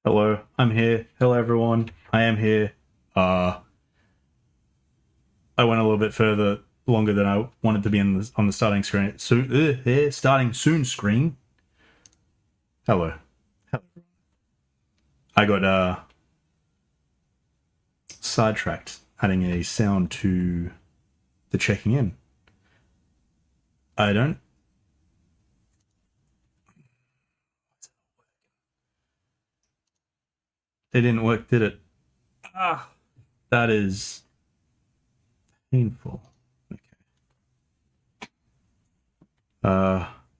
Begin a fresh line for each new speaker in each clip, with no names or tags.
Hello, I'm here. Hello, everyone. I am here. Uh, I went a little bit further, longer than I wanted to be on the starting screen. So, starting soon screen. Hello. I got sidetracked, adding a sound to the checking in. I don't. It didn't work, did it? Ah, that is painful. Okay.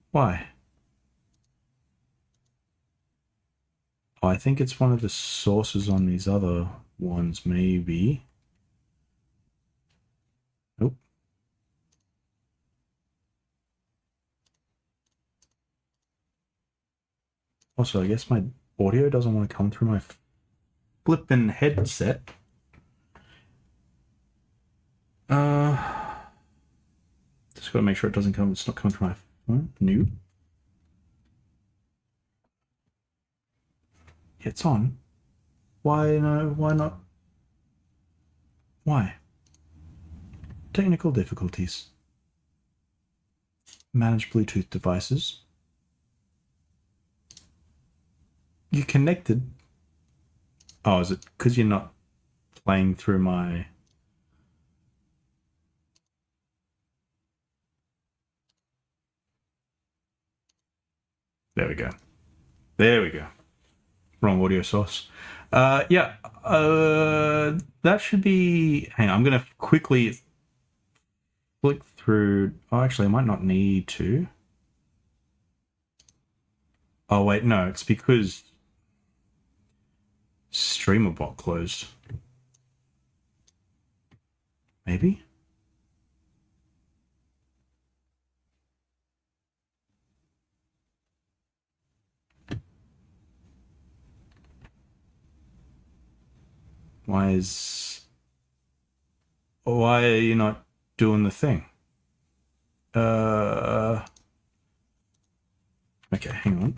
Why? Oh, I think it's one of the sources on these other ones, maybe. Nope. Also, I guess my audio doesn't want to come through my flippin' headset. Uh, just gotta make sure it doesn't come. It's not coming through my phone. New. It's on. Why no? Why not? Why? Technical difficulties. Manage Bluetooth devices. You connected. Oh, is it because you're not playing through my? There we go. There we go. Wrong audio source. Yeah. That should be. Hang on. I'm gonna quickly flick through. Oh, actually, I might not need to. Oh wait, no. It's because streamer bot closed. Maybe. Why are you not doing the thing? Okay, hang on.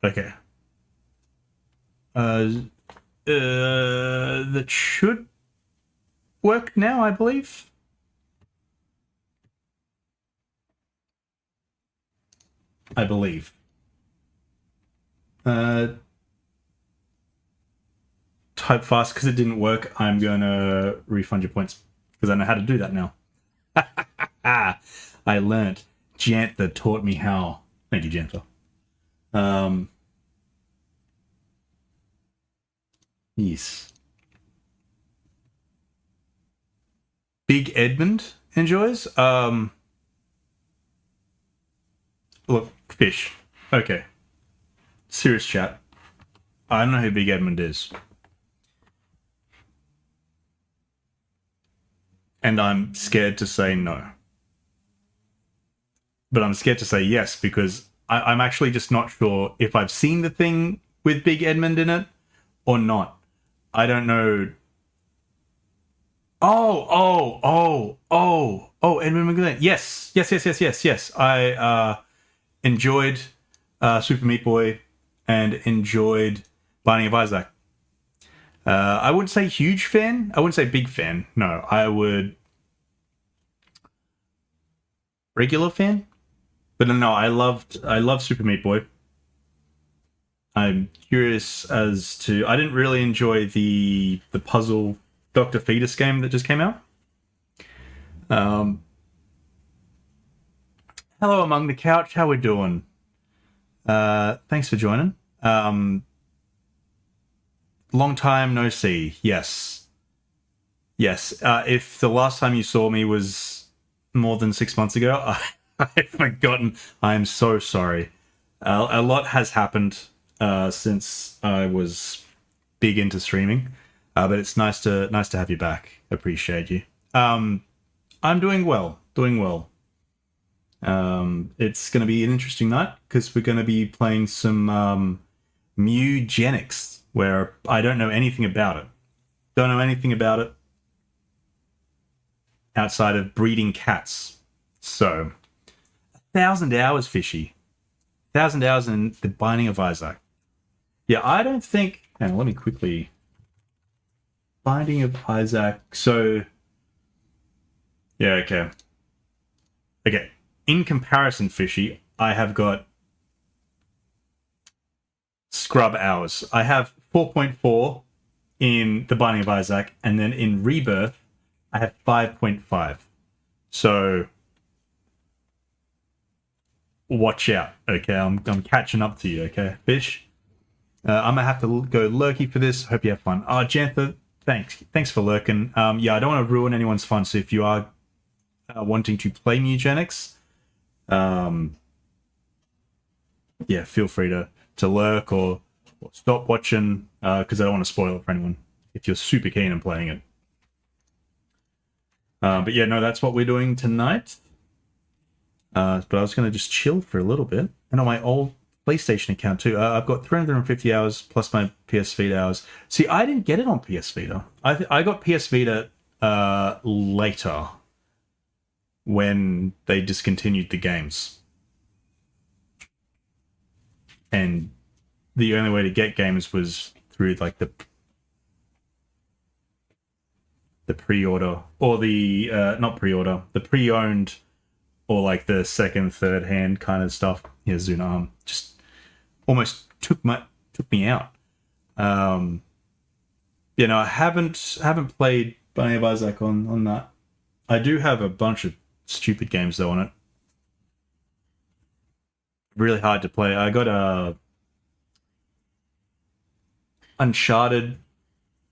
Okay. That should work now, I believe. I believe. Type fast because it didn't work. I'm gonna refund your points because I know how to do that now. I learnt. Jantha taught me how. Thank you, Jantha. Yes. Big Edmund enjoys. Look, fish. Okay. Serious chat. I don't know who Big Edmund is. And I'm scared to say no. But I'm scared to say yes because I'm actually just not sure if I've seen the thing with Big Edmund in it or not. I don't know. Edmund McGlynn. Yes. I enjoyed Super Meat Boy and enjoyed Binding of Isaac. I wouldn't say huge fan. I wouldn't say big fan. No, I would regular fan. But no, I love Super Meat Boy. I'm curious as to. I didn't really enjoy the puzzle Doctor Fetus game that just came out. Hello among the couch. How we doing? Thanks for joining. Long time no see. Yes. If the last time you saw me was more than 6 months ago, I've forgotten. I am so sorry. A lot has happened since I was big into streaming, but it's nice to have you back. Appreciate you. I'm doing well. It's going to be an interesting night because we're going to be playing some Mewgenics, where I don't know anything about it. Don't know anything about it outside of breeding cats. So, 1,000 hours, Fishy. 1,000 hours in the Binding of Isaac. Yeah, I don't think. Hang on, let me quickly. Binding of Isaac. So, yeah, okay. Okay. In comparison, Fishy, I have got scrub hours. I have 4.4 in the Binding of Isaac, and then in Rebirth, I have 5.5. So watch out, okay? I'm catching up to you, okay, Fish? I'm gonna have to go lurky for this. Hope you have fun. Oh, Jantha, thanks for lurking. Yeah, I don't want to ruin anyone's fun. So if you are wanting to play Mewgenics, yeah, feel free to lurk or stop watching because I don't want to spoil it for anyone if you're super keen on playing it. But yeah, no, that's what we're doing tonight. But I was going to just chill for a little bit. And on my old PlayStation account too, I've got 350 hours plus my PS Vita hours. See, I didn't get it on PS Vita. I got PS Vita later when they discontinued the games. And the only way to get games was through like the pre-order or the not pre-order, the pre-owned or like the second, third hand kind of stuff. Yeah, Zuna just almost took me out. You know, I haven't played Binding of Isaac on that. I do have a bunch of stupid games though on it. Really hard to play. I got Uncharted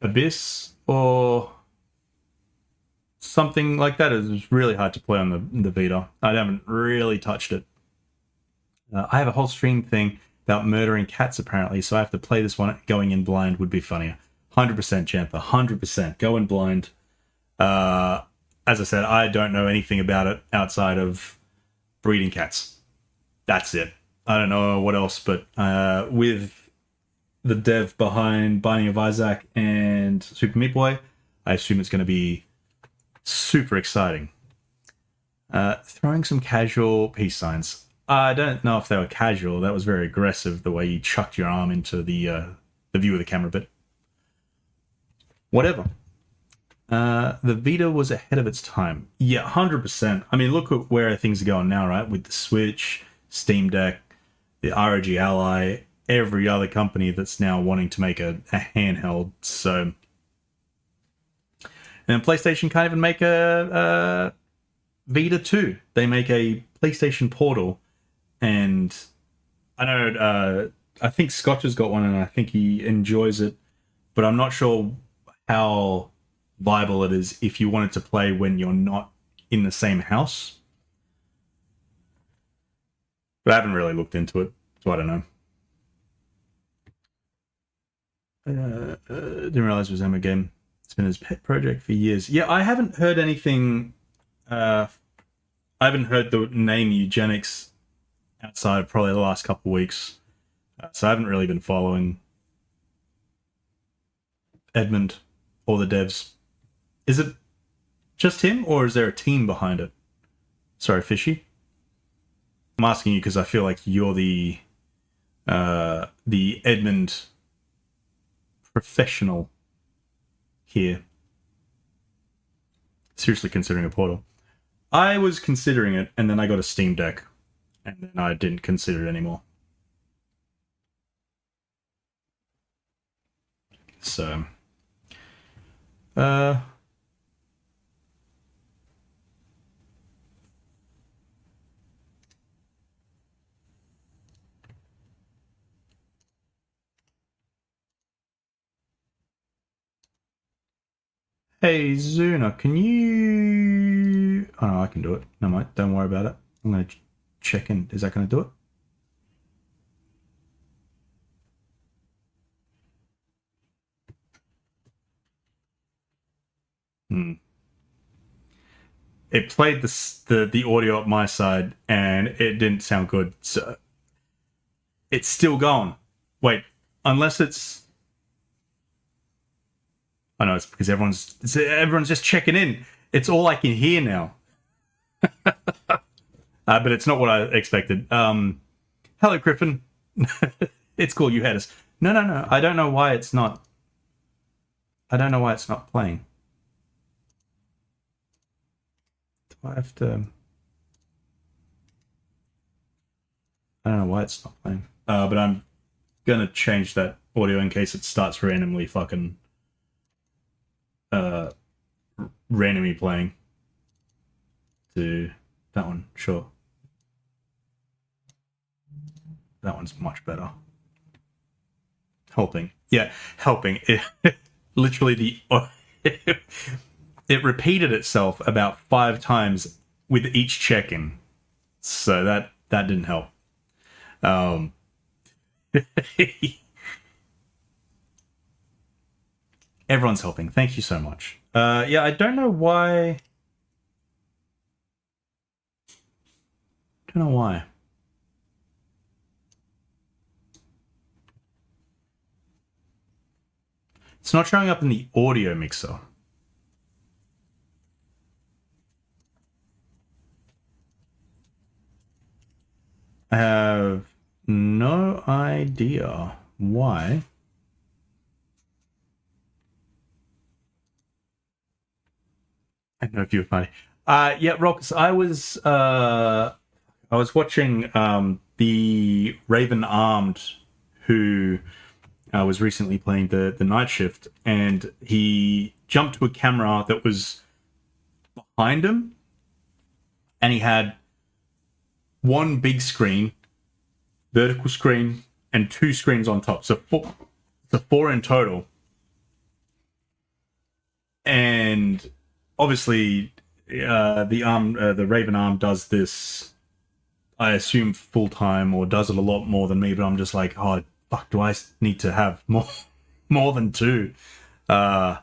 Abyss or something like that. It was really hard to play on the Vita. I haven't really touched it. I have a whole stream thing about murdering cats apparently, so I have to play this one. Going in blind would be funnier. 100% Jantha, 100%. Go in blind. As I said, I don't know anything about it outside of breeding cats. That's it. I don't know what else, but with the dev behind Binding of Isaac and Super Meat Boy, I assume it's going to be super exciting. Throwing some casual peace signs. I don't know if they were casual. That was very aggressive, the way you chucked your arm into the view of the camera, but whatever. The Vita was ahead of its time. Yeah, 100%. I mean, look at where things are going now, right? With the Switch, Steam Deck, the ROG Ally, every other company that's now wanting to make a handheld. So, and PlayStation can't even make a Vita 2. They make a PlayStation Portal, and I know I think Scotch has got one, and I think he enjoys it, but I'm not sure how viable it is if you wanted to play when you're not in the same house. But I haven't really looked into it, so I don't know. Didn't realize it was Emma game. It's been his pet project for years. Yeah, I haven't heard anything. I haven't heard the name Mewgenics outside of probably the last couple of weeks. So I haven't really been following Edmund or the devs. Is it just him, or is there a team behind it? Sorry, Fishy. I'm asking you because I feel like you're the Edmund professional here. Seriously considering a portal. I was considering it, and then I got a Steam Deck, and then I didn't consider it anymore. So, hey, Zuna, can you... Oh, no, I can do it. No, mate, don't worry about it. I'm going to check in. Is that going to do it? It played the audio up my side, and it didn't sound good. So it's still going. Wait, unless it's... I know it's because everyone's just checking in. It's all I can hear now. But it's not what I expected. Hello, Griffin. It's cool. You had us. No, no, no. I don't know why it's not. I don't know why it's not playing. Do I have to? I don't know why it's not playing. But I'm gonna change that audio in case it starts randomly fucking randomly playing to that one. Sure. That one's much better. Helping. Yeah, helping. Literally it repeated itself about 5 times with each check-in. So that didn't help. Everyone's helping. Thank you so much. Yeah, I don't know why. Don't know why. It's not showing up in the audio mixer. I have no idea why. I don't know if you were funny. Yeah, Rox, I was watching the Raven Armed, who was recently playing the night shift, and he jumped to a camera that was behind him, and he had one big screen, vertical screen, and 2 screens on top. So 4 in total. And obviously, the Raven Arm does this, I assume, full time, or does it a lot more than me. But I'm just like, oh fuck, do I need to have more than 2? I've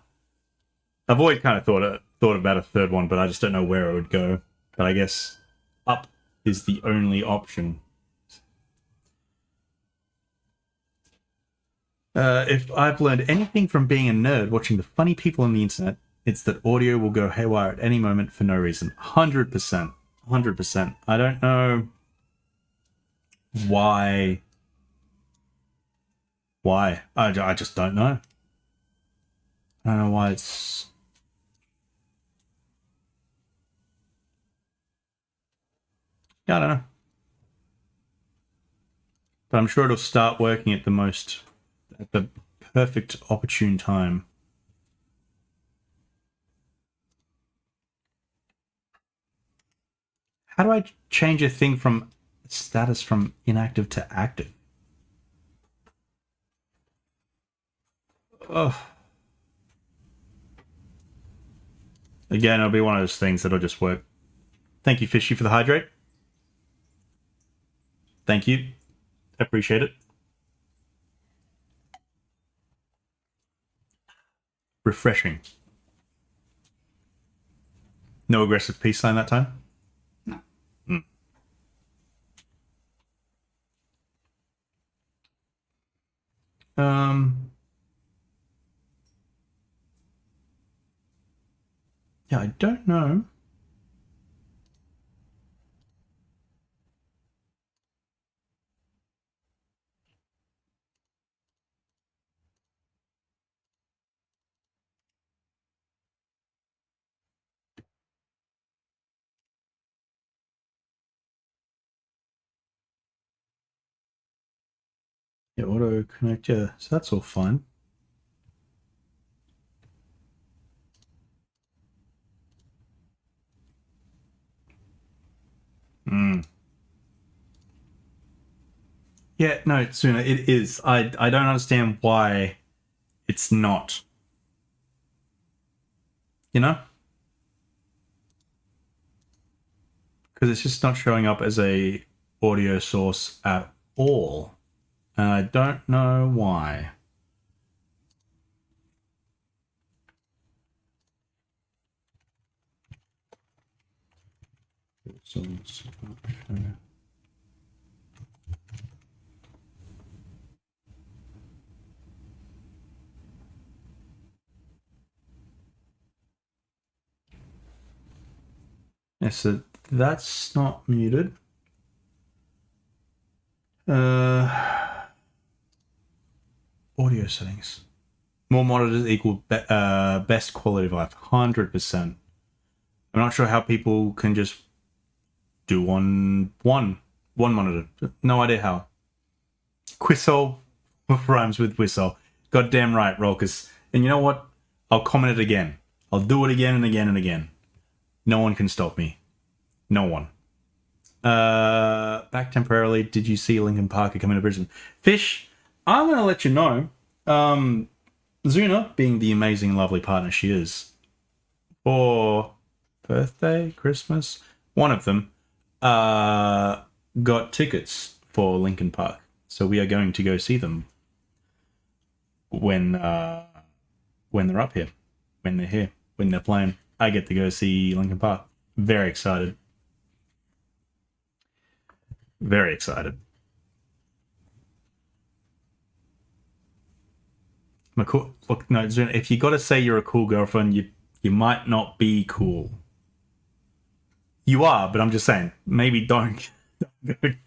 always kind of thought about a third one, but I just don't know where it would go. But I guess up is the only option. If I've learned anything from being a nerd watching the funny people on the internet, it's that audio will go haywire at any moment for no reason. 100%. 100%. I don't know why. Why? I just don't know. I don't know why it's... Yeah, I don't know. But I'm sure it'll start working at the perfect opportune time. How do I change a thing from status from inactive to active? Ugh. Again, it'll be one of those things that'll just work. Thank you, Fishy, for the hydrate. Thank you. Appreciate it. Refreshing. No aggressive peace sign that time?
No.
Mm. Yeah, I don't know. Yeah, auto connect, yeah, so that's all fine. Mm. Yeah, no, Sooner, it is. I don't understand why it's not. You know? Because it's just not showing up as a audio source at all. And I don't know why. Yeah, so that's not muted. Audio settings. More monitors equal best quality of life. 100%. I'm not sure how people can just do one monitor. No idea how. Quissol rhymes with whistle. Goddamn right, Rolkus. And you know what? I'll comment it again. I'll do it again and again and again. No one can stop me. No one. Back temporarily. Did you see Lincoln Parker coming to Brisbane? Fish, I'm going to let you know. Zuna, being the amazing, lovely partner she is, for birthday, Christmas, one of them, got tickets for Lincoln Park. So we are going to go see them when they're up here, when they're here, when they're playing. I get to go see Lincoln Park. Very excited. Very excited. Cool, look, no, if you got to say you're a cool girlfriend, you might not be cool. You are, but I'm just saying, maybe don't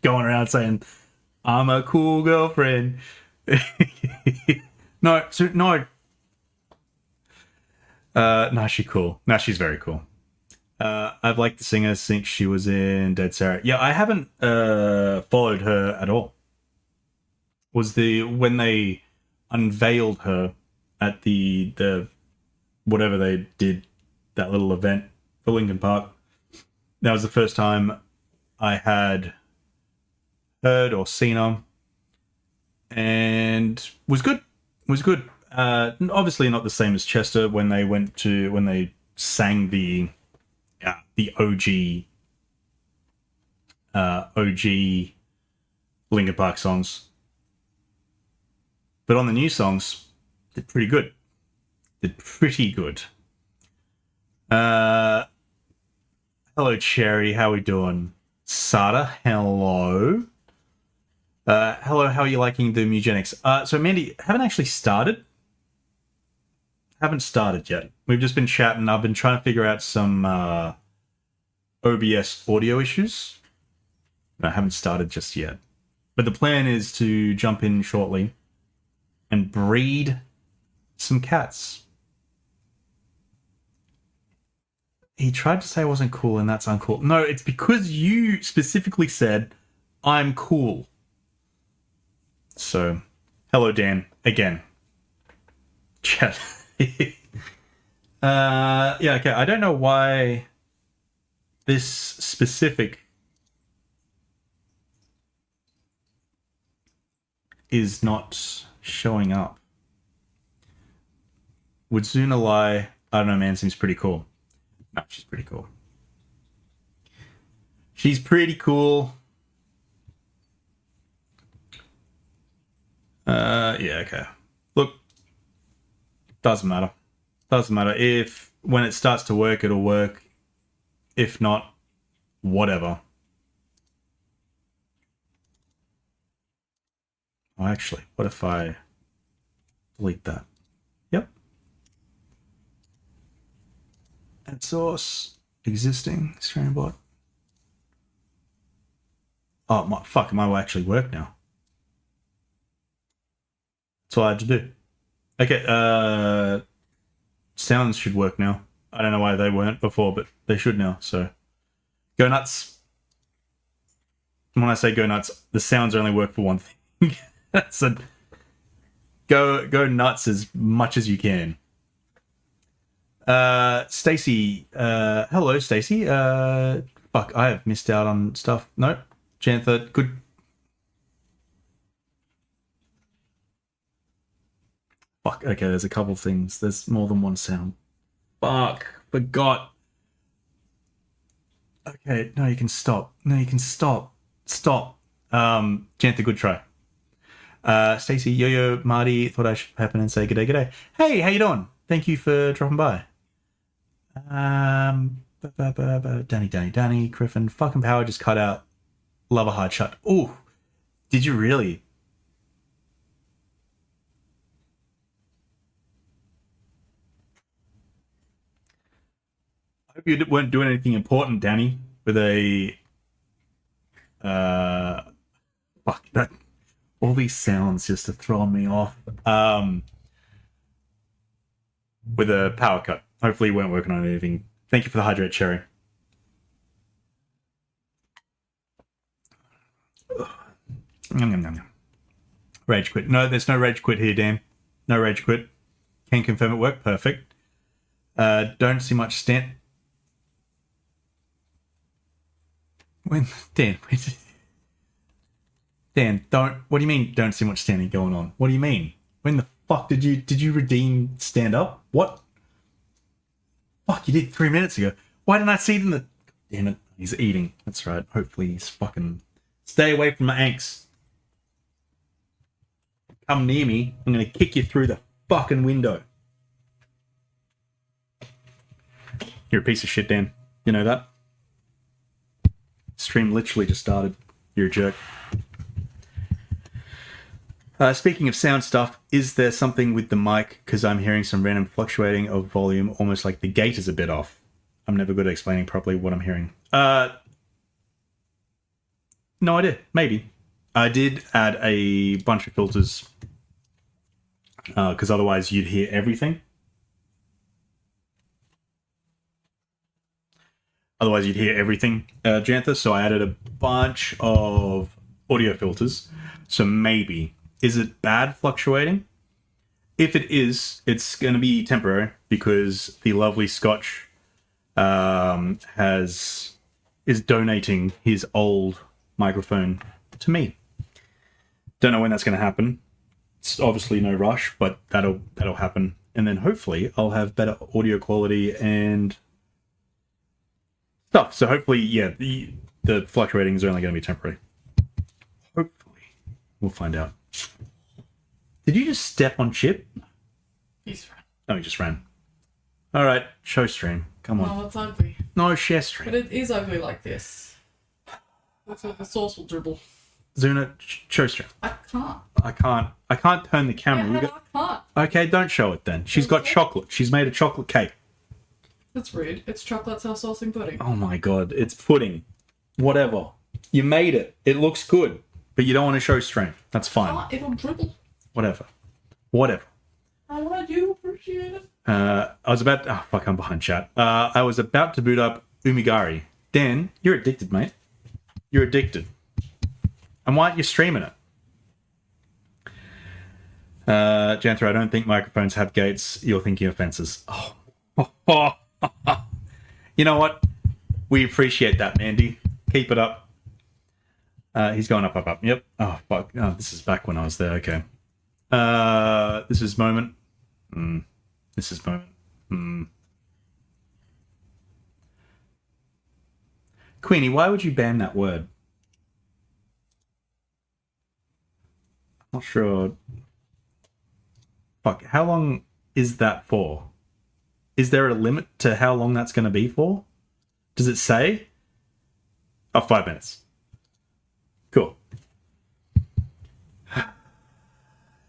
going around saying I'm a cool girlfriend. No, so no. No, she's cool. No, she's very cool. I've liked the singer since she was in Dead Sarah. Yeah, I haven't followed her at all. Was the when they unveiled her at the whatever they did, that little event for Lincoln Park? That was the first time I had heard or seen her, and was good. Was good. Obviously not the same as Chester when they sang the OG Linkin Park songs, but on the new songs, did pretty good. Did pretty good. Hello, Cherry. How we doing? Sada, hello. Hello, how are you liking the Mewgenics? So Mandy, haven't actually started. Haven't started yet. We've just been chatting. I've been trying to figure out some OBS audio issues. I haven't started just yet. But the plan is to jump in shortly and breed some cats. He tried to say I wasn't cool, and that's uncool. No, it's because you specifically said I'm cool. So, hello, Dan. Again. Chat. Yeah, okay. I don't know why this specific is not showing up. Would Zuna lie? I don't know, man. Seems pretty cool. No, she's pretty cool. She's pretty cool. Yeah, okay. Look, doesn't matter. Doesn't matter. If when it starts to work, it'll work. If not, whatever. Oh, actually, what if I delete that? Yep. Add source, existing, stream bot. Oh, fuck, it might actually work now. That's all I had to do. Okay, sounds should work now. I don't know why they weren't before, but they should now, so. Go nuts. When I say go nuts, the sounds only work for one thing. So go nuts as much as you can. Stacy, hello, Stacy. Fuck, I have missed out on stuff. No, Jantha, good. Fuck, okay, there's a couple things. There's more than one sound. Fuck, forgot. Okay, no, you can stop. No, you can stop. Stop. Jantha, good try. Stacey, Yo-Yo, Marty, thought I should happen and say g'day, g'day. Hey, how you doing? Thank you for dropping by. Danny, Griffin, fucking power just cut out. Love a hard shot. Ooh, did you really? hope you weren't doing anything important, Danny, with a uh fuck that, all these sounds just to throw me off. With a power cut. Hopefully you weren't working on anything. Thank you for the hydrate, Cherry. Rage quit. No, there's no rage quit here, Dan. No rage quit. Can confirm it worked. Perfect. Don't see much stent. Dan, don't. What do you mean? Don't see much standing going on. What do you mean? When the fuck did you redeem stand up? What? Fuck, you did 3 minutes ago. Why didn't I see it in the? Damn it, he's eating. That's right. Hopefully he's fucking. Stay away from my anks. Come near me, I'm gonna kick you through the fucking window. You're a piece of shit, Dan. You know that? Stream literally just started. You're a jerk. Speaking of sound stuff, is there something with the mic? Because I'm hearing some random fluctuating of volume, almost like the gate is a bit off. I'm never good at explaining properly what I'm hearing. No idea. Maybe. I did add a bunch of filters because otherwise you'd hear everything. Jantha. So I added a bunch of audio filters. So maybe. Is it bad fluctuating? If it is, it's going to be temporary because the lovely Scotch is donating his old microphone to me. Don't know when that's going to happen. It's obviously no rush, but that'll happen, and then hopefully I'll have better audio quality and stuff. So hopefully, yeah, the fluctuating is only going to be temporary. Hopefully, we'll find out. Did you just step on Chip?
He's ran.
Oh, he just ran. All right, show stream. Come on.
No, it's ugly.
No, share stream.
But it is ugly like this. That's what the sauce will dribble.
Zuna, show stream.
I can't.
I can't turn the camera.
Yeah, I can't.
Okay, don't show it then. She's got chocolate. She's made a chocolate cake.
That's rude. It's chocolate sauce and pudding.
Oh my god, it's pudding. Whatever. You made it. It looks good. But you don't want to show stream. That's fine.
It'll dribble.
Whatever.
I do appreciate it.
I was about... Oh, fuck, I'm behind chat. I was about to boot up Umigari. Dan, you're addicted, mate. You're addicted. And why aren't you streaming it? Janther, I don't think microphones have gates. You're thinking of fences. Oh. You know what? We appreciate that, Mandy. Keep it up. He's going up. Yep. Oh, fuck. Oh, this is back when I was there. Okay. This is moment. This is moment. Queenie, why would you ban that word? Not sure. Fuck, how long is that for? Is there a limit to how long that's going to be for? Does it say? Oh, 5 minutes. Cool.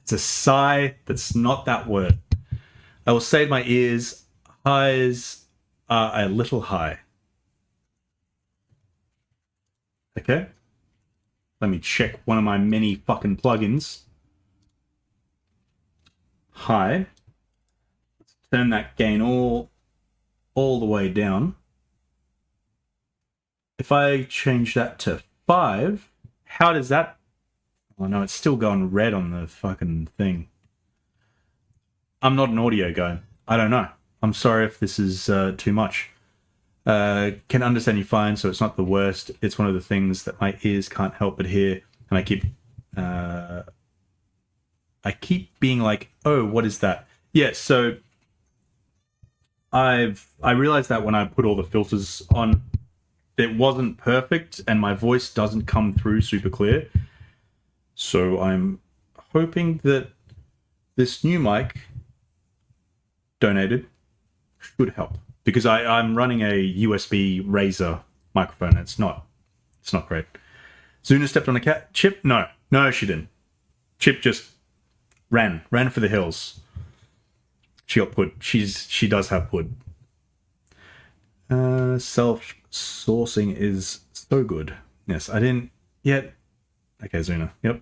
It's a sigh that's not that word. I will say to my ears, highs are a little high. Okay. Let me check one of my many fucking plugins. High. Let's turn that gain all the way down. If I change that to 5, how does that... Oh no, it's still going red on the fucking thing. I'm not an audio guy. I don't know. I'm sorry if this is too much. Can understand you fine, so it's not the worst. It's one of the things that my ears can't help but hear, and I keep being like, oh, what is that? Yeah, so I realized that when I put all the filters on, it wasn't perfect, and my voice doesn't come through super clear. So I'm hoping that this new mic donated should help, because I'm running a USB Razer microphone. And it's not great. Zuna stepped on a cat. Chip? No, she didn't. Chip just ran for the hills. She got pud. She does have pud. Self-sourcing is so good. Yes, I didn't yet. Okay, Zuna. Yep. You're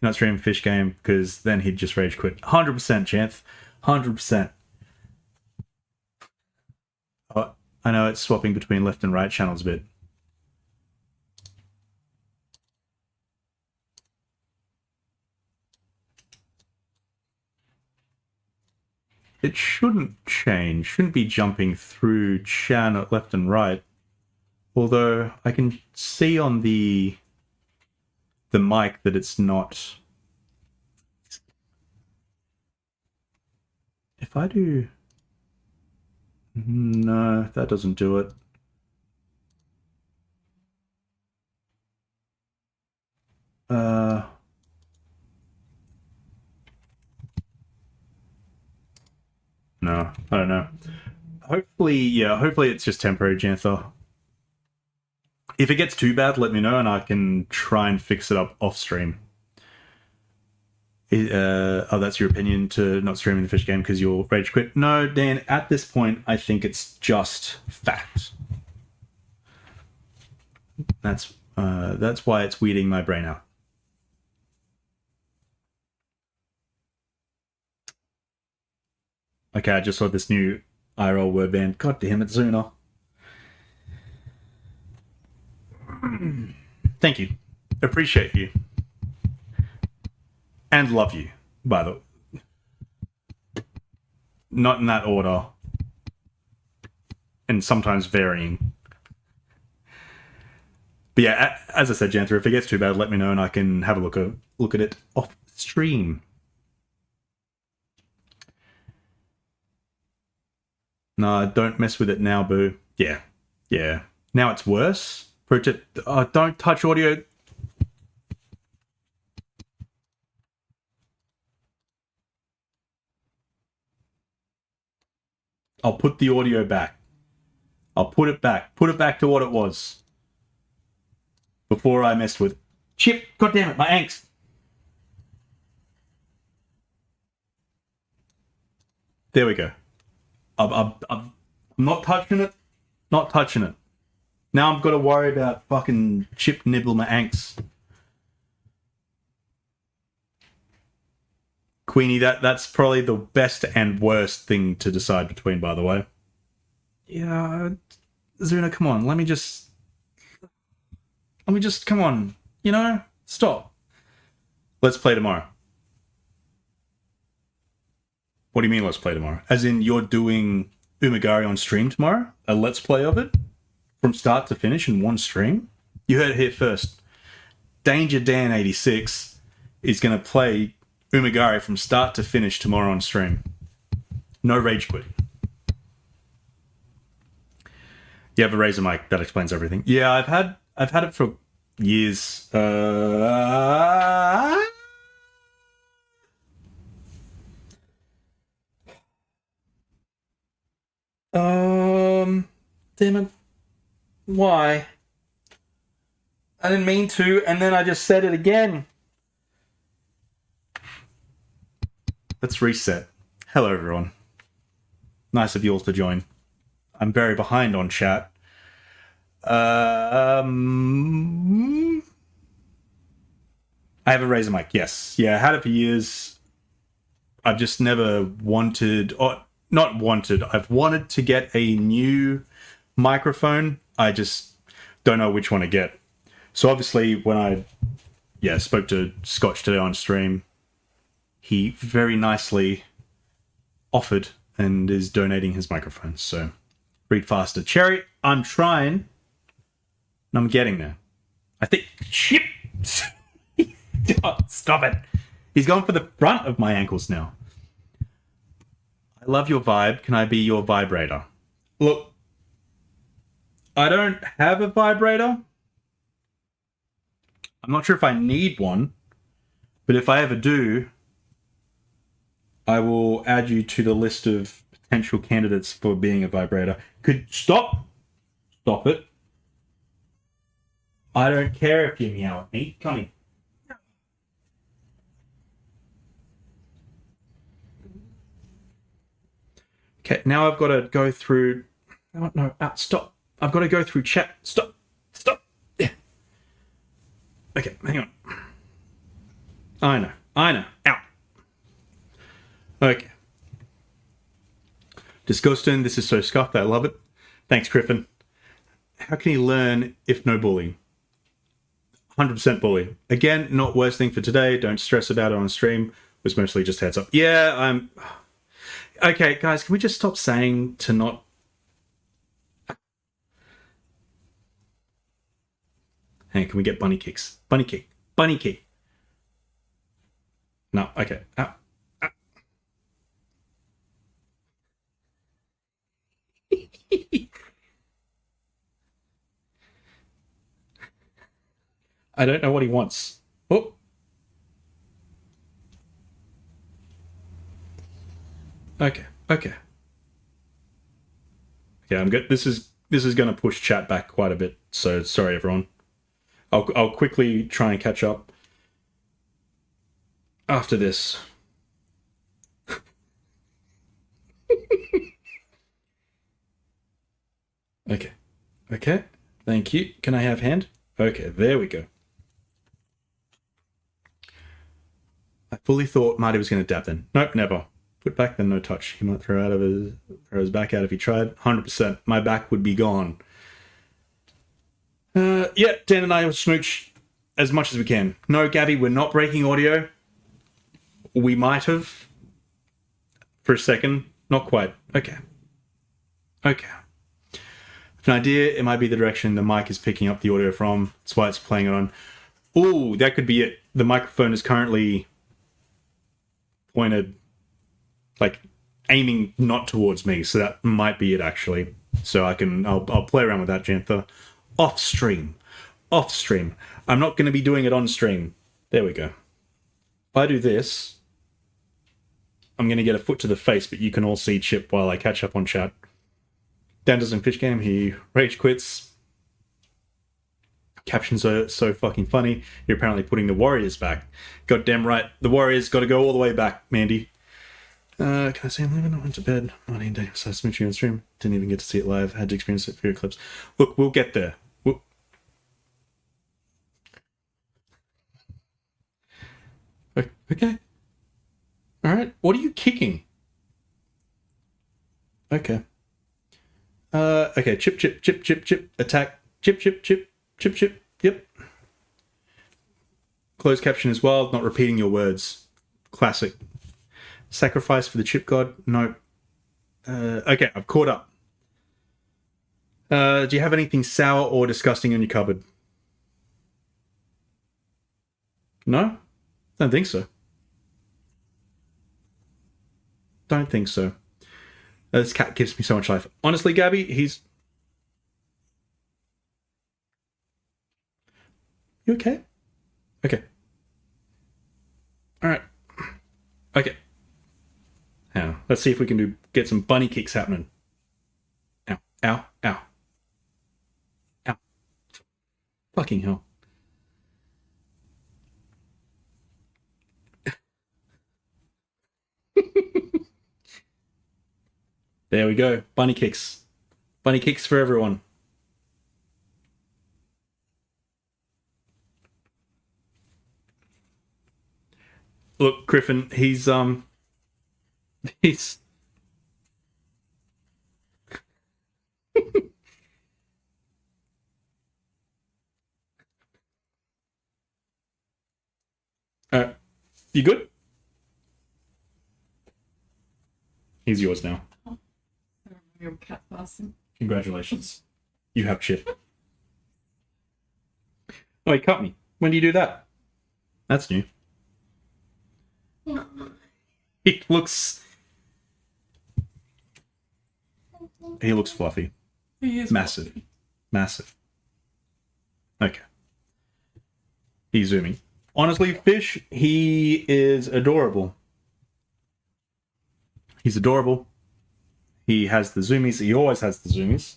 not streaming Fish Game because then he'd just rage quit. 100%, Janth. 100%. Oh, I know it's swapping between left and right channels a bit. It shouldn't change. Shouldn't be jumping through channel left and right. Although I can see on the mic that it's not. If I do... No, that doesn't do it. No, I don't know. Hopefully it's just temporary, Janther. If it gets too bad, let me know and I can try and fix it up off stream. That's your opinion to not streaming the Fish Game because you'll rage quit? No, Dan, at this point, I think it's just fact. That's why it's weeding my brain out. Okay, I just saw this new IRL word band. God damn it, Zuna. Thank you. Appreciate you. And love you, by the way. Not in that order. And sometimes varying. But yeah, as I said, Janther, if it gets too bad, let me know and I can have a look at it off stream. No, don't mess with it now, boo. Yeah. Now it's worse. Don't touch audio. I'll put the audio back. I'll put it back. Put it back to what it was. Before I messed with... Chip, goddammit, my angst. There we go. I'm not touching it. Not touching it. Now I've got to worry about fucking Chip nibble my angst. Queenie, that's probably the best and worst thing to decide between, by the way. Yeah, Zuna, come on. Let me just, come on. You know? Stop. Let's play tomorrow. What do you mean, let's play tomorrow? As in, you're doing Umagari on stream tomorrow? A let's play of it? From start to finish in one stream? You heard it here first. Danger Dan 86 is going to play Umagari from start to finish tomorrow on stream. No rage quit. You have a Razer mic, that explains everything. Yeah, I've had it for years. Damn it. Why? I didn't mean to, and then I just said it again. Let's reset. Hello, everyone. Nice of you all to join. I'm very behind on chat. I have a Razer mic, yes. Yeah, I had it for years. I've just never wanted, or not wanted, I've wanted to get a new microphone. I just don't know which one to get. So obviously when I spoke to Scotch today on stream, he very nicely offered and is donating his microphone. So read faster. Cherry, I'm trying and I'm getting there. I think shit. Stop it. He's going for the front of my ankles now. I love your vibe. Can I be your vibrator? Look, I don't have a vibrator. I'm not sure if I need one, but if I ever do, I will add you to the list of potential candidates for being a vibrator. Stop it. I don't care if you meow at me. Come here. Okay, now I've got to go through Oh, no, stop. I've got to go through chat. Stop. Stop. Yeah. Okay, hang on. I know. Ow. Okay. Disgusting. This is so scuffed. I love it. Thanks, Griffin. How can he learn if no bullying? 100% bully. Again, not worst thing for today. Don't stress about it on stream. It was mostly just heads up. Yeah, I'm... Okay, guys, can we just stop saying to not... Hey, can we get bunny kicks? Bunny kick. Bunny kick. No, okay. Ow. Ow. I don't know what he wants. Oh. Okay. Okay, I'm good. This is going to push chat back quite a bit. So sorry, everyone. I'll quickly try and catch up after this. Okay. Okay. Thank you. Can I have hand? Okay, there we go. I fully thought Marty was going to dab then. Nope, never. Put back, then no touch. He might throw his back out if he tried. 100%. My back would be gone. Yeah, Dan and I will smooch as much as we can. No, Gabby, we're not breaking audio. We might have. For a second. Not quite. Okay. Okay. An idea, it might be the direction the mic is picking up the audio from. That's why it's playing it on. Ooh, that could be it. The microphone is currently pointed, like, aiming not towards me, so that might be it, actually. So I'll play around with that, Jantha. Off stream. I'm not going to be doing it on stream. There we go. If I do this, I'm going to get a foot to the face, but you can all see Chip while I catch up on chat. Dan doesn't fish game, he rage quits. Captions are so fucking funny. You're apparently putting the Warriors back. Goddamn right. The Warriors got to go all the way back, Mandy. Can I say I'm leaving? I went to bed. 19 days. So I smooching on stream. Didn't even get to see it live. Had to experience it through clips. Look, we'll get there. Okay. Alright. What are you kicking? Okay. Okay. Chip. Attack. Chip. Yep. Closed caption as well. Not repeating your words. Classic. Sacrifice for the chip god? No. Okay, I've caught up. Do you have anything sour or disgusting in your cupboard? No? Don't think so. This cat gives me so much life. Honestly, Gabby, he's... You okay? Okay. Alright. Okay. Now, let's see if we can get some bunny kicks happening. Ow. Fucking hell. There we go. Bunny kicks. Bunny kicks for everyone. Look, Griffin, he's you good? He's yours now.
Your cat person.
Congratulations. You have Chip. Oh, he cut me. When do you do that? That's new. He looks fluffy.
He is
Massive.
fluffy.
Massive. Okay. He's zooming. Honestly, Fish, he is adorable. He's adorable. He has the zoomies. He always has the zoomies.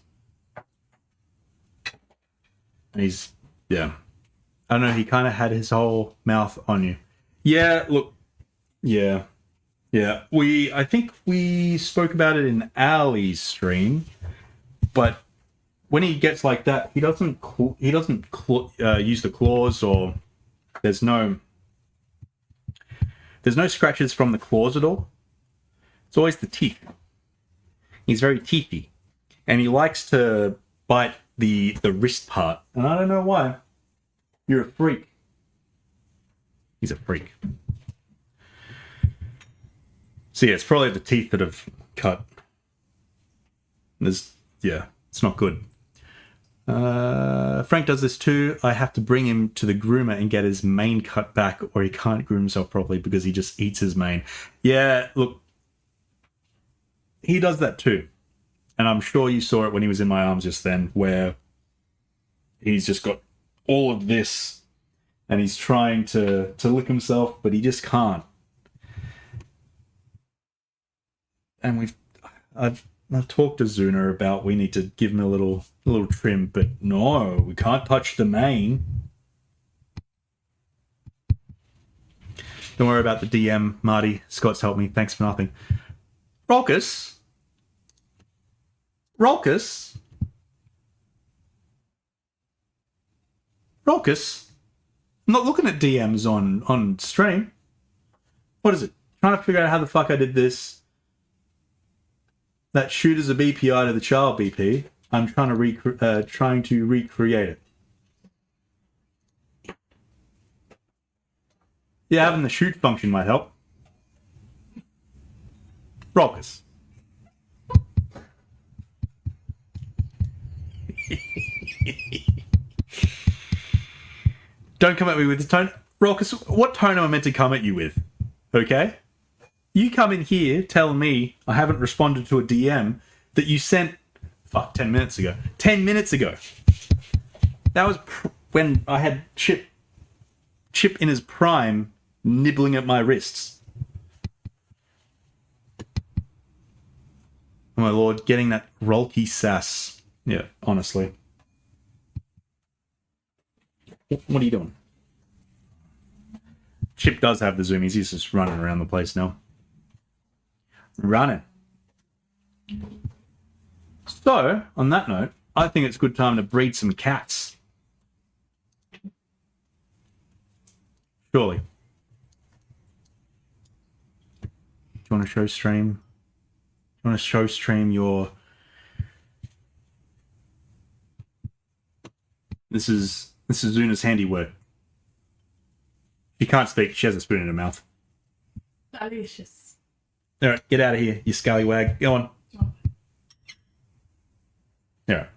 And he's, yeah. I don't know, he kind of had his whole mouth on you. Yeah, look. Yeah. I think we spoke about it in Ali's stream. But when he gets like that, he doesn't use the claws, or there's no scratches from the claws at all. It's always the teeth. He's very teethy, and he likes to bite the wrist part, and I don't know why. You're a freak. He's a freak. So yeah, it's probably the teeth that have cut. It's not good. Frank does this too. I have to bring him to the groomer and get his mane cut back, or he can't groom himself properly because he just eats his mane. Yeah, look, he does that too. And I'm sure you saw it when he was in my arms just then, where he's just got all of this and he's trying to lick himself, but he just can't. And I've talked to Zuna about we need to give him a little trim, but no, we can't touch the mane. Don't worry about the DM, Marty. Scott's helped me. Thanks for nothing. Rolkus? I'm not looking at DMs on stream. What is it? Trying to figure out how the fuck I did this. That shooter's a BPI to the child BP. I'm trying to recreate it. Yeah, having the shoot function might help. Rolkus. Don't come at me with this tone. Rolkus, what tone am I meant to come at you with? Okay? You come in here telling me I haven't responded to a DM that you sent 10 minutes ago. 10 minutes ago. That was when I had Chip in his prime nibbling at my wrists. Oh my lord, getting that Rolky sass. Yeah, honestly. What are you doing? Chip does have the zoomies. He's just running around the place now. Running. So, on that note, I think it's a good time to breed some cats. Surely. Do you want to show stream? Do you want to show stream your... This is Zuna's handiwork. She can't speak. She has a spoon in her mouth.
Delicious.
All right, get out of here, you scallywag. Go on. All right.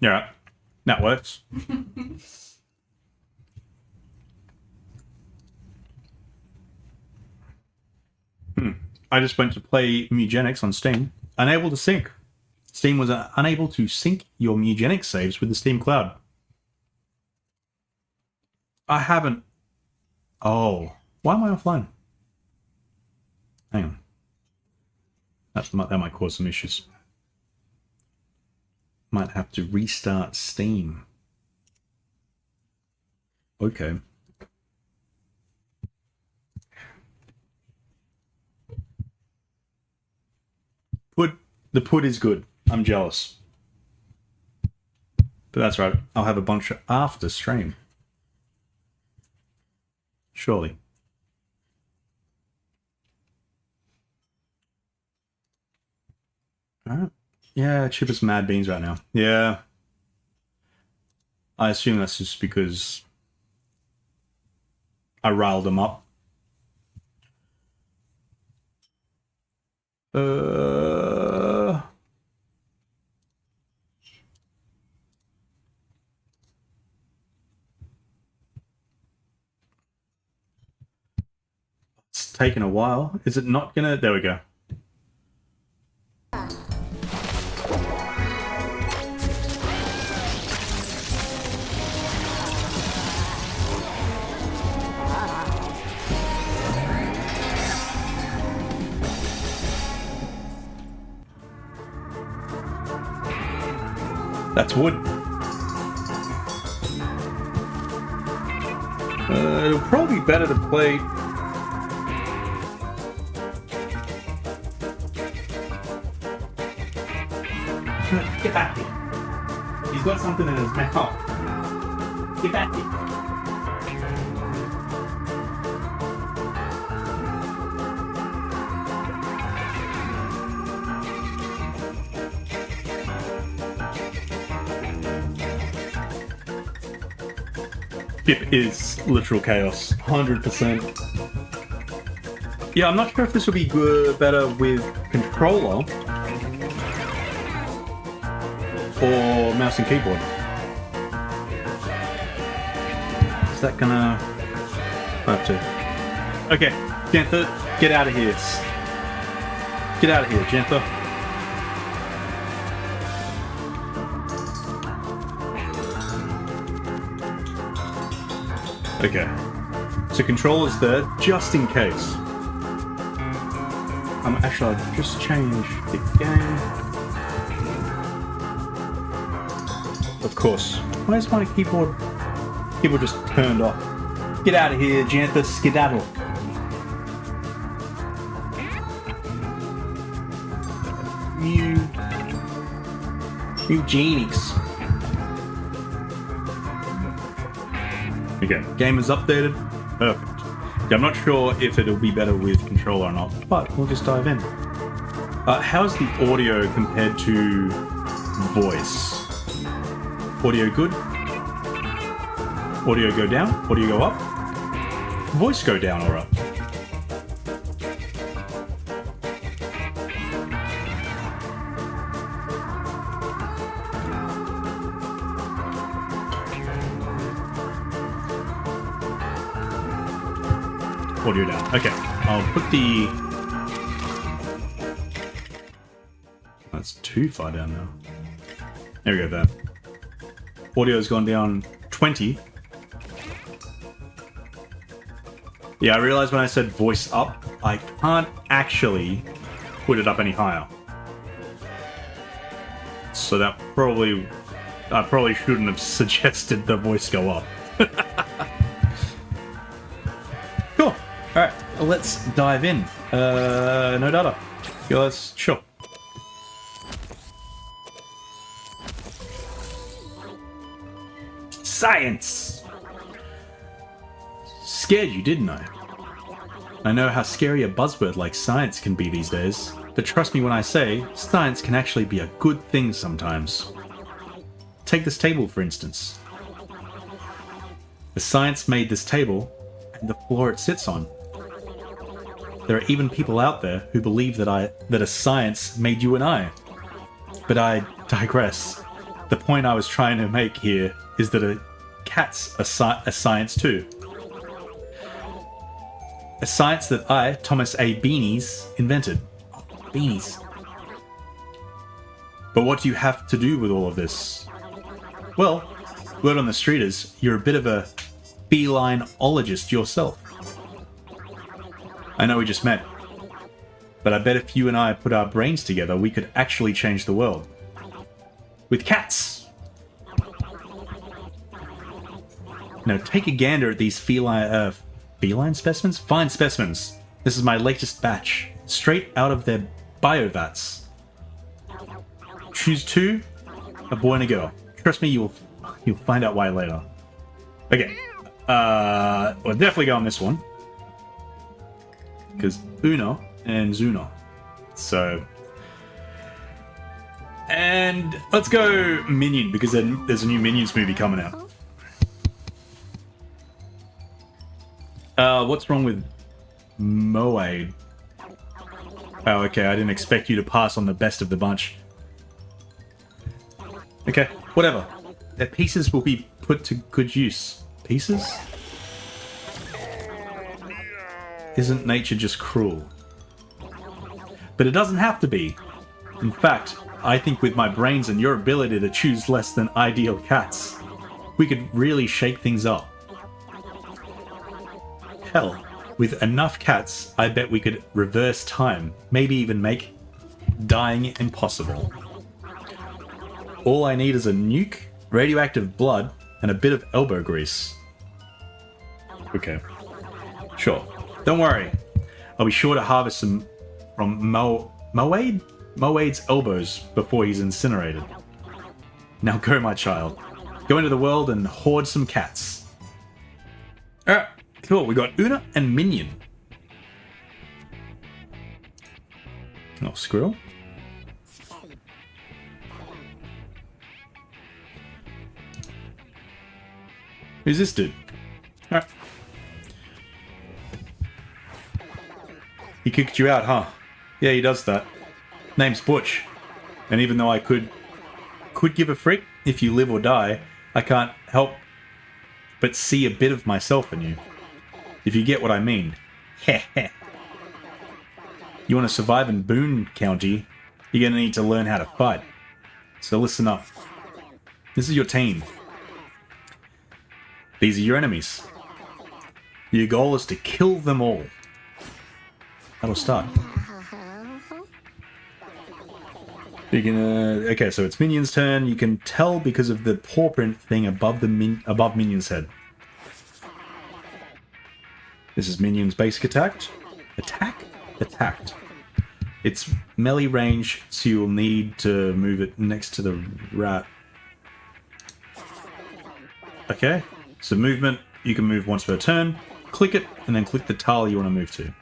All right. That works. I just went to play Mewgenics on Steam. Unable to sync. Steam was unable to sync your Mewgenics saves with the Steam Cloud. I haven't... Oh. Why am I offline? Hang on. That might cause some issues. Might have to restart Steam. Okay. The put is good. I'm jealous. But that's right. I'll have a bunch after stream. Surely. Alright. Yeah, Chip is mad beans right now. Yeah. I assume that's just because I riled him up. It's taken a while. Is it not gonna... There we go. That's wood. It'll probably be better to play... Get back here. He's got something in his mouth. Get back here. Skip is literal chaos. 100%. Yeah, I'm not sure if this would be good, better with controller or mouse and keyboard. Is that gonna... I have to... Okay, Jantha, get out of here. Get out of here, Jantha. Okay, so controller's there, just in case. Actually, I'll just change the game. Of course. Why is my keyboard just turned off? Get out of here, Jantha, skedaddle. Mewgenics. Okay, game is updated. Perfect. Yeah, I'm not sure if it'll be better with controller or not, but we'll just dive in. How's the audio compared to voice? Audio good? Audio go down? Audio go up? Voice go down or up? Audio down. Okay, I'll put the... That's too far down now. There we go, there. Audio's gone down 20. Yeah, I realized when I said voice up, I can't actually put it up any higher. So that probably... I probably shouldn't have suggested the voice go up. Cool. Alright, let's dive in. No data. Yeah, let's... Sure. Science! Scared you, didn't I? I know how scary a buzzword like science can be these days, but trust me when I say, science can actually be a good thing sometimes. Take this table, for instance. The science made this table, and the floor it sits on. There are even people out there who believe that a science made you and I. But I digress. The point I was trying to make here is that a cat's a science too. A science that I, Thomas A. Beanies, invented. Oh, Beanies. But what do you have to do with all of this? Well, word on the street is you're a bit of a felineologist yourself. I know we just met, but I bet if you and I put our brains together, we could actually change the world. With cats! Now take a gander at these feline specimens? Fine specimens. This is my latest batch, straight out of their biovats. Choose two, a boy and a girl. Trust me, you'll find out why later. Okay, we'll definitely go on this one. Because Uno and Zuno. So... And let's go Minion, because there's a new Minions movie coming out. What's wrong with Moade? Oh, okay, I didn't expect you to pass on the best of the bunch. Okay, whatever. Their pieces will be put to good use. Pieces? Isn't nature just cruel? But it doesn't have to be. In fact, I think with my brains and your ability to choose less than ideal cats, we could really shake things up. Hell, with enough cats, I bet we could reverse time, maybe even make dying impossible. All I need is a nuke, radioactive blood, and a bit of elbow grease. Okay. Sure. Don't worry. I'll be sure to harvest some from Moade's elbows before he's incinerated. Now go, my child. Go into the world and hoard some cats. Alright, cool. We got Una and Minion. Oh, squirrel. Who's this dude? Alright. He kicked you out, huh? Yeah, he does that. Name's Butch. And even though I could give a frick if you live or die, I can't help but see a bit of myself in you. If you get what I mean. Heh. You want to survive in Boone County, you're going to need to learn how to fight. So listen up. This is your team. These are your enemies. Your goal is to kill them all. That'll start. You can, okay, so it's Minion's turn. You can tell because of the paw print thing above above Minion's head. This is Minion's basic attack. Attacked. It's melee range, so you'll need to move it next to the rat. Okay, so movement, you can move once per turn. Click it, and then click the tile you want to move to.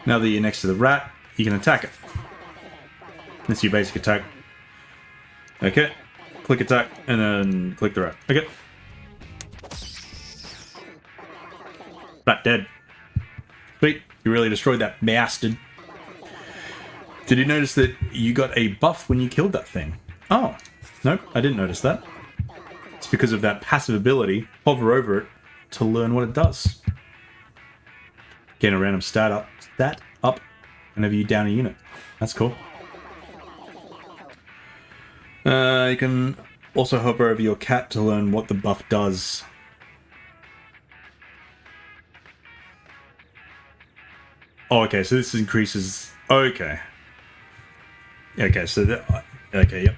Now that you're next to the rat, you can attack it. That's your basic attack. Okay, click attack, and then click the rat. Okay. Rat dead. Sweet, you really destroyed that bastard. Did you notice that you got a buff when you killed that thing? Oh, nope, I didn't notice that. It's because of that passive ability. Hover over it to learn what it does. Gain a random stat up whenever you down a unit. That's cool. You can also hover over your cat to learn what the buff does. Oh, okay, so this increases... Okay. Okay, so that... Okay, yep.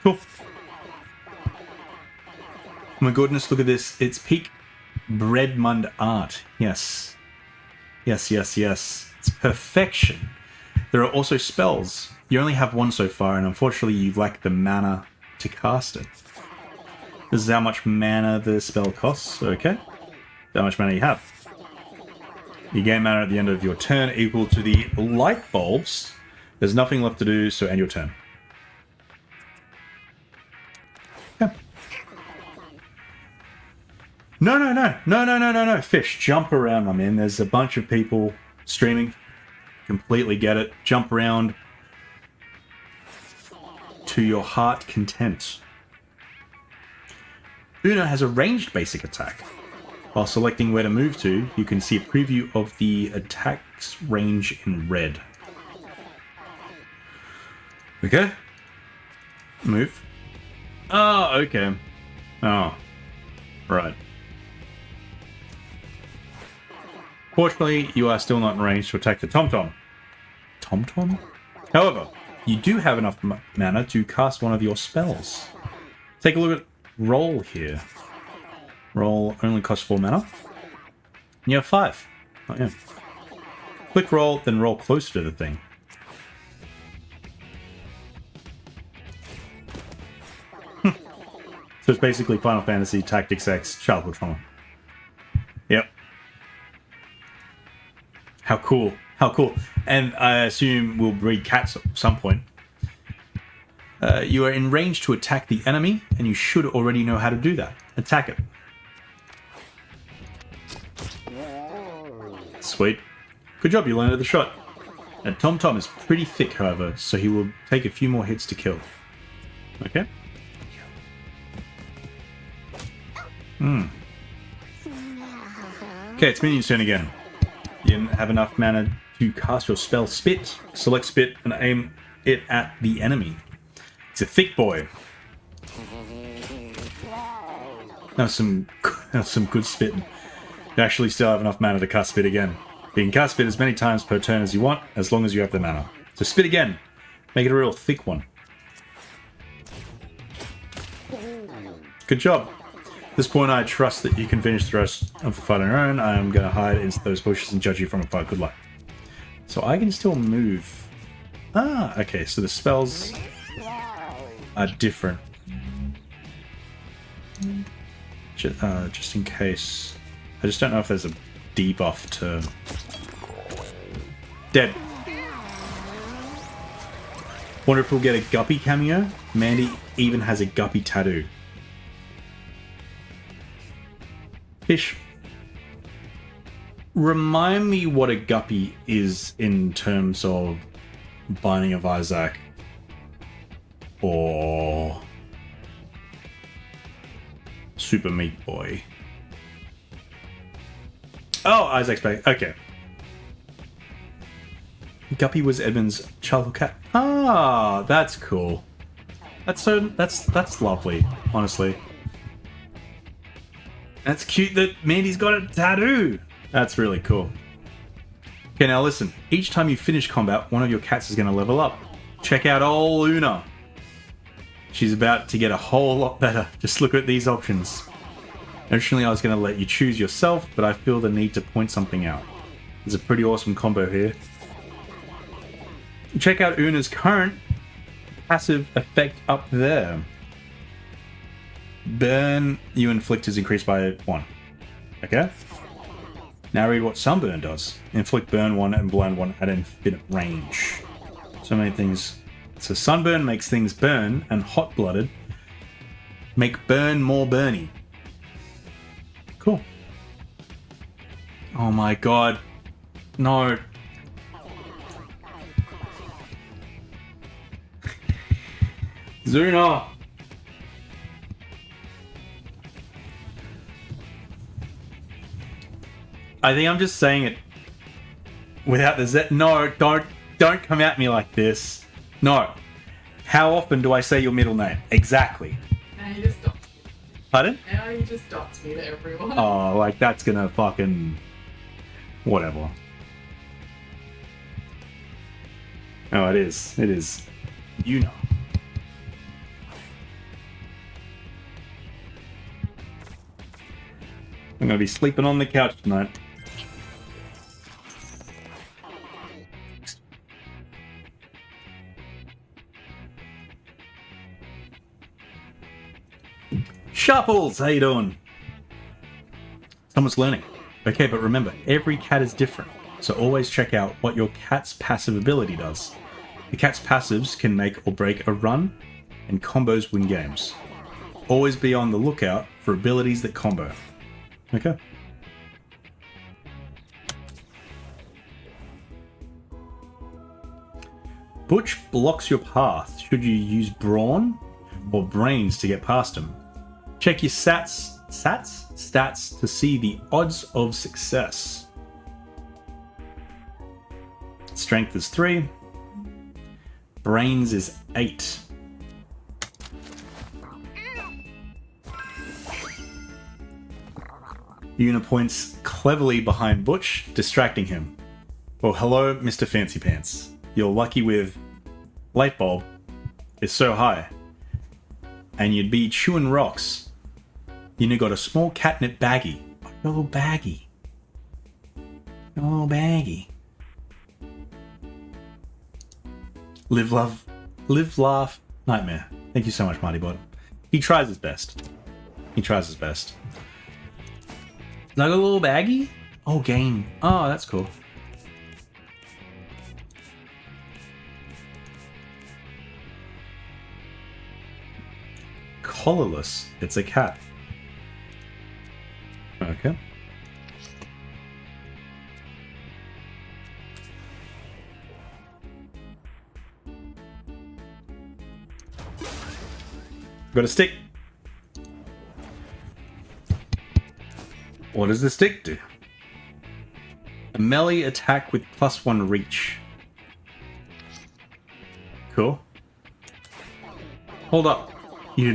Cool. Oh my goodness, look at this. It's peak Breadmund art. Yes. Yes. It's perfection. There are also spells. You only have one so far, and unfortunately you lack the mana to cast it. This is how much mana the spell costs. Okay. How much mana you have. You gain mana at the end of your turn equal to the light bulbs. There's nothing left to do, so end your turn. Yeah. No. Fish, jump around, my man. There's a bunch of people streaming. Completely get it. Jump around to your heart content. Una has a ranged basic attack. While selecting where to move to, you can see a preview of the attack's range in red. Okay. Move. Oh, okay. Oh. Right. Fortunately, you are still not in range to attack the TomTom. TomTom? However, you do have enough mana to cast one of your spells. Take a look at roll here. Roll only costs 4 mana. And you have 5. Oh, yeah. Click roll, then roll closer to the thing. So it's basically Final Fantasy Tactics X childhood trauma. Yep. How cool. How cool. And I assume we'll breed cats at some point. You are in range to attack the enemy, and you should already know how to do that. Attack it. Sweet. Good job, you landed the shot. And TomTom is pretty thick, however, so he will take a few more hits to kill. Okay. Okay, it's Minion's turn again. You didn't have enough mana to cast your spell Spit. Select Spit and aim it at the enemy. It's a thick boy. That's some good spitting. You actually still have enough mana to cast Spit again. You can cast Spit as many times per turn as you want, as long as you have the mana. So Spit again. Make it a real thick one. Good job. At this point, I trust that you can finish the rest of the fight on your own. I am going to hide into those bushes and judge you from afar. Good luck. So I can still move. Ah, okay, so the spells are different. Just in case. I just don't know if there's a debuff to... Dead. Wonder if we'll get a Guppy cameo? Mandy even has a Guppy tattoo. Fish. Remind me what a Guppy is in terms of Binding of Isaac or Super Meat Boy. Oh, Isaac's back. Okay. Guppy was Edmund's childhood cat. Ah, that's cool. That's lovely, honestly. That's cute that Mandy's got a tattoo. That's really cool. Okay, now listen. Each time you finish combat, one of your cats is going to level up. Check out old Una. She's about to get a whole lot better. Just look at these options. Originally, I was going to let you choose yourself, but I feel the need to point something out. There's a pretty awesome combo here. Check out Una's current passive effect up there. Burn you inflict is increased by 1. Okay? Now read what Sunburn does. Inflict burn 1 and blind 1 at infinite range. So many things. So Sunburn makes things burn, and Hot-Blooded make burn more burny. Cool. Oh my god. No. Zuna! I think I'm just saying it without the Z. No, don't come at me like this. No. How often do I say your middle name? Exactly.
Now you just doxed me.
Pardon?
Now you just doxed me to everyone.
Oh, like that's gonna fucking... Whatever. Oh, it is. It is. You know. I'm gonna be sleeping on the couch tonight. Sharples, how you doing? Someone's learning. Okay, but remember, every cat is different, so always check out what your cat's passive ability does. The cat's passives can make or break a run, and combos win games. Always be on the lookout for abilities that combo. Okay. Butch blocks your path should you use brawn or brains to get past him. Check your stats to see the odds of success. Strength is 3. Brains is 8. Una points cleverly behind Butch, distracting him. Well, hello, Mr. Fancy Pants. You're lucky with light bulb is so high. And you'd be chewing rocks. You got a small catnip baggie. A little baggie. A little baggie. Live, love, live, laugh, nightmare. Thank you so much, Marty Bot. He tries his best. He tries his best. Like a little baggie? Oh, game. Oh, that's cool. Collarless. It's a cat. Okay. Got a stick. What does the stick do? A melee attack with +1 reach. Cool. Hold up. You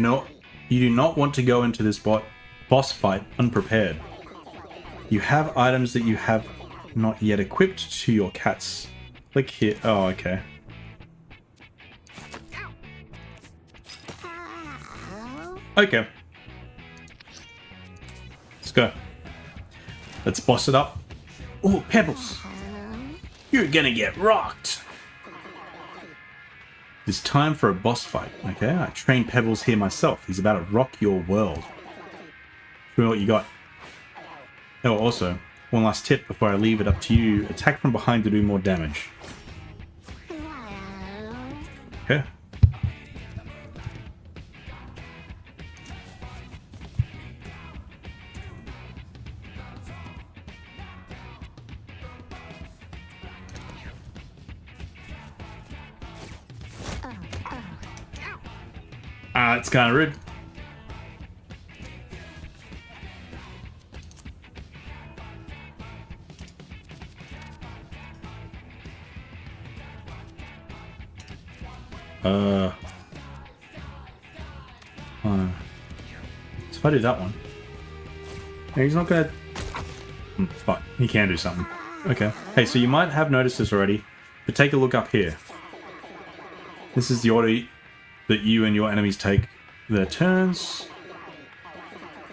do not want to go into this boss fight unprepared. You have items that you have not yet equipped to your cats. Click here. Oh, okay. Okay. Let's go. Let's boss it up. Oh, pebbles. You're gonna get rocked. It's time for a boss fight, okay? I trained Pebbles here myself. He's about to rock your world. Show me what you got. Oh, also, one last tip before I leave it up to you. Attack from behind to do more damage. Okay. It's kind of rude. So if I do that one, yeah, he's not gonna. Fuck, he can do something. Okay. Hey, so you might have noticed this already, but take a look up here. This is the order that you and your enemies take their turns.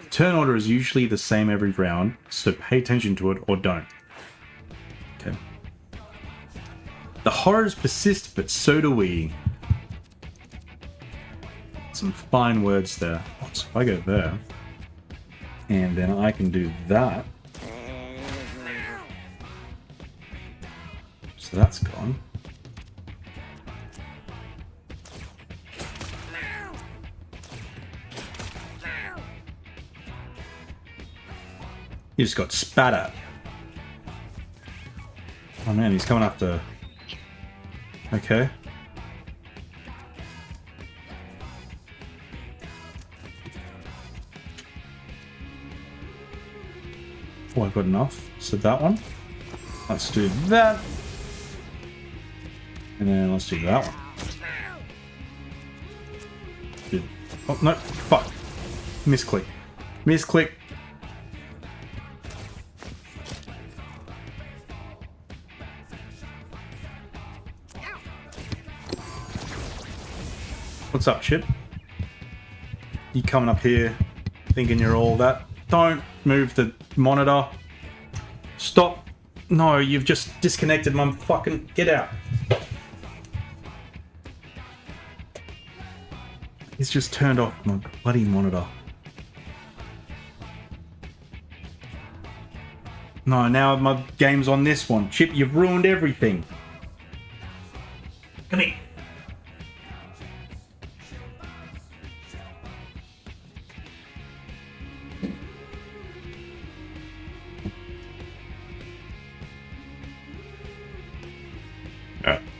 The turn order is usually the same every round, so pay attention to it or don't. Okay. The horrors persist, but so do we. Some fine words there. So if I go there, and then I can do that. So that's gone. You just got spat at. Oh man, he's coming after. Okay. Oh, I've got enough. So that one. Let's do that. And then let's do that one. Oh, no. Fuck. Misclick. Misclick. What's up, Chip? You coming up here thinking you're all that? Don't move the monitor. Stop. No, you've just disconnected my fucking... Get out. He's just turned off my bloody monitor. No, now my game's on this one. Chip, you've ruined everything. Come here.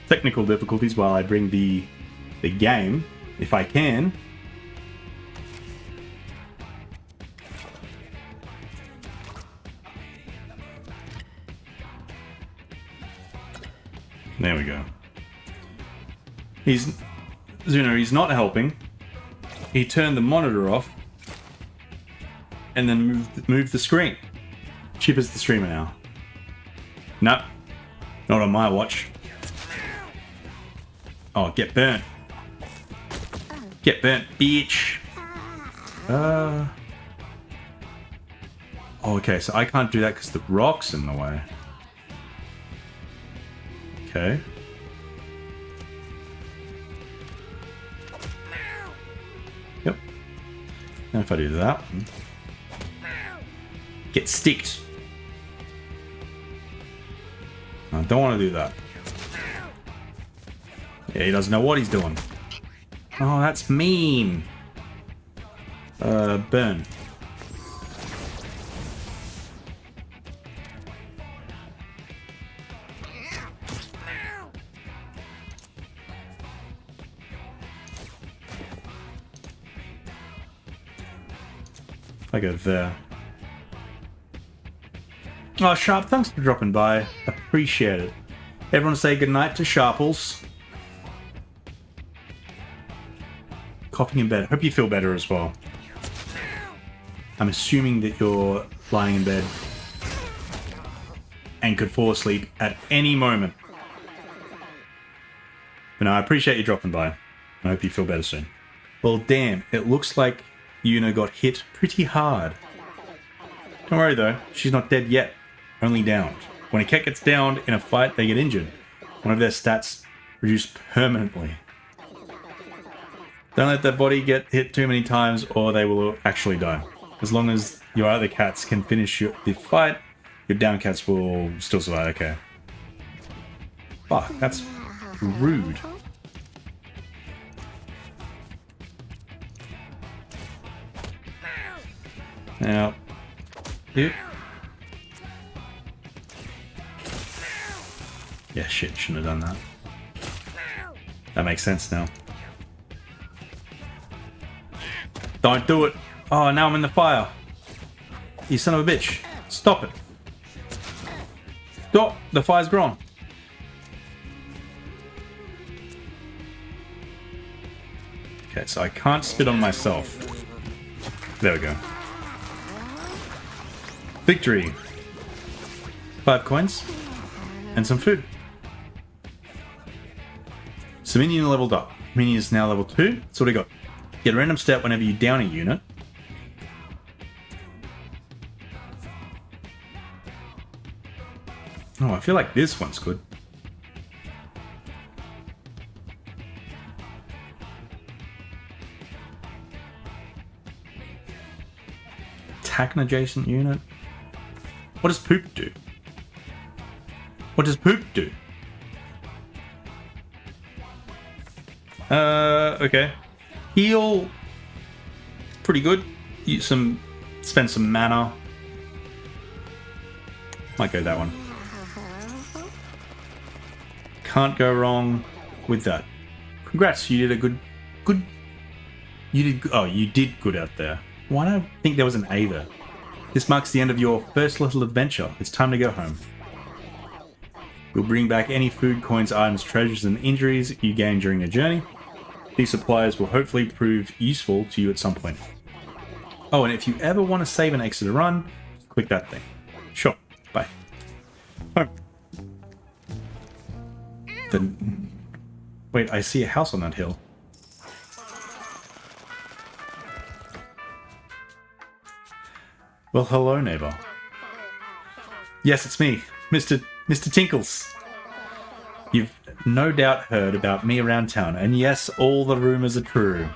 Technical difficulties while I bring the game, if I can. There we go. He's not helping. He turned the monitor off and then moved the screen. Chip is the streamer now. Nope. Not on my watch. Oh, get burnt. Get burnt, bitch. Oh, okay, so I can't do that because the rock's in the way. Okay. Yep. And if I do that one... Get sticked. I don't want to do that. Yeah, he doesn't know what he's doing. Oh, that's mean. Burn. I go there. Oh, Sharp, thanks for dropping by. Appreciate it. Everyone say goodnight to Sharples. Coughing in bed. Hope you feel better as well. I'm assuming that you're lying in bed and could fall asleep at any moment. But no, I appreciate you dropping by. I hope you feel better soon. Well, damn, it looks like Yuna got hit pretty hard. Don't worry though, she's not dead yet. Only downed. When a cat gets downed in a fight, they get injured. One of their stats reduced permanently. Don't let their body get hit too many times or they will actually die. As long as your other cats can finish the fight, your down cats will still survive. Okay. Fuck, that's rude. Now, yeah, shit, shouldn't have done that. That makes sense now. Don't do it. Oh, now I'm in the fire. You son of a bitch. Stop it. Stop. The fire's gone. Okay, so I can't spit on myself. There we go. Victory. 5 coins. And some food. So minion leveled up. Minion is now level 2. That's what I got. Get a random stat whenever you down a unit. Oh, I feel like this one's good. Attack an adjacent unit. What does poop do? What does poop do? Okay. Heal. Pretty good. Spend some mana. Might go that one. Can't go wrong with that. Congrats, you did a good. You did good out there. Why don't I think there was an A there? This marks the end of your first little adventure. It's time to go home. We'll bring back any food, coins, items, treasures, and injuries you gain during the journey. These supplies will hopefully prove useful to you at some point. Oh, and if you ever want to save and exit a run, click that thing. Sure. Bye. Home. Wait, I see a house on that hill. Well, hello, neighbor. Yes, it's me, Mr. Tinkles. You've no doubt heard about me around town, and yes, all the rumors are true.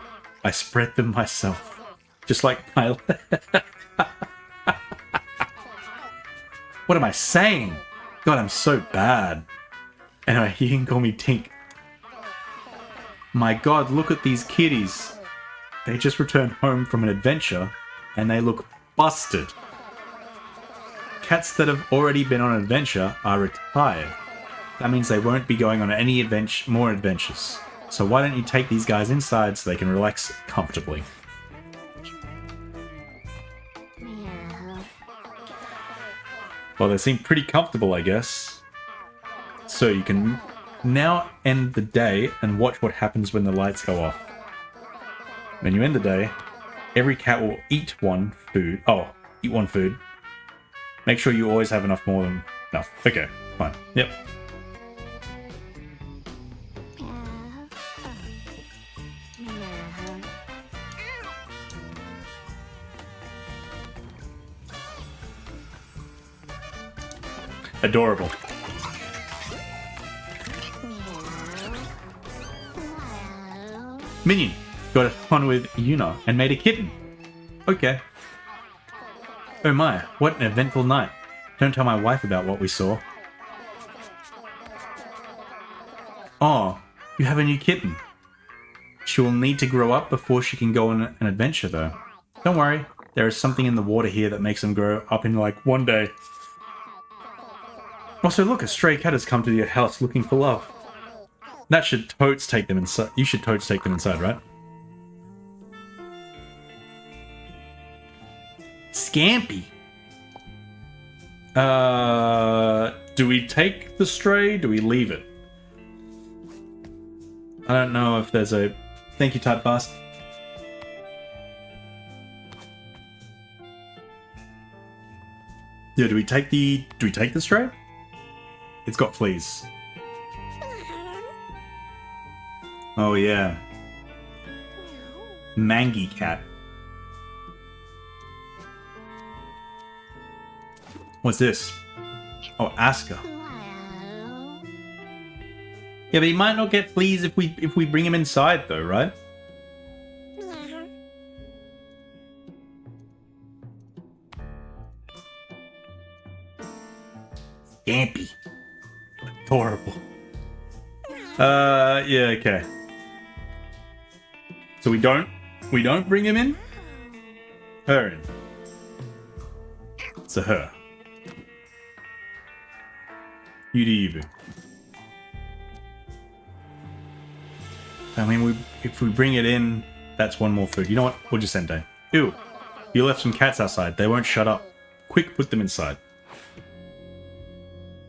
I spread them myself. Just like my... What am I saying? God, I'm so bad. Anyway, you can call me Tink. My God, look at these kitties. They just returned home from an adventure, and they look busted. Cats that have already been on an adventure are retired. That means they won't be going on any more adventures. So why don't you take these guys inside so they can relax comfortably? Well, they seem pretty comfortable, I guess. So you can now end the day and watch what happens when the lights go off. When you end the day, every cat will eat one food. Oh, eat one food. Make sure you always have more than enough. Okay, fine. Yep. Adorable. Minion got on with Yuna and made a kitten. Okay. Oh my, what an eventful night. Don't tell my wife about what we saw. Oh, you have a new kitten. She will need to grow up before she can go on an adventure though. Don't worry, there is something in the water here that makes them grow up in like one day. Also, look, a stray cat has come to your house looking for love. That should totes take them inside. You should totes take them inside, right? Scampy. Do we take the stray? Do we leave it? I don't know if there's a... Thank you, Type Fast. Yeah, do we take the stray? It's got fleas. Oh yeah. Mangy cat. What's this? Oh, Asker. Yeah, but he might not get fleas if we bring him inside, though, right? Scampy. Adorable. Yeah, okay. So we don't bring him in? Her in. It's a her. You do you, boo. I mean, if we bring it in, that's one more food. You know what? We'll just end day. Ew. You left some cats outside. They won't shut up. Quick, put them inside.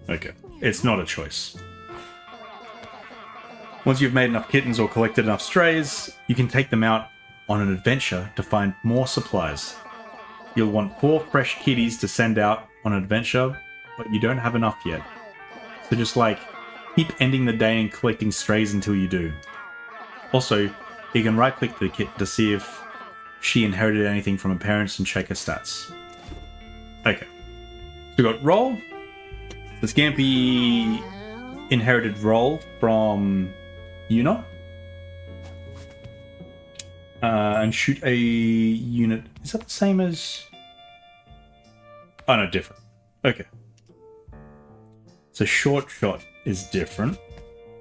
Okay. It's not a choice. Once you've made enough kittens or collected enough strays, you can take them out on an adventure to find more supplies. You'll want 4 fresh kitties to send out on an adventure, but you don't have enough yet. So just keep ending the day and collecting strays until you do. Also, you can right-click the kit to see if she inherited anything from her parents and check her stats. Okay. So we got roll. The Scampy inherited roll from Yuna. And shoot a unit. Is that the same as... Oh, no, different. Okay. So short shot is different,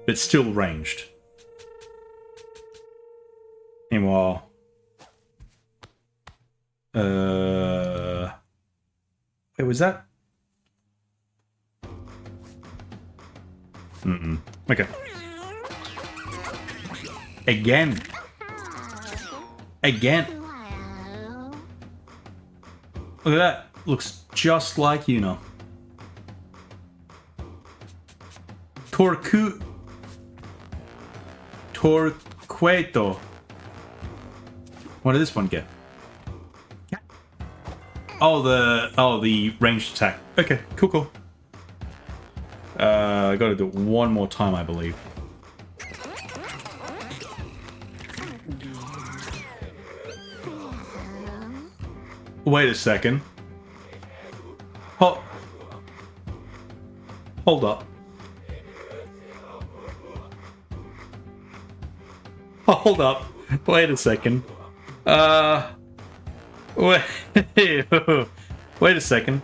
but still ranged. Meanwhile... Wait, was that? Okay. Again. Look at that. Looks just like you know. Torqueto. What did this one get? Oh, the ranged attack. Okay, cool. I gotta do it one more time, I believe. Wait a second. Hold up. Hold up. Wait a second. Wait. Wait a second.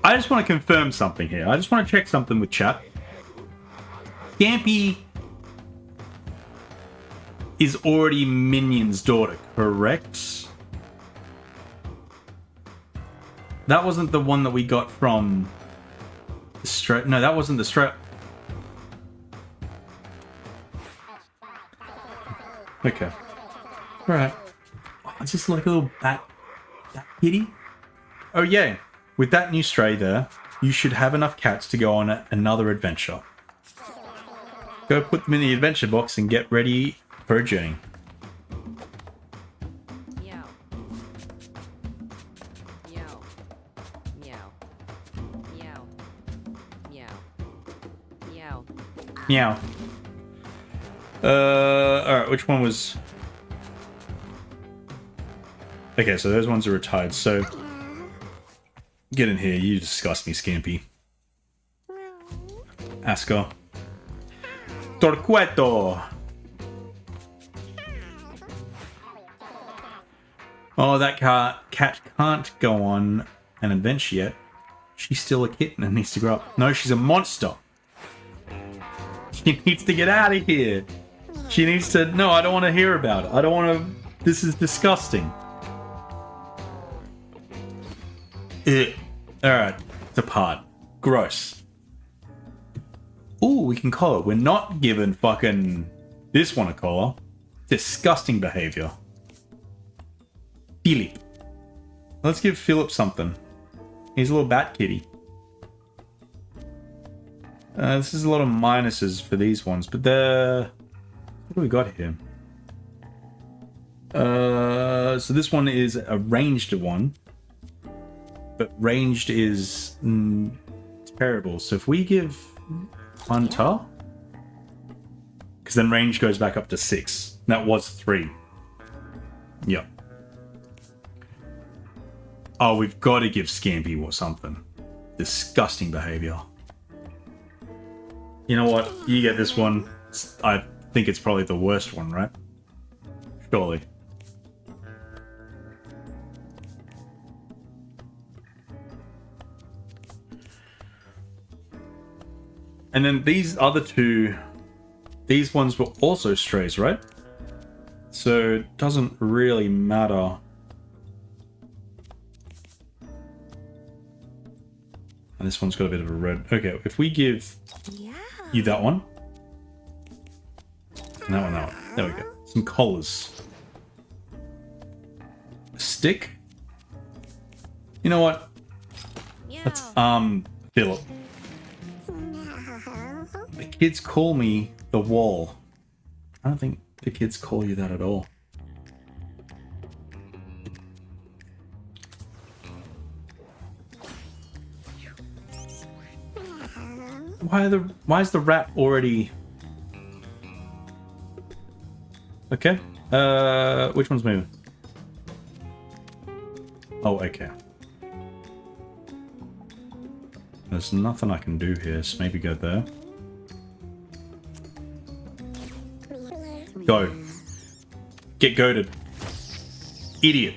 I just want to confirm something here. I just want to check something with chat. Scampy is already Minion's daughter, correct? That wasn't the one that we got from the straight. No, that wasn't the straight. Okay. Alright. Oh, it's just like a little bat kitty. Oh yeah. With that new stray there, you should have enough cats to go on another adventure. Go put them in the adventure box and get ready for a journey.
Meow. Meow. Meow. Meow. Meow. Meow.
Meow. Alright, which one was... Okay, so those ones are retired, so... Get in here, you disgust me, Scampy. Asker. Torqueto! Oh, that cat can't go on an adventure yet. She's still a kitten and needs to grow up. No, she's a monster. She needs to get out of here. She needs to... No, I don't want to hear about it. I don't want to... This is disgusting. Ugh. Alright, depart. Gross. Ooh, we can collar. We're not given fucking this one a collar. Disgusting behavior. Philip. Let's give Philip something. He's a little bat kitty. This is a lot of minuses for these ones, but they're... What do we got here? So this one is a ranged one. But ranged is terrible. So if we give Hunter... Because then range goes back up to 6. That was 3. Yep. Oh, we've got to give Scampy or something. Disgusting behavior. You know what? You get this one. I think it's probably the worst one, right? Surely. And then these other two, these ones were also strays, right? So it doesn't really matter. And this one's got a bit of a red. Okay, if we give you that one. And that one, that one. There we go. Some collars. A stick. You know what? Let's, Philip. The kids call me the wall. I don't think the kids call you that at all. Why is the rat already... Okay. Which one's moving? Oh, okay. There's nothing I can do here, so maybe go there. Go. Get goaded. Idiot.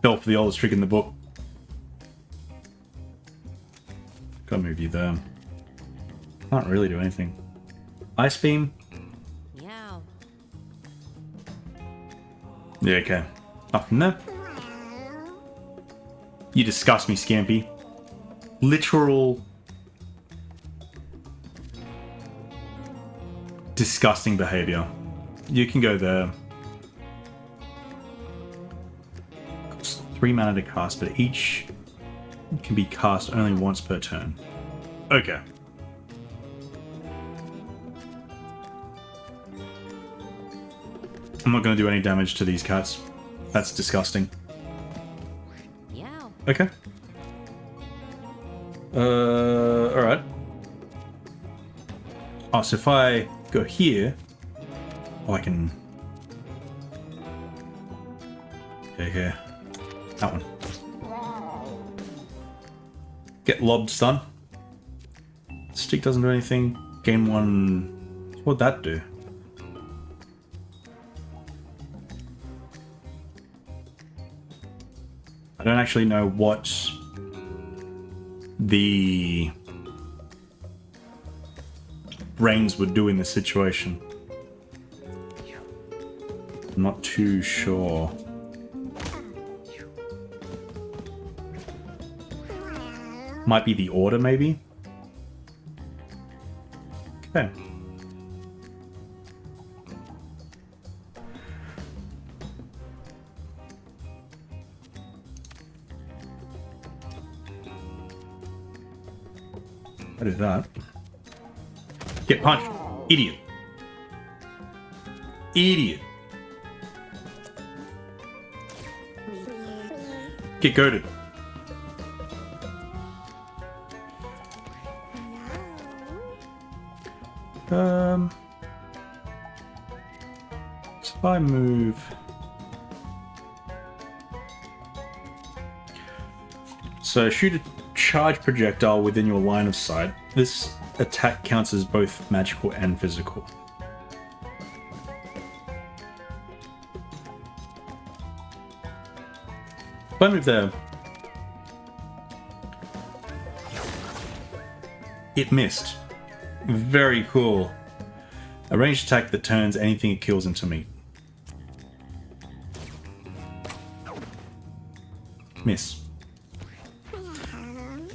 Fell for the oldest trick in the book. Gotta move you there. Can't really do anything. Ice beam.
Meow.
Yeah, okay. Up from there. You disgust me, Scampy. Literal... disgusting behavior. You can go there. Costs 3 mana to cast, but each can be cast only once per turn. Okay. I'm not going to do any damage to these cats. That's disgusting.
Meow.
Okay. Alright. Oh, so if I go here... Oh, I can... Okay. That one. Get lobbed, stun. Stick doesn't do anything. Gain 1... What'd that do? I don't actually know what the brains would do in this situation. I'm not too sure. Might be the order, maybe? Okay. I do that. Get punched. Idiot. Idiot. Get goaded. So if I move... So shoot a charge projectile within your line of sight. This attack counts as both magical and physical. If I move there... It missed. Very cool. A ranged attack that turns anything it kills into meat. Miss.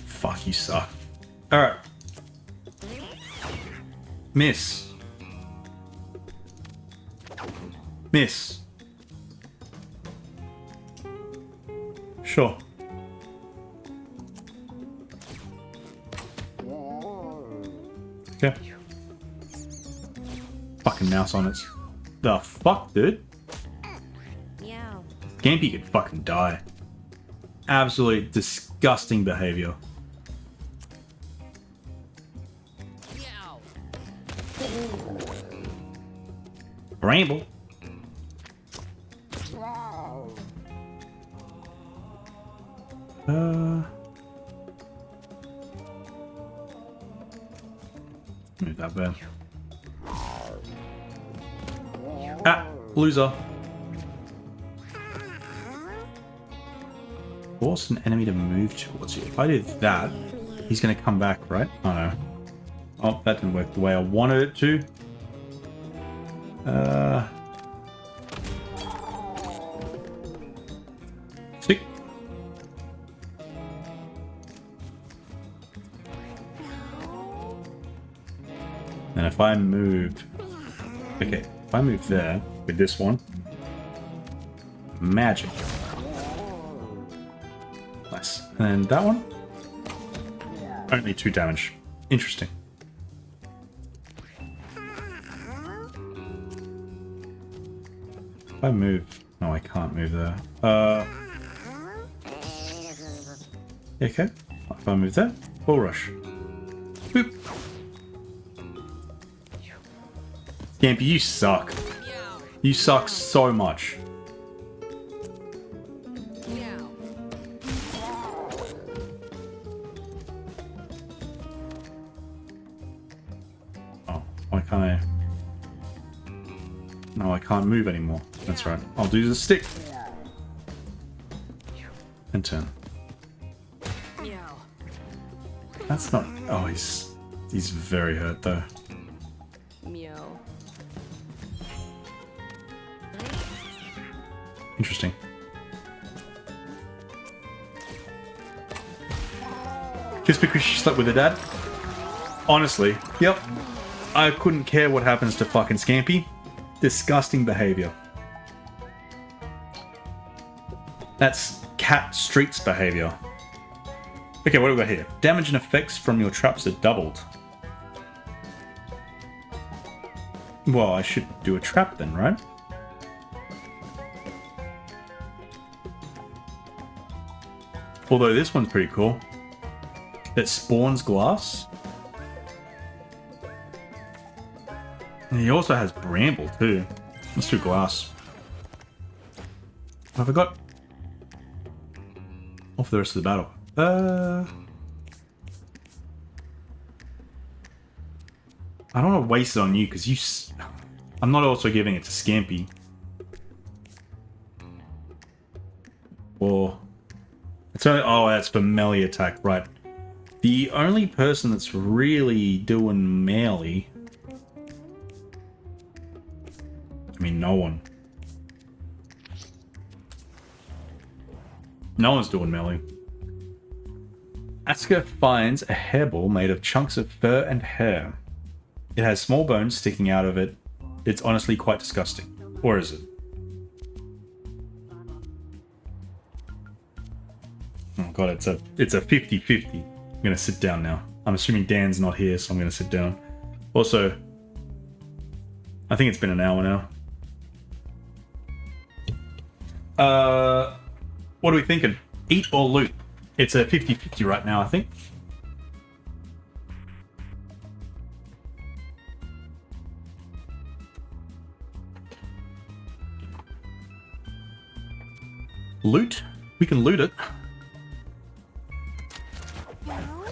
Fuck, you suck. Alright. Miss. Miss. Sure. Okay. Fucking mouse on it. The fuck, dude?
Meow.
Scampy could fucking die. Absolutely disgusting behavior.
Meow.
Bramble. Move that bad. Ah, loser. Force an enemy to move towards you. If I do that, he's going to come back, right? Oh no. Oh, that didn't work the way I wanted it to. Stick. And if I move... Okay, if I move there with this one... Magic. Nice. And that one? Only 2 damage. Interesting. If I move... No, I can't move there. Okay. If I move there, full rush. Boop. Scampy, you suck. You suck so much. Oh, why can't I? No, I can't move anymore. That's right. I'll do the stick. And turn. That's not... Oh, he's very hurt though.
Meow.
Interesting. Just because she slept with her dad? Honestly, yep. I couldn't care what happens to fucking Scampy. Disgusting behavior. That's cat streets behavior. Okay, what do we got here? Damage and effects from your traps are doubled. Well, I should do a trap then, right? Although this one's pretty cool. It spawns glass. And he also has bramble too. Let's do glass. Have I got off the rest of the battle? I don't want to waste it on you because you... I'm not also giving it to Scampy. Or... It's only... Oh, that's for melee attack, right. The only person that's really doing melee... I mean, no one. No one's doing melee. Asuka finds a hairball made of chunks of fur and hair. It has small bones sticking out of it. It's honestly quite disgusting. Or is it? Oh god, it's a 50-50. I'm gonna sit down now. I'm assuming Dan's not here, so I'm gonna sit down. Also, I think it's been an hour now. What are we thinking? Eat or loot? It's a 50-50 right now, I think. Loot? We can loot it.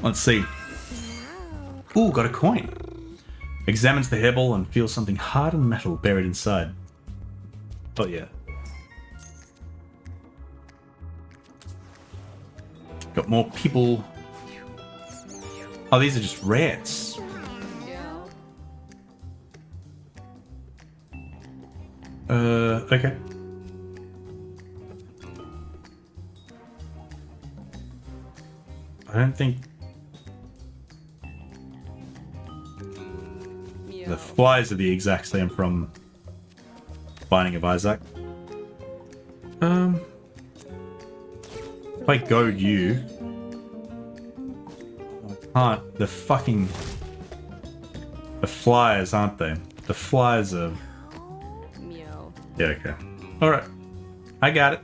Let's see. Ooh, got a coin. Examines the hairball and feels something hard and metal buried inside. Oh yeah. Got more people. Oh, these are just rats. Okay. I don't think... The flies are the exact same from Binding of Isaac. If I goad you... I can't... The fucking... The flies, aren't they? The flies are... Yeah, okay. Alright. I got it.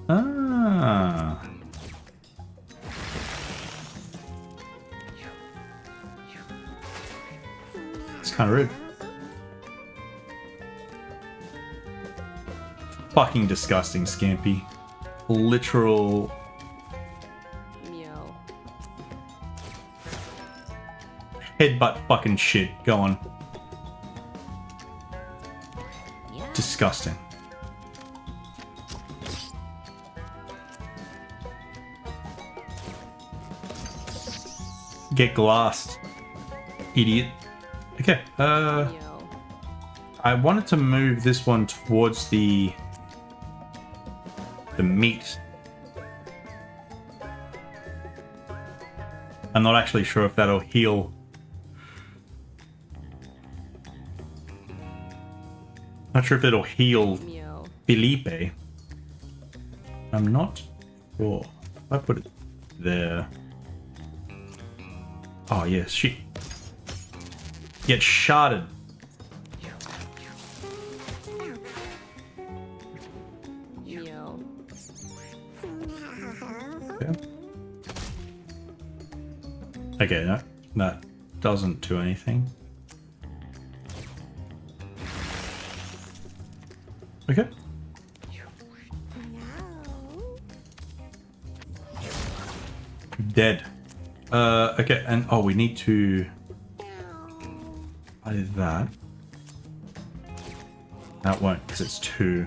Ah. kind of rude. Fucking disgusting, Scampy. Literal.
Meow.
Headbutt fucking shit. Go on. Disgusting. Get glassed. Idiot. Okay,
Meow.
I wanted to move this one towards the meat. I'm not actually sure if that'll heal. Not sure if it'll heal
Meow.
Felipe. I'm not sure. If I put it there. Oh yes, shit. Get sharded.
Meow.
Okay, no, that doesn't do anything. Okay. Dead. Okay, and oh, we need to buy that. That won't, because it's 2.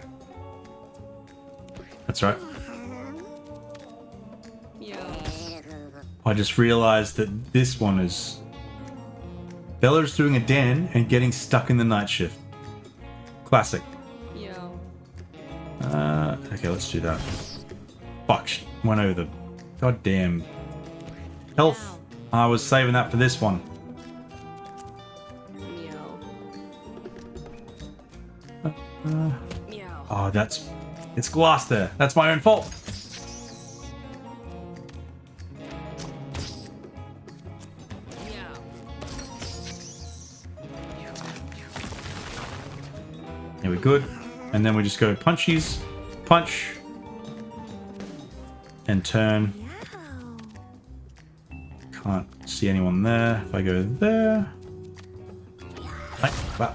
That's right.
Meow.
I just realized that this one is... Bella's doing a den and getting stuck in the night shift. Classic.
Meow.
Okay, let's do that. Fuck, went over the goddamn health. I was saving that for this one.
Meow. Meow.
Oh, it's glass there. That's my own fault.
Meow.
Here we're good. And then we just go punchies, punch, and turn. Can't see anyone there. If I go there. Right, back.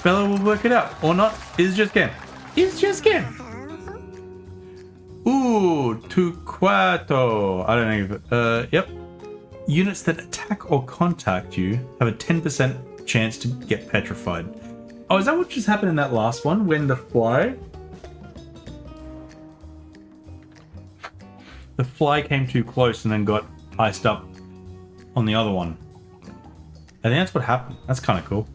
Bella will work it out. Or not. It's just game. It's just game. Ooh, tu cuarto. I don't know if yep. Units that attack or contact you have a 10% chance to get petrified. Oh, is that what just happened in that last one? When the fly came too close and then got iced up on the other one. I think that's what happened. That's kind of cool.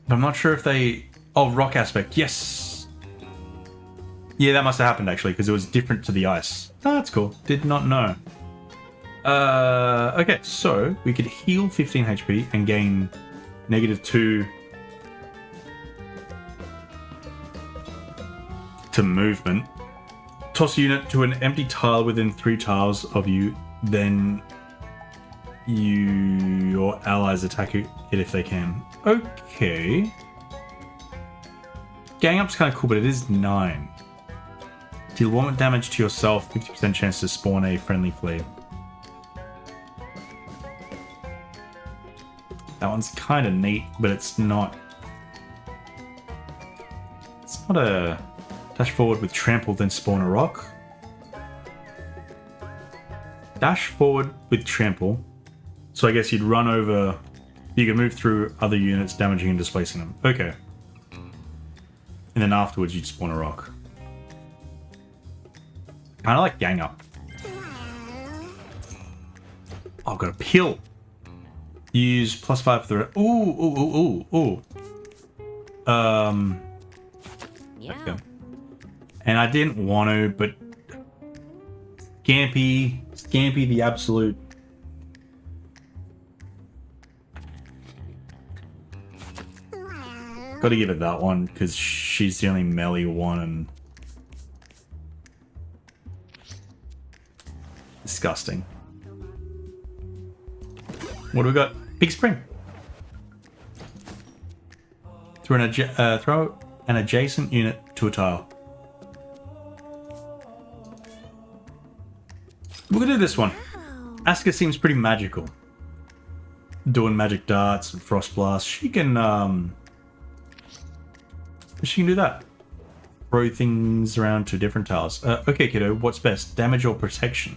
But I'm not sure if they... Oh, rock aspect. Yes! Yeah, that must have happened actually, because it was different to the ice. Oh, that's cool. Did not know. Okay, so we could heal 15 HP and gain -2 to movement. Toss a unit to an empty tile within 3 tiles of you, then your allies attack it if they can. Okay. Gang up's kind of cool, but it is 9. Deal 1 damage to yourself, 50% chance to spawn a friendly flea. That one's kind of neat, but it's not... It's not a... Dash forward with trample, then spawn a rock. Dash forward with trample. So I guess you'd run over... You can move through other units, damaging and displacing them. Okay. And then afterwards you'd spawn a rock. Kind of like gang up. Oh, I've got a pill. Use +5 for the... Ooh. There we go. And I didn't want to, but... Scampy the absolute... Gotta give it that one, because she's the only melee one and... Disgusting. What do we got? Big spring. Throw an adjacent unit to a tile. We're gonna do this one. Asuka seems pretty magical. Doing magic darts and frost blasts. She can do that. Throw things around to different towers. Okay, kiddo, what's best? Damage or protection?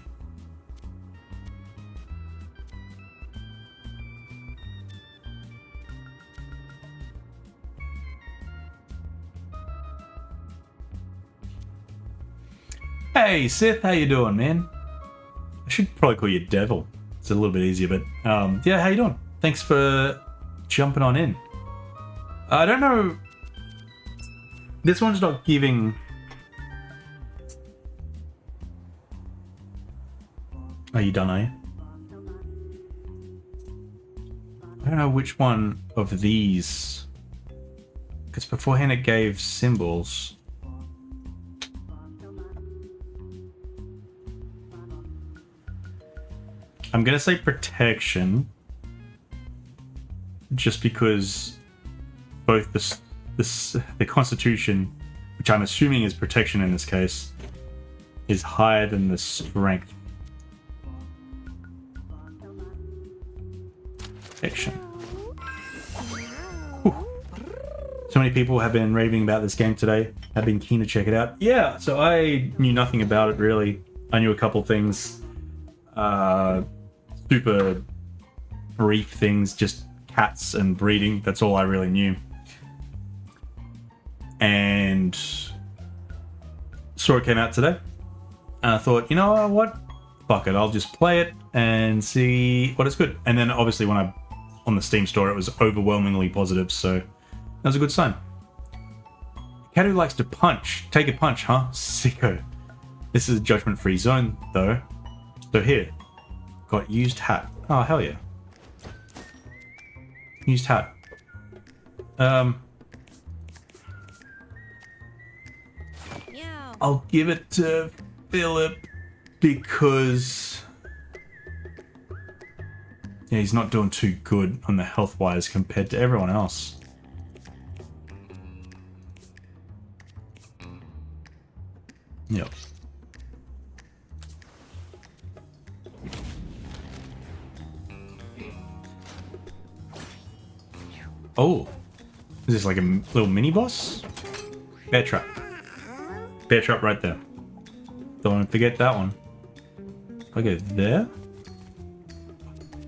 Hey, Sith, how you doing, man? I should probably call you Devil. It's a little bit easier, but yeah, how you doing? Thanks for jumping on in. I don't know. This one's not giving. Are you done, are you? I don't know which one of these. Because beforehand it gave symbols. I'm gonna say protection, just because both the Constitution, which I'm assuming is protection in this case, is higher than the strength. Protection. Whew. So many people have been raving about this game today. Have been keen to check it out. Yeah, so I knew nothing about it really. I knew a couple things. Super brief things, just cats and breeding. That's all I really knew. And saw it came out today. And I thought, you know what? Fuck it, I'll just play it and see what it's good. And then obviously when I on the Steam store, it was overwhelmingly positive, so that was a good sign. Cat who likes to punch. Take a punch, huh? Sicko. This is a judgment-free zone, though. So here. Got used hat. Oh, hell yeah. Used hat. I'll give it to Philip because yeah, he's not doing too good on the health-wise compared to everyone else. Yep. Oh, is this like a little mini boss? Bear trap. Bear trap right there. Don't want to forget that one. If I go there?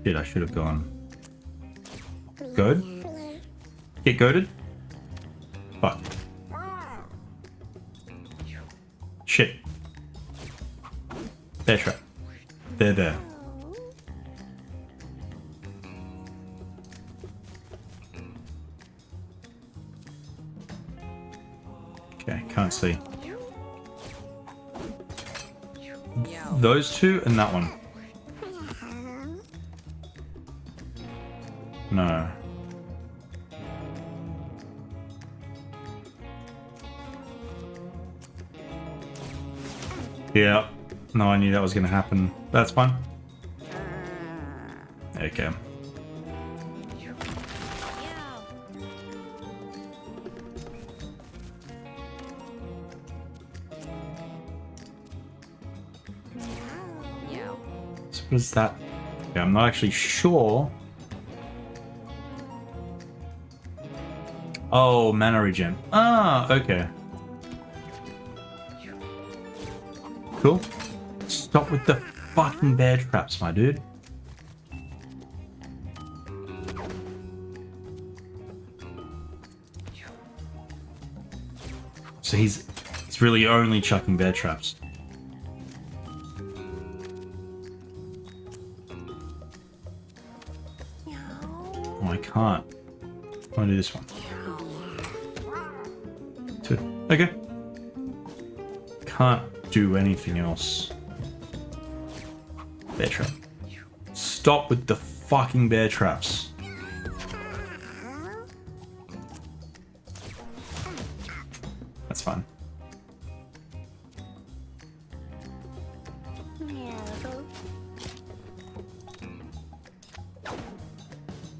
Shit, I should have gone. Goad? Get goaded? Fuck. Shit. Bear trap. There. Okay, can't see. Those two and that one. No. Yeah. No, I knew that was going to happen. That's fine. Okay. So what is that? Yeah, I'm not actually sure. Oh, mana regen. Ah, okay. Cool. Stop with the fucking bear traps, my dude. So he's really only chucking bear traps. Oh, I can't. I want to do this one. Two. Okay. Can't do anything else. Bear trap. Stop with the fucking bear traps. That's fine.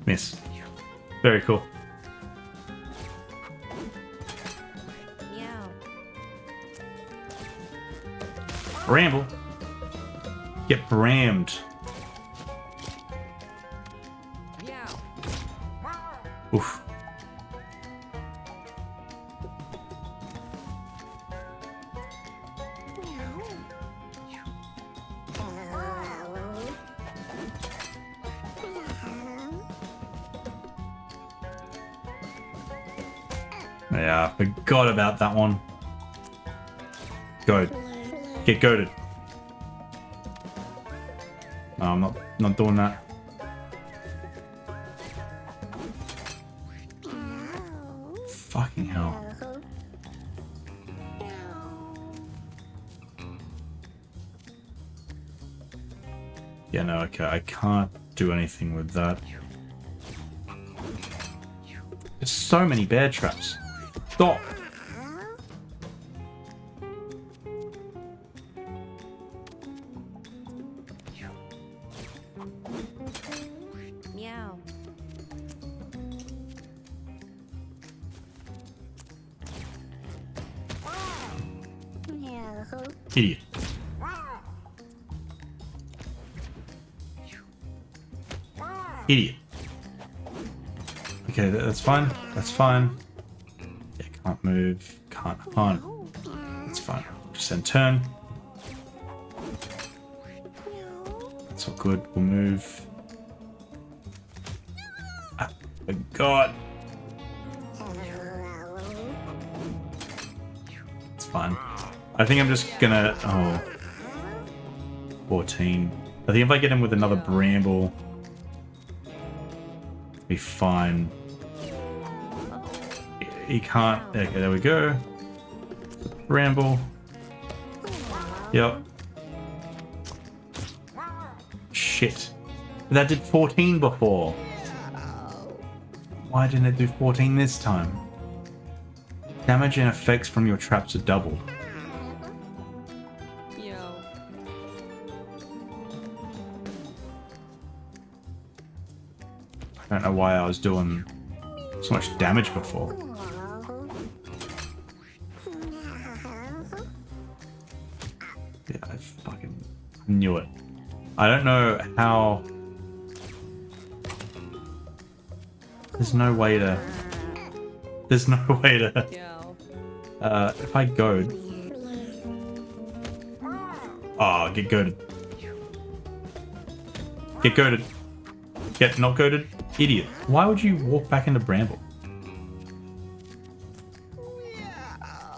Miss. Very cool. Ramble. Get brammed. Oof. Yeah, I forgot about that one. Goad. Get goaded. No, I'm not doing that. Fucking hell. Yeah, no, okay, I can't do anything with that. There's so many bear traps. Stop!
Meow.
Idiot. Idiot. Okay, that's fine. That's fine. Yeah, can't move. Can't hunt. That's fine. Just then turn. That's all good. We'll move. Ah, oh God. It's fine. I think I'm just gonna... Oh. 14. I think if I get him with another bramble, be fine. He can't... Okay, there we go. Bramble. Yep. Shit. That did 14 before. Why didn't it do 14 this time? Damage and effects from your traps are doubled.
Meow.
I don't know why I was doing so much damage before. Yeah, I fucking knew it. I don't know how... There's no way to... There's no way to...
Meow.
If I goad... Oh, get goaded. Get goaded. Get not goaded. Idiot. Why would you walk back into bramble?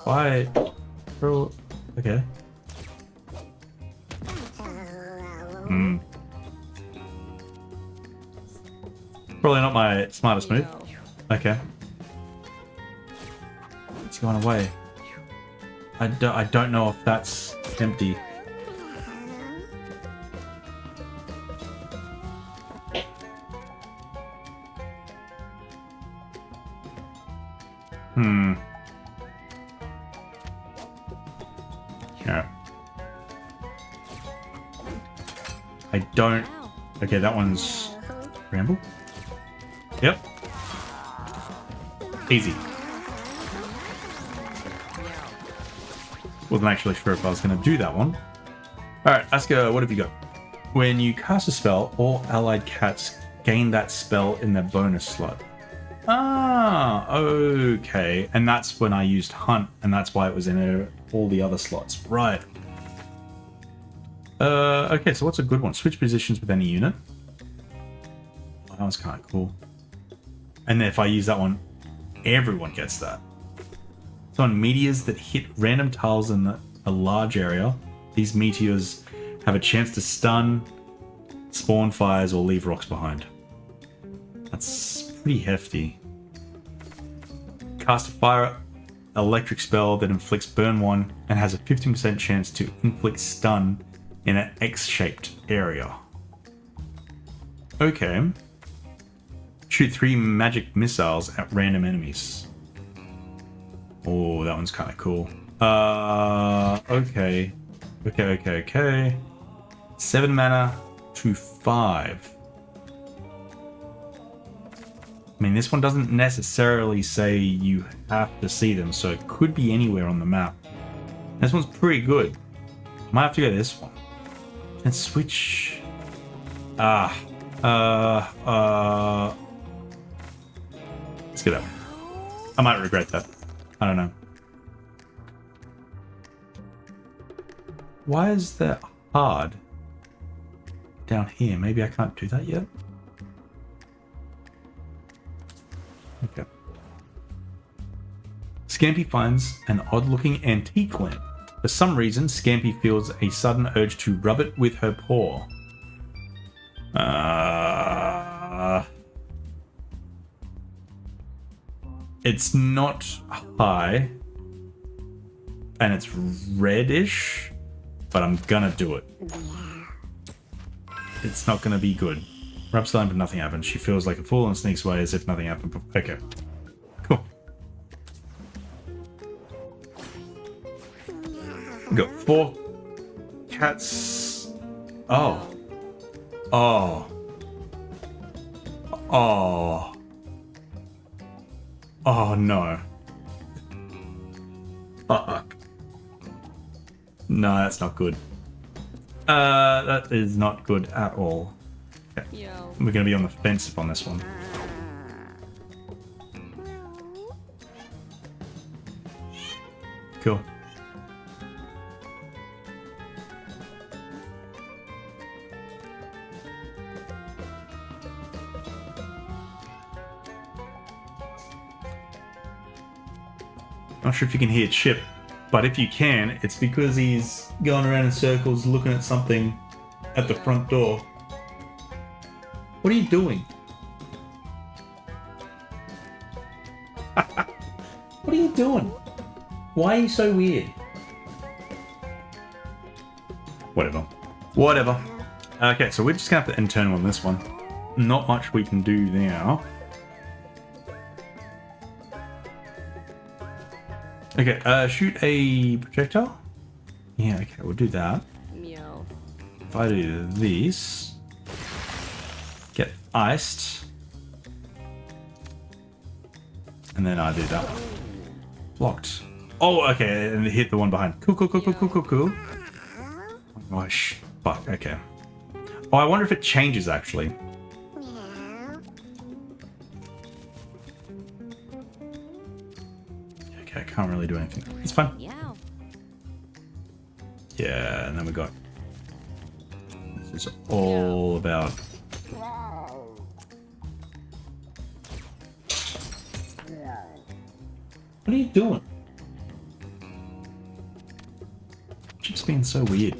Why? Bro. Okay. Hmm. Probably not my smartest move.
Meow.
Okay. It's going away. I don't know if that's empty. Hmm. Yeah. I don't... Okay, that one's... Ramble? Yep. Easy. Wasn't actually sure if I was going to do that one. Alright, Asuka, what have you got? When you cast a spell, all allied cats gain that spell in their bonus slot. Ah, okay. And that's when I used Hunt, and that's why it was in all the other slots. Right. Okay, so what's a good one? Switch positions with any unit. Oh, that was kind of cool. And then if I use that one, everyone gets that. So on meteors that hit random tiles in a large area, these meteors have a chance to stun, spawn fires, or leave rocks behind. That's pretty hefty. Cast a fire electric spell that inflicts burn 1 and has a 15% chance to inflict stun in an X-shaped area. Okay. Shoot 3 magic missiles at random enemies. Oh, that one's kind of cool. Okay. Okay. 7 mana to 5. I mean, this one doesn't necessarily say you have to see them, so it could be anywhere on the map. This one's pretty good. Might have to go this one. And switch... Let's get up. I might regret that. I don't know. Why is that hard down here? Maybe I can't do that yet. Okay. Scampy finds an odd-looking antique lamp. For some reason, Scampy feels a sudden urge to rub it with her paw. It's not high, and it's reddish, but I'm gonna do it. It's not gonna be good. Rubs the lamp and nothing happens. She feels like a fool and sneaks away as if nothing happened before. Okay. Cool. We got 4 cats. Oh. Oh. Oh. Oh no. Fuck. No, that's not good. That is not good at all. Okay.
Yo.
We're gonna be on the defensive on this one. Cool. Not sure if you can hear Chip, but if you can, it's because he's going around in circles looking at something at the front door. What are you doing? What are you doing? Why are you so weird? Whatever. Whatever. Okay, so we're just gonna have to internal on this one. Not much we can do now. Okay, shoot a projectile? Yeah, okay, we'll do that.
Meow.
If I do this, get iced, and then I do that. Blocked. Oh, okay, and it hit the one behind. Cool, cool, cool, cool, cool, cool, cool. Oh my gosh, fuck, okay. Oh, I wonder if it changes, actually. Okay, I can't really do anything. It's fine.
Meow.
Yeah, and then we got... This is all about... What are you doing? Chip's being so weird.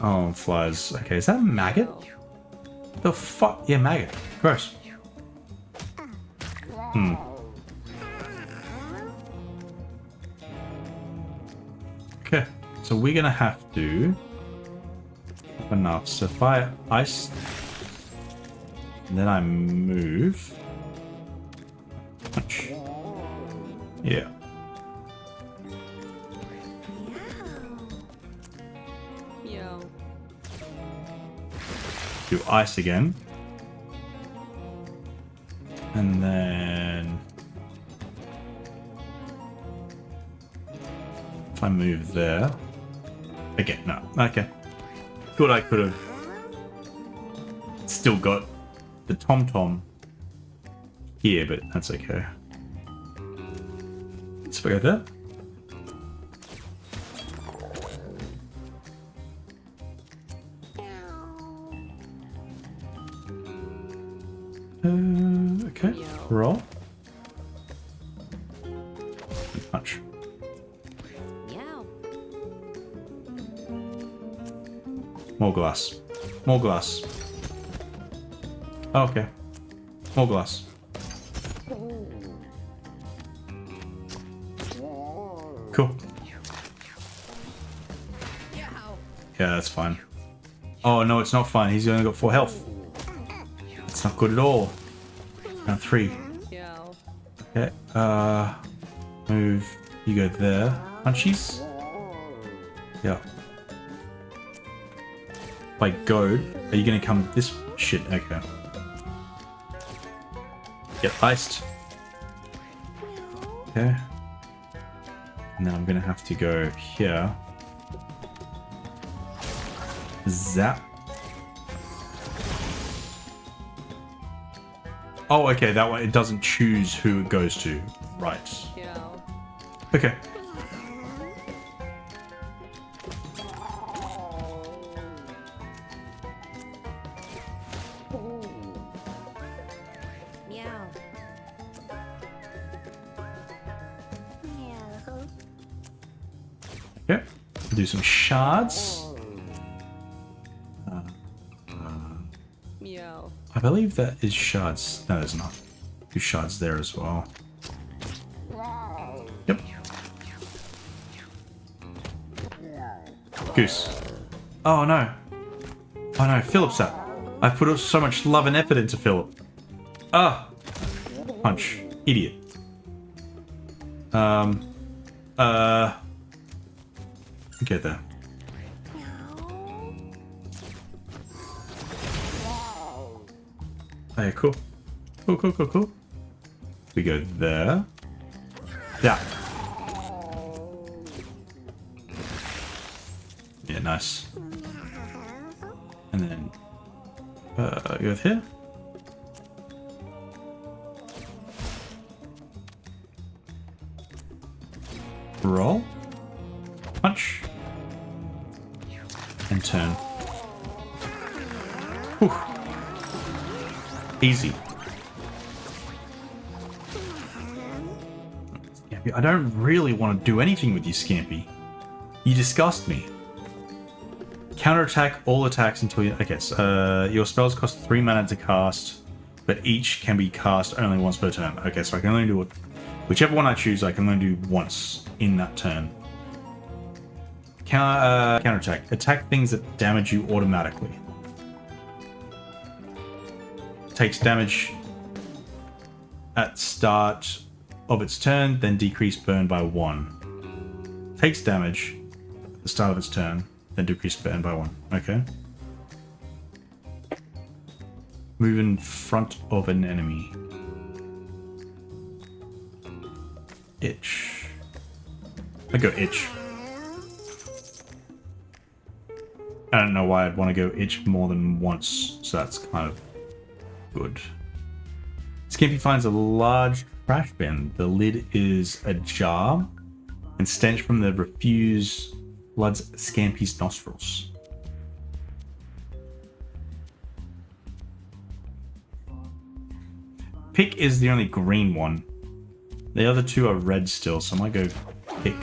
Oh, flies. Okay, is that a maggot? The fuck? Yeah, maggot. Gross. Hmm. Okay, so we're gonna have to... Enough. So if I ice... And then I move... Punch. Yeah.
Meow.
Do ice again. And then... If I move there... Again, no. Okay. Thought I could have... Still got the tom-tom here, but that's okay. So we go there. Okay. Roll. Punch.
Meow.
More glass. More glass. Oh, okay. More glass. Cool. Yeah, that's fine. Oh, no, it's not fine. He's only got 4 health. It's not good at all. Round 3.
Meow.
Okay. Move. You go there. Punchies. Yeah. If I goad, are you gonna come this shit? Okay. Get iced. Okay. And then I'm gonna have to go here. Zap. Oh, okay, that one, it doesn't choose who it goes to. Right.
Meow.
Okay.
Meow.
Okay. Do some shards.
Meow.
I believe that is shards. No, there's not. Two shards there as well. Yep. Goose. Oh no. Oh no, Philip's up. I've put so much love and effort into Philip. Ah. Punch. Idiot. Get there. Hey, cool. Cool. We go there. Yeah. Yeah, nice. And then go with here. Roll. Punch. And turn. Whew. Easy. Scampy, I don't really want to do anything with you, Scampy. You disgust me. Counterattack all attacks until you... Okay, so your spells cost 3 mana to cast, but each can be cast only once per turn. Okay, so I can only do it... Whichever one I choose, I can only do once in that turn. Counterattack. Attack things that damage you automatically. Takes damage at start of its turn, then decrease burn by 1. Takes damage at the start of its turn, then decrease burn by 1. Okay. Move in front of an enemy. Itch. I go itch. I don't know why I'd want to go itch more than once, so that's kind of good. Skimpy finds a large trash bin. The lid is ajar, and stench from the refuse floods Scampy's nostrils. Pick is the only green one. The other two are red still, so I might go pick.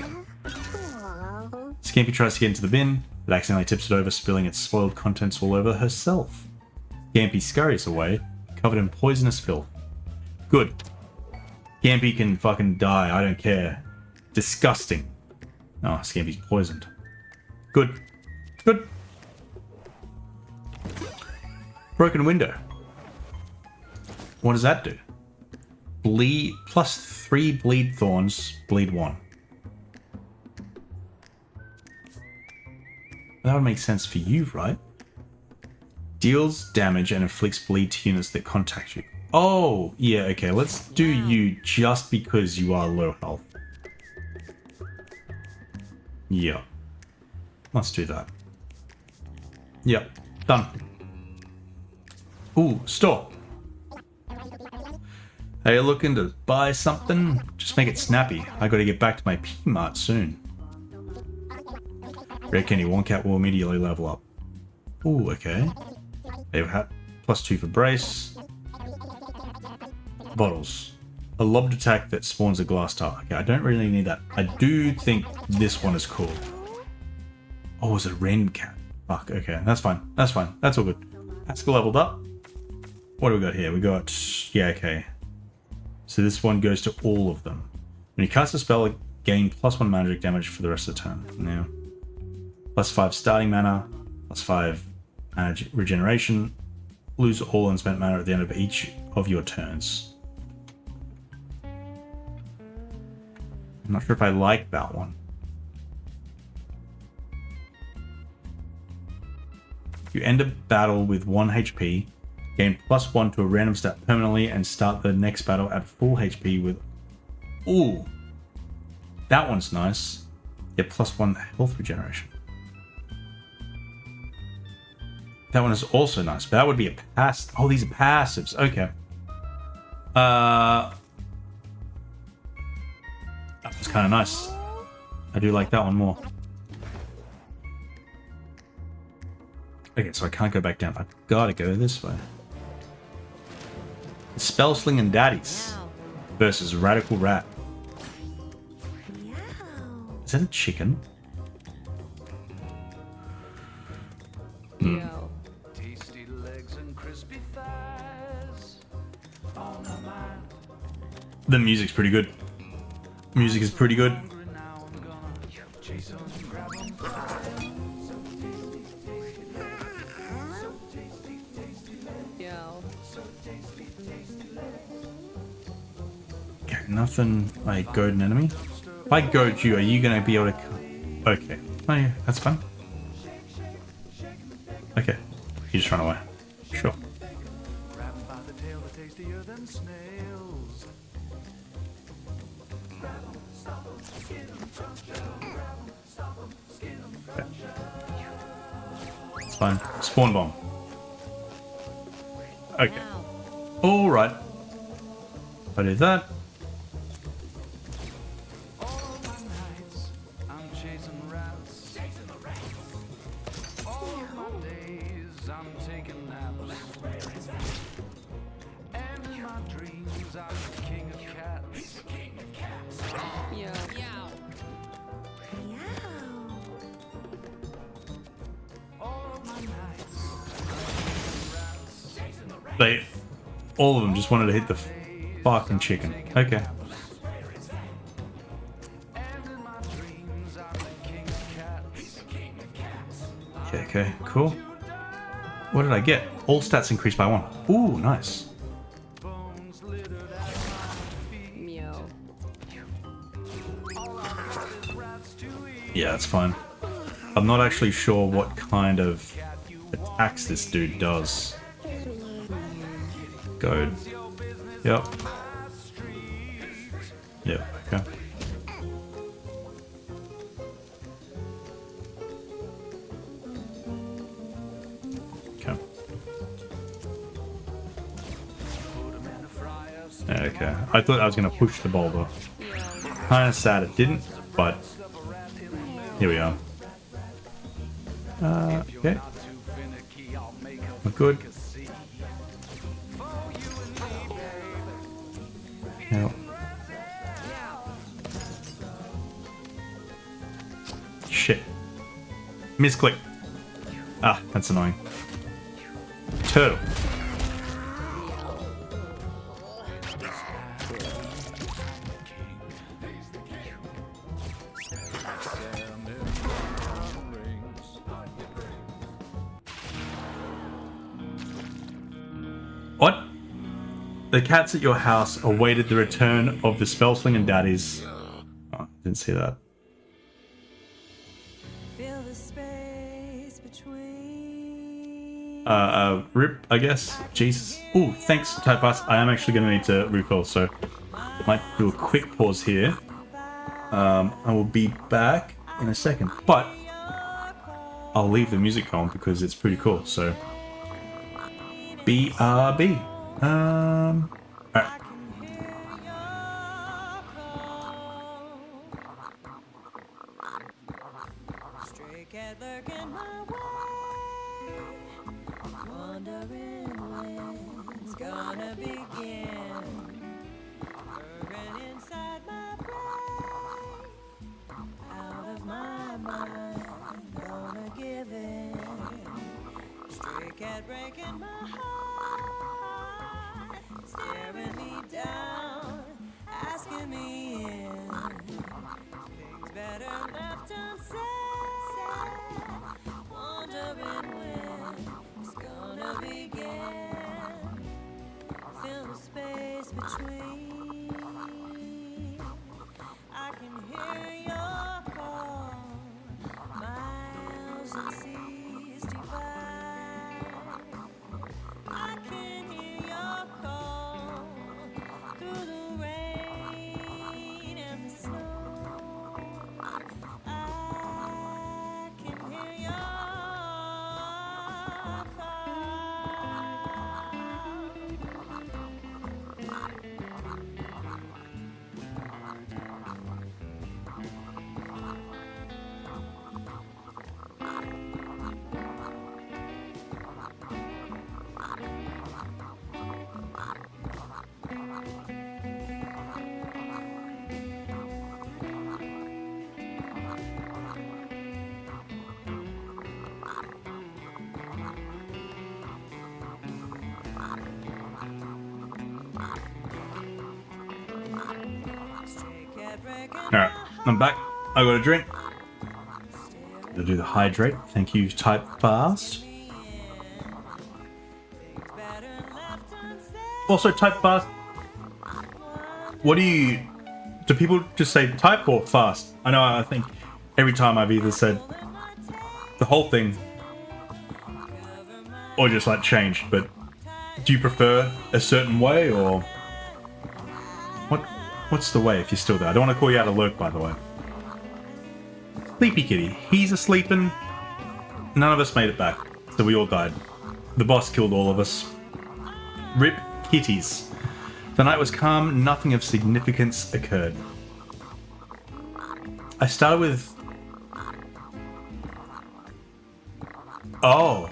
Scampy tries to get into the bin, but accidentally tips it over, spilling its spoiled contents all over herself. Scampy scurries away, covered in poisonous filth. Good. Scampy can fucking die, I don't care. Disgusting. Oh, Scampy's poisoned. Good. Good. Broken window. What does that do? Bleed plus 3 bleed thorns, bleed 1. That would make sense for you, right? Deals damage and inflicts bleed to units that contact you. Oh, yeah, okay. Let's do you just because you are low health. Yeah. Let's do that. Yep. Done. Ooh, store. Are you looking to buy something? Just make it snappy. I gotta get back to my P-Mart soon. Reckon you Wonkat will immediately level up. Ooh, okay. They've had +2 for brace. Bottles. A lobbed attack that spawns a glass tile. Okay, I don't really need that. I do think this one is cool. Oh, it's a random cat. Fuck, okay, that's fine. That's fine. That's all good. That's leveled up. What do we got here? We got... Yeah, okay. So this one goes to all of them. When you cast a spell, gain +1 magic damage for the rest of the turn. Now, +5 starting mana, +5 mana regeneration. Lose all unspent mana at the end of each of your turns. I'm not sure if I like that one. You end a battle with 1 HP, gain +1 to a random stat permanently, and start the next battle at full HP with... Ooh! That one's nice. Get +1 health regeneration. That one is also nice, but that would be a pass... Oh, these are passives. Okay. That was kind of nice. I do like that one more. Okay, so I can't go back down. I've got to go this way. Spell slinging daddies
Meow.
versus Radical Rat.
Meow.
Is that a chicken?
Yo.
Tasty legs and crispy thighs. On my mind.
The music's pretty good. Music is pretty good.
Hungry now, I'm gonna chase 'em, grab 'em, fry 'em. So tasty, tasty legs. So tasty, tasty legs.
Yo.
So tasty, tasty legs.
Okay, nothing like goad an enemy. If I goad you, are you gonna be able to? Okay, oh yeah, that's fine. Okay, you just run away. Sure.
Grab 'em by the tail, they're tastier than snails. Grab 'em, stop 'em, skin 'em, crunch 'em. Grab 'em, stop 'em, skin 'em, crunch 'em.
It's fine. Spawn bomb. Okay.
Meow.
All right. I do that.
All my nights, I'm chasing rats. Chasing the rats. All my days, I'm taking naps. And in my dreams, I'm the king of cats. The king of cats.
Yo. Meow.
All of my nights, chasing rats. Chasing the rats.
They, all of them just wanted to hit the fucking chicken. Okay.
And in my dreams, I'm the king of cats. The king of cats.
Yeah, okay, cool. What did I get? All stats increased by 1. Ooh, nice.
Bones littered at my feet.
Meow.
All I want is rats to eat.
Yeah, that's fine. I'm not actually sure what kind of attacks this dude does. Goad. Yep. Yep, okay. Okay. Okay. I thought I was going to push the boulder.
Yo.
Kind of sad it didn't, but here we are. Okay. We're good. Now. Shit. Misclick. Ah, that's annoying. Turtle. What? The cats at your house awaited the return of the spellslinging daddies. Oh, didn't see that.
Fill the space between.
Rip, I guess. Jesus. Ooh, thanks, Typepass. I am actually going to need to recoil, so I might do a quick pause here. I will be back in a second, but I'll leave the music on because it's pretty cool. So, BRB. Alright.
Stray cat lurking my way, wondering when it's gonna begin. Burning inside my brain, out of my mind, gonna give in. Stray cat breaking my heart, staring me down, asking me in. Things better left unsaid. Wondering when it's gonna begin. Fill the space between. I can hear your call. Miles and seas divide. I can hear your call through the rain and the snow. I can hear your call.
Alright, I'm back. I got a drink. Gonna do the hydrate. Thank you, type fast. Also, type fast. What do people just say type or fast? I know, I think every time I've either said the whole thing or just like changed, but do you prefer a certain way or what's the way if you're still there? I don't want to call you out of lurk, by the way. Sleepy kitty. He's a-sleeping. None of us made it back, so we all died. The boss killed all of us. Rip kitties. The night was calm, nothing of significance occurred. I started with... Oh.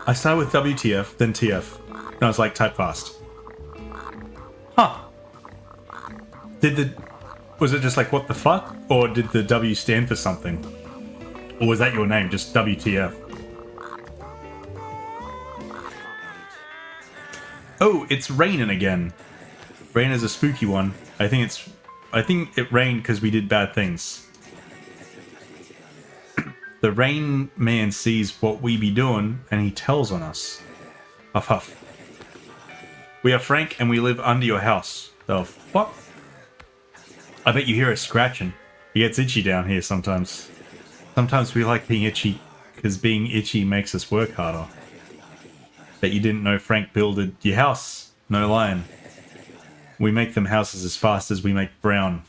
I started with WTF, then TF. And I was like, type fast. Huh. Was it just like, what the fuck? Or did the W stand for something? Or was that your name, just WTF? Oh, it's raining again. Rain is a spooky one. I think it rained because we did bad things. The rain man sees what we be doing, and he tells on us. Huff huff. We are Frank, and we live under your house. The fuck? I bet you hear us scratching. It gets itchy down here sometimes. Sometimes we like being itchy, because being itchy makes us work harder. Bet you didn't know Frank builded your house. No lying. We make them houses as fast as we make brown.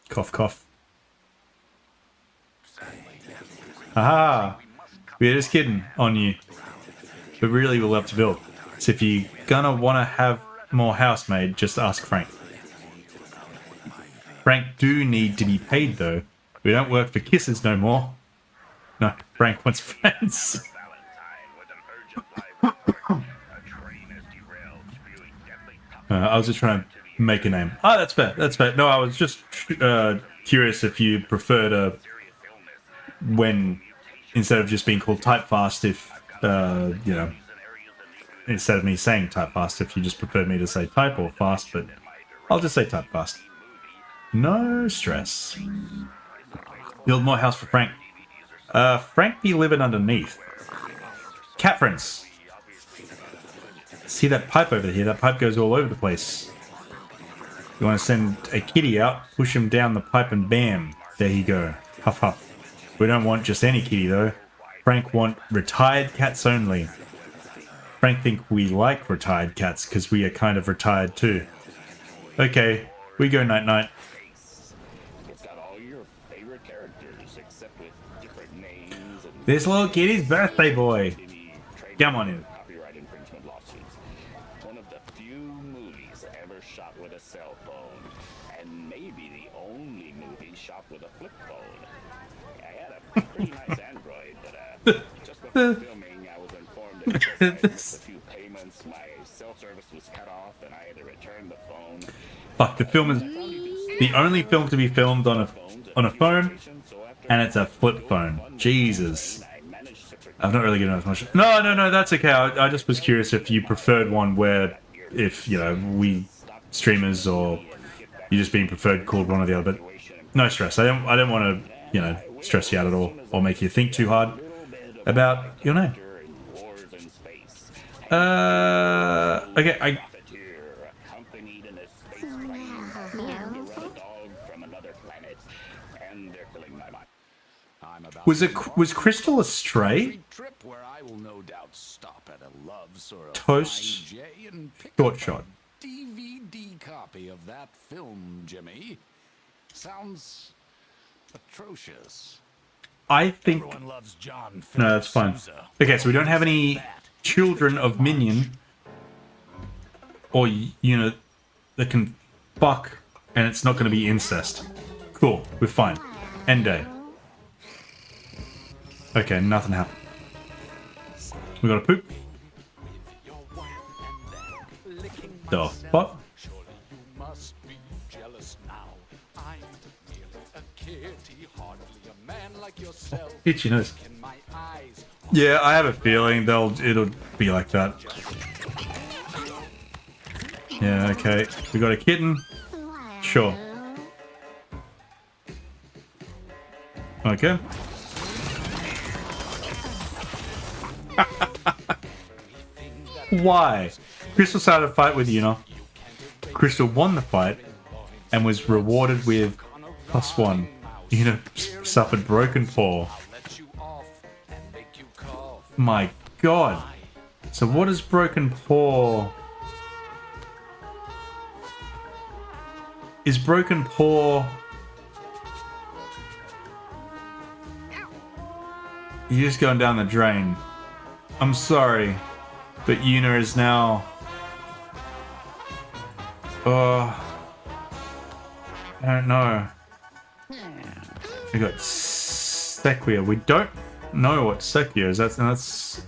Cough, cough. Haha! We're just kidding on you. But really, we'll love to build. So if you're gonna wanna have more house made, just ask Frank. Frank do need to be paid though. We don't work for kisses no more. No, Frank wants friends. I was just trying to make a name. Oh, that's fair. That's fair. No, I was just curious if you prefer to, when instead of just being called type fast, if you know, instead of me saying type fast, if you just preferred me to say type or fast, but I'll just say type fast. No stress. Build more house for Frank. Frank be living underneath. Cat friends. See that pipe over here? That pipe goes all over the place. You want to send a kitty out, push him down the pipe and bam, there you go. Huff huff. We don't want just any kitty though. Frank want retired cats only. Frank think we like retired cats because we are kind of retired too. Okay, we go night night.
It's got all your favorite characters except with different names and
This little kitty's birthday boy. Come on in.
copyright infringement lawsuits. One of the few movies ever shot with a cell phone, and maybe the only movie shot with a flip phone. I had a pretty nice Android, but just before filming, I was informed that because I missed a few payments, my cell service was cut off, and I had to return the phone.
Fuck, the film is the only film to be filmed on a phone, and it's a flip phone. Jesus. I've not really given as much. No, that's okay. I just was curious if you preferred one where, if, you know, we streamers or you just being preferred called one or the other, but no stress. I don't want to, you know, stress you out at all or make you think too hard about your name. Okay,
Accompanied in a space plane with a dog from another planet, and they're killing my mind. I'm about
was Crystal a stray?
Trip where I will no doubt stop at a Love's or a
Toast.
Flying J and pick
Short
up
shot.
a DVD copy of that film, Jimmy. Sounds atrocious.
I think
Everyone loves John.
no, that's fine. Okay, so we don't have any children of Minion or unit that can fuck, and it's not going to be incest. Cool, we're fine. End day. Okay, nothing happened. We got a poop. The fuck?
Surely you must be jealous now. I'm merely a kitty, hardly a man like yourself.
Itchy nose.
In my eyes,
Yeah, I have a feeling it'll be like that. Yeah, okay. We got a kitten. Sure. Okay. Why? Crystal started a fight with Yuna. Crystal won the fight and was rewarded with +1. Yuna suffered broken paw. My god. So what is broken paw? Is broken paw... You're just going down the drain. I'm sorry, but Yuna is now... I don't know. We got Sequia. We don't know what Sequia is. That's...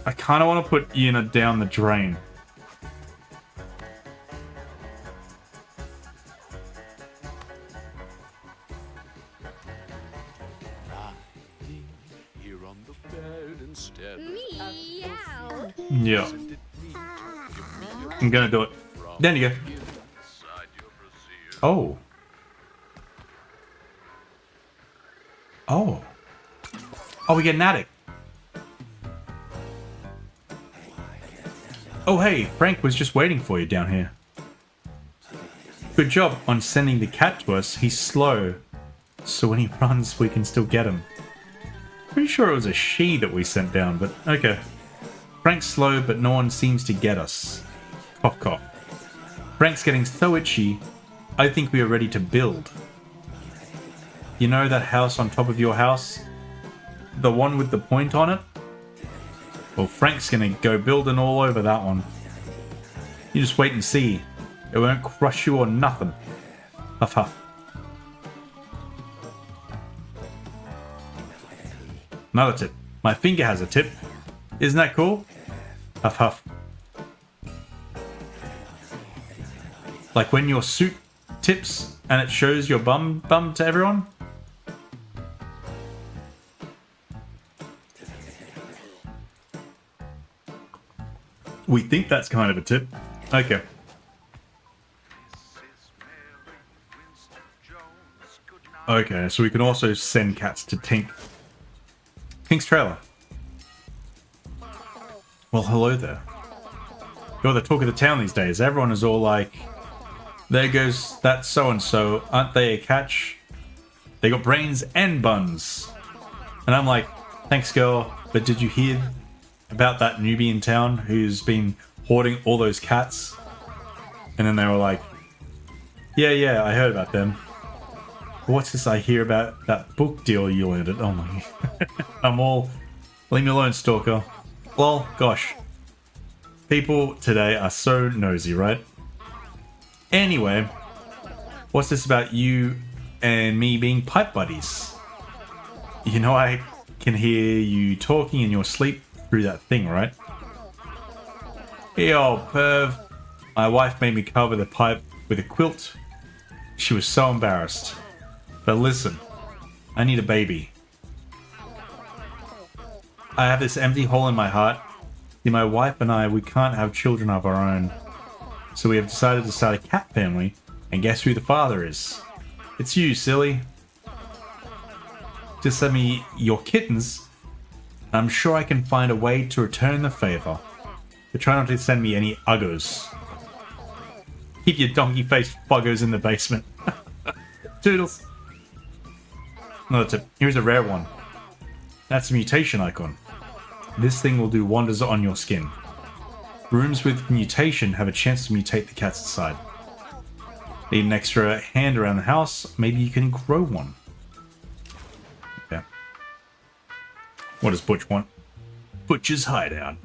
I kind of want to put Yuna down the drain.
Here on the bed instead.
Meow.
Yeah. I'm gonna do it. There you go. Oh. Oh. Oh, we get an attic. Oh, hey, Frank was just waiting for you down here. Good job on sending the cat to us. He's slow, so when he runs, we can still get him. Pretty sure it was a she that we sent down, but okay. Frank's slow, but no one seems to get us. Cough, cough. Frank's getting so itchy, I think we are ready to build. You know that house on top of your house? The one with the point on it? Well, Frank's gonna go building all over that one. You just wait and see. It won't crush you or nothing. Huff huff. Another tip. My finger has a tip. Isn't that cool? Huff huff. Like when your suit tips and it shows your bum to everyone? We think that's kind of a tip. Okay. Okay, so we can also send cats to Tink. Tink's trailer. Well, hello there. You're the talk of the town these days. Everyone is all like, there goes that so-and-so. Aren't they a catch? They got brains and buns. And I'm like, thanks, girl. But did you hear about that newbie in town who's been hoarding all those cats? And then they were like, yeah, I heard about them. What's this I hear about that book deal you landed? Oh my. I'm all, leave me alone, stalker. Well, gosh. People today are so nosy, right? Anyway, what's this about you and me being pipe buddies? You know I can hear you talking in your sleep through that thing, right? Yo, perv. My wife made me cover the pipe with a quilt. She was so embarrassed. But listen, I need a baby. I have this empty hole in my heart. See, my wife and I, we can't have children of our own. So we have decided to start a cat family, and guess who the father is? It's you, silly. Just send me your kittens, and I'm sure I can find a way to return the favor. But try not to send me any uggos. Keep your donkey-faced buggos in the basement. Toodles. Another tip. Here's a rare one. That's a mutation icon. This thing will do wonders on your skin. Rooms with mutation have a chance to mutate the cats inside. Need an extra hand around the house? Maybe you can grow one. Okay. What does Butch want? Butch's hideout.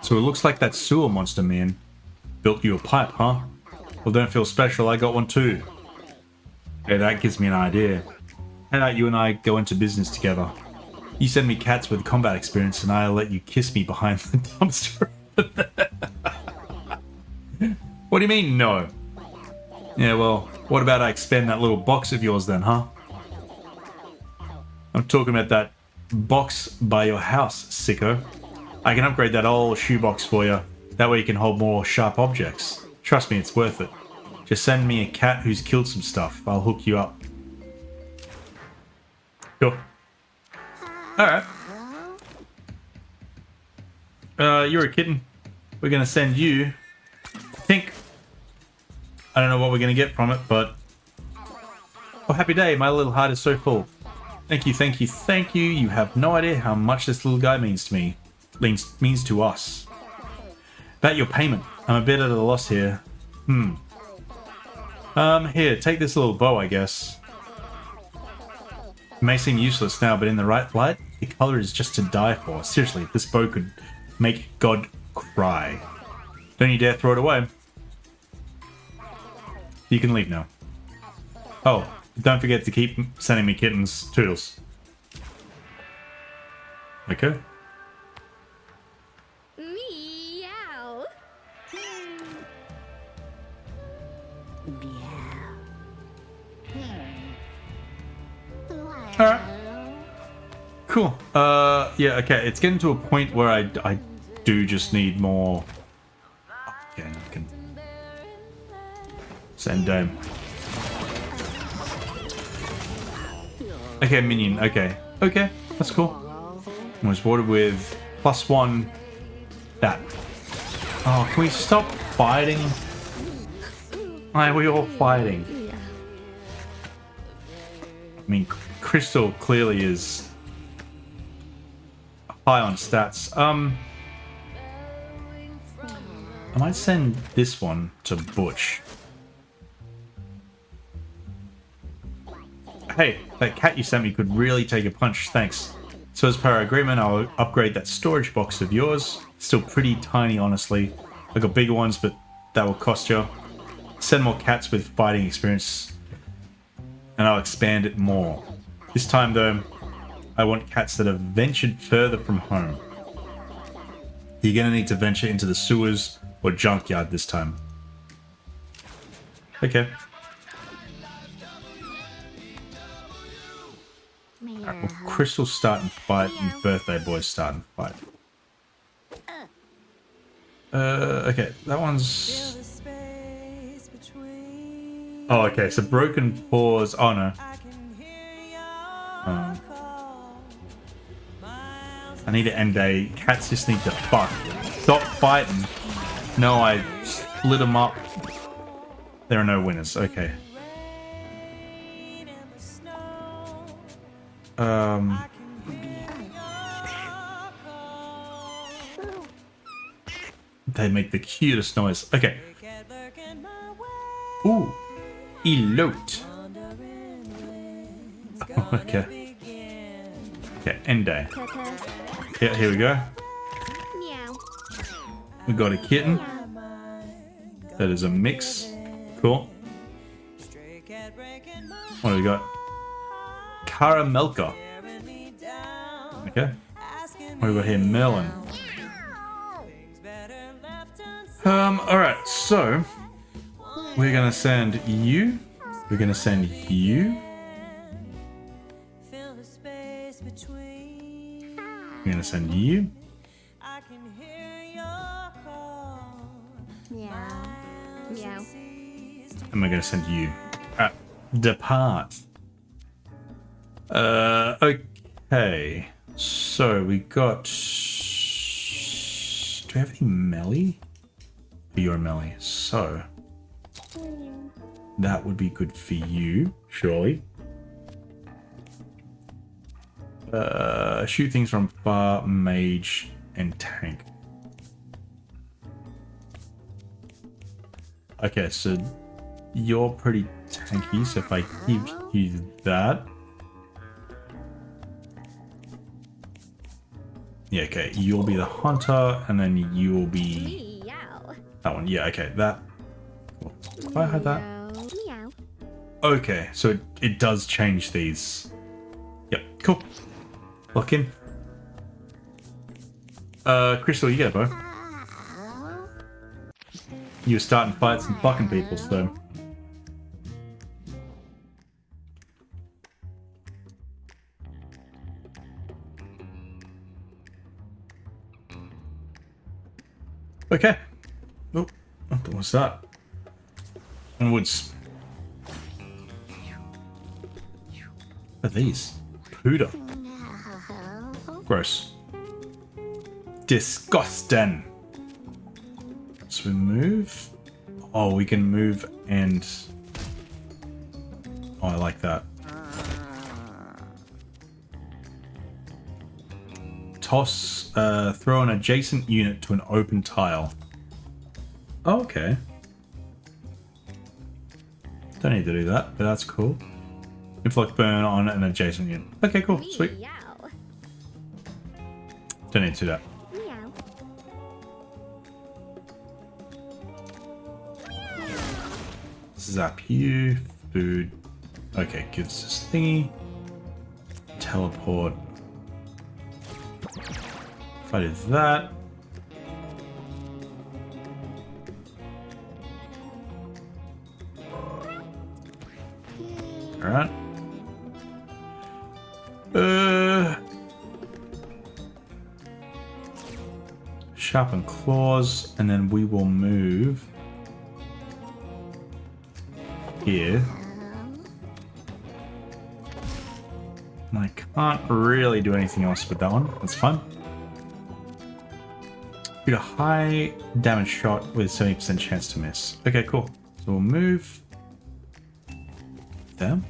So it looks like that sewer monster man built you a pipe, huh? Well, don't feel special, I got one too. Okay, that gives me an idea. How about you and I go into business together? You send me cats with combat experience and I'll let you kiss me behind the dumpster. What do you mean, no? Yeah, well, what about I expand that little box of yours then, huh? I'm talking about that box by your house, sicko. I can upgrade that old shoebox for you. That way you can hold more sharp objects. Trust me, it's worth it. Just send me a cat who's killed some stuff. I'll hook you up. Cool. Alright. You're a kitten. We're gonna send you pink. I don't know what we're gonna get from it, but oh, happy day. My little heart is so full. Thank you, thank you, thank you. You have no idea how much this little guy means to me. Means to us. About your payment. I'm a bit at a loss here. Here, take this little bow, I guess. It may seem useless now, but in the right light, the color is just to die for. Seriously, this bow could make God cry. Don't you dare throw it away. You can leave now. Oh, don't forget to keep sending me kittens. Toodles. Okay.
Meow.
Alright. Cool. Yeah, okay. It's getting to a point where I do just need more. Okay, I can send down. Okay, minion. Okay. Okay, that's cool. Was watered with +1 that. Oh, can we stop fighting? Why are we all fighting? I mean, Crystal clearly is high on stats. I might send this one to Butch. Hey, that cat you sent me could really take a punch, thanks. So as per our agreement, I'll upgrade that storage box of yours. Still pretty tiny, honestly. I got bigger ones, but that will cost you. Send more cats with fighting experience, and I'll expand it more. This time, though, I want cats that have ventured further from home. You're gonna need to venture into the sewers or junkyard this time. Okay. Well, Crystal's starting to fight and Birthday Boy's starting to fight. Okay, that one's...
Feel the space between.
Oh, okay, so Broken Paws... Oh, no.
I can hear your call. Miles
I need to end day. Cats just need to fuck. Stop fighting. No, I split them up. There are no winners. Okay.
rain and the snow.
Um... They make the cutest noise. Okay.
Cat lurking my way.
Ooh. Elote.
Wondering when it's gonna
Okay.
begin.
Okay, end day. Yeah, here we go.
Meow.
We got a kitten. That is a mix. Cool.
Stray cat breaking my
What do we got? Caramelka.
tearing me down.
Okay.
Asking
What do we got here? Merlin.
things better left unsaid.
Alright, so we're gonna send you. We're gonna send you.
Fill the space between.
We're gonna send you.
I can hear your call.
Meow. Meow.
And we're gonna send you. Alright. Depart. Okay. So we got. Do we have any melee? You're a melee. So that would be good for you, surely. Shoot things from far, mage, and tank. Okay, so you're pretty tanky, so if I give you that. Yeah, okay, you'll be the hunter, and then you will be
Meow.
that one. Yeah, okay, that. Cool. If I had that.
Meow.
Okay, so it does change these. Yep, cool. Lock in. Crystal, you get it, bro. You were starting fights and fucking people, so. Okay. Oh, what's that? Onwards. What are these? Pooter. Gross. Disgusting. So we move. Oh, we can move and... Oh, I like that. Toss, throw an adjacent unit to an open tile. Oh, okay. Don't need to do that, but that's cool. Inflict burn on an adjacent unit. Okay, cool. Sweet.
Meow.
Don't need to do that.
Meow.
Zap you. Food. Okay, gives us thingy. Teleport. If I did that. Alright. Sharpen claws, and then we will move here. And I can't really do anything else with that one. That's fine. Shoot a high damage shot with 70% chance to miss. Okay, cool. So we'll move them.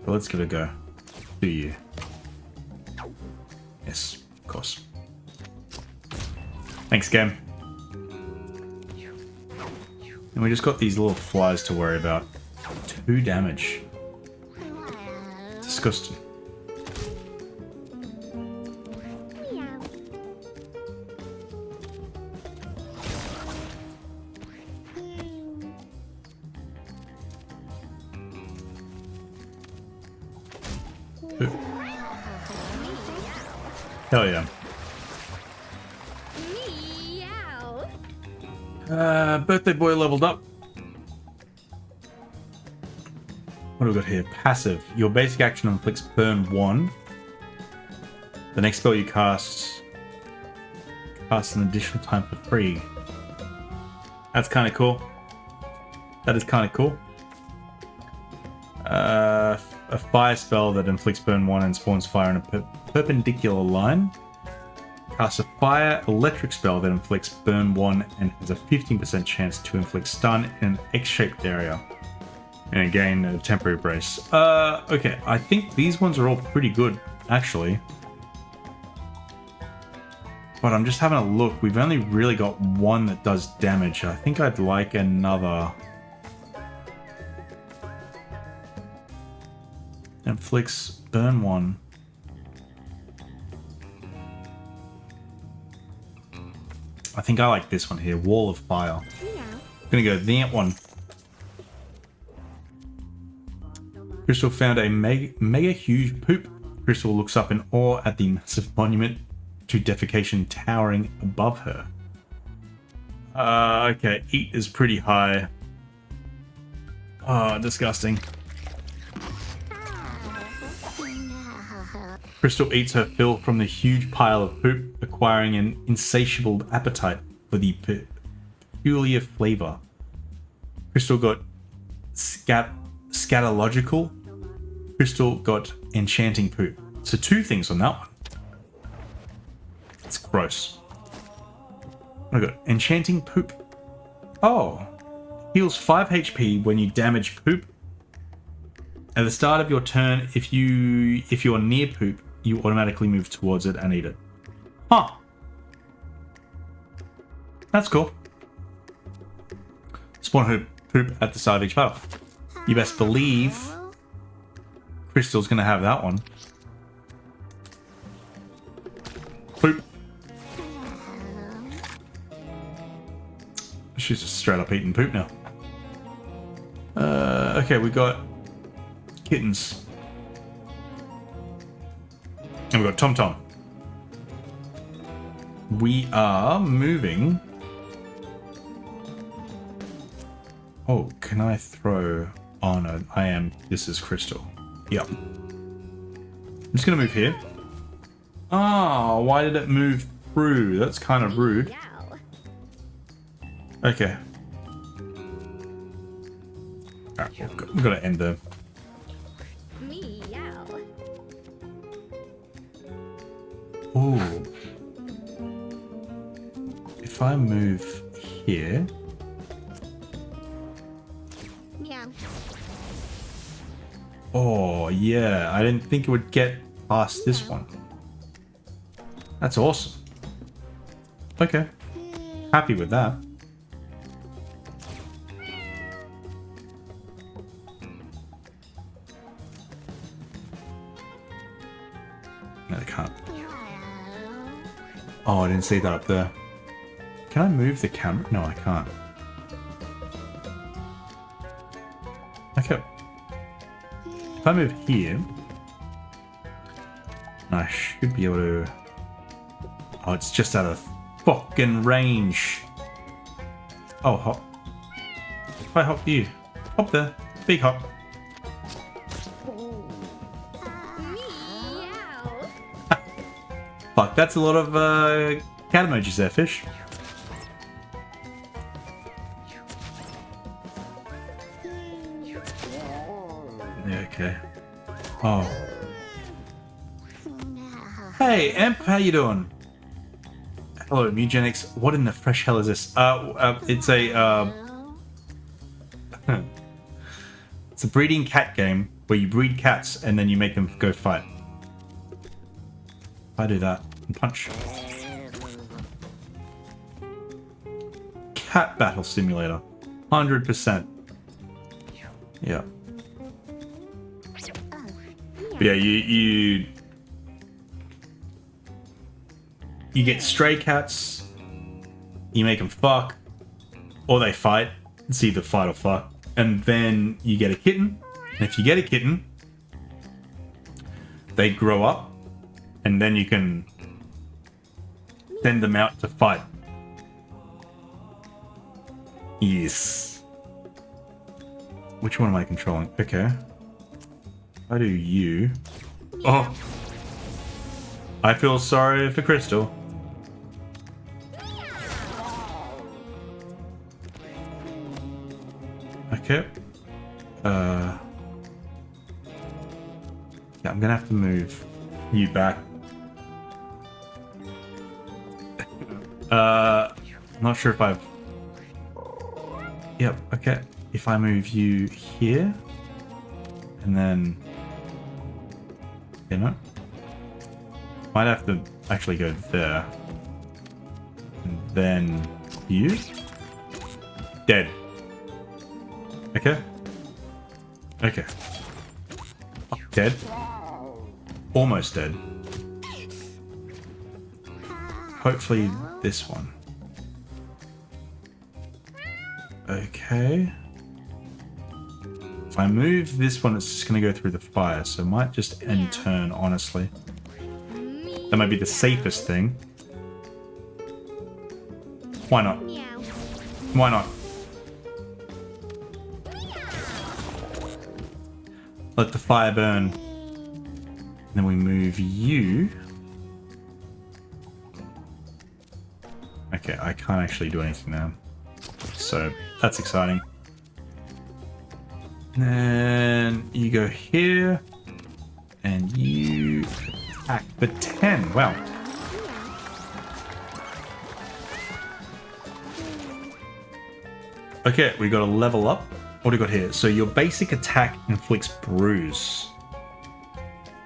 But let's give it a go. Do you? Yes, of course. Thanks, game. And we just got these little flies to worry about. 2 damage. Disgusting.
Meow.
Hell yeah.
Meow.
Birthday boy leveled up. What do we got here? Passive. Your basic action inflicts burn 1. The next spell you cast an additional time for free. That's kind of cool. That is kind of cool. A fire spell that inflicts burn 1 and spawns fire in a perpendicular line. Cast a fire electric spell that inflicts burn 1 and has a 15% chance to inflict stun in an X-shaped area. And again, a temporary brace. Okay, I think these ones are all pretty good, actually. But I'm just having a look. We've only really got one that does damage. I think I'd like another. Inflicts burn 1. I think I like this one here. Wall of Fire.
Meow.
Gonna go that one. Crystal found a mega huge poop. Crystal looks up in awe at the massive monument to defecation towering above her. Okay, eat is pretty high. Oh, disgusting. Crystal eats her fill from the huge pile of poop, acquiring an insatiable appetite for the peculiar flavor. Crystal got scatological. Crystal got enchanting poop. So 2 things on that one. It's gross. I got enchanting poop. Oh. Heals 5 HP when you damage poop. At the start of your turn, if you're near poop, you automatically move towards it and eat it. Huh. That's cool. Spawn her poop at the start of each battle. You best believe Crystal's gonna have that one. Poop. She's just straight up eating poop now. Okay, we got kittens. And we got Tom Tom. We are moving. Oh, can I throw? Oh no, I am. This is Crystal. Yep. I'm just gonna move here. Ah, why did it move through. That's kind of rude.
Meow.
Okay. Alright, we've got to end there.
Meow.
Ooh. If I move here...
Meow.
Oh, yeah. I didn't think it would get past this one. That's awesome. Okay. Happy with that. No, I can't. Oh, I didn't see that up there. Can I move the camera? No, I can't. Okay. If I move here, I should be able to... Oh, it's just out of fucking range. Oh, hop. If I hop you. Hop there. Big hop.
Meow.
Fuck, that's a lot of cat emojis there, fish. Yeah, okay. Oh. Hey, Emp, how you doing? Hello, Mewgenics. What in the fresh hell is this? It's a it's a breeding cat game where you breed cats and then you make them go fight. If I do that and punch. Cat battle simulator. 100%. Yeah. But yeah, you get stray cats, you make them fuck, or they fight. It's either fight or fuck. And then you get a kitten. And if you get a kitten, they grow up, and then you can send them out to fight. Yes. Which one am I controlling? Okay. I do you. Oh. I feel sorry for Crystal. Okay. Yeah, I'm gonna have to move you back. Not sure if I've... Yep, okay. If I move you here, and then... You know? Might have to actually go there. And then you? Dead. Okay. Okay. Oh, dead. Almost dead. Hopefully this one. Okay. If I move this one, it's just going to go through the fire, so it might just end turn, honestly. That might be the safest thing. Why not?
Meow.
Why not? Let the fire burn. Then we move you. Okay, I can't actually do anything now. So, that's exciting. Then you go here. And you attack for 10. Wow. Okay, we got a level up. What do we got here? So your basic attack inflicts bruise.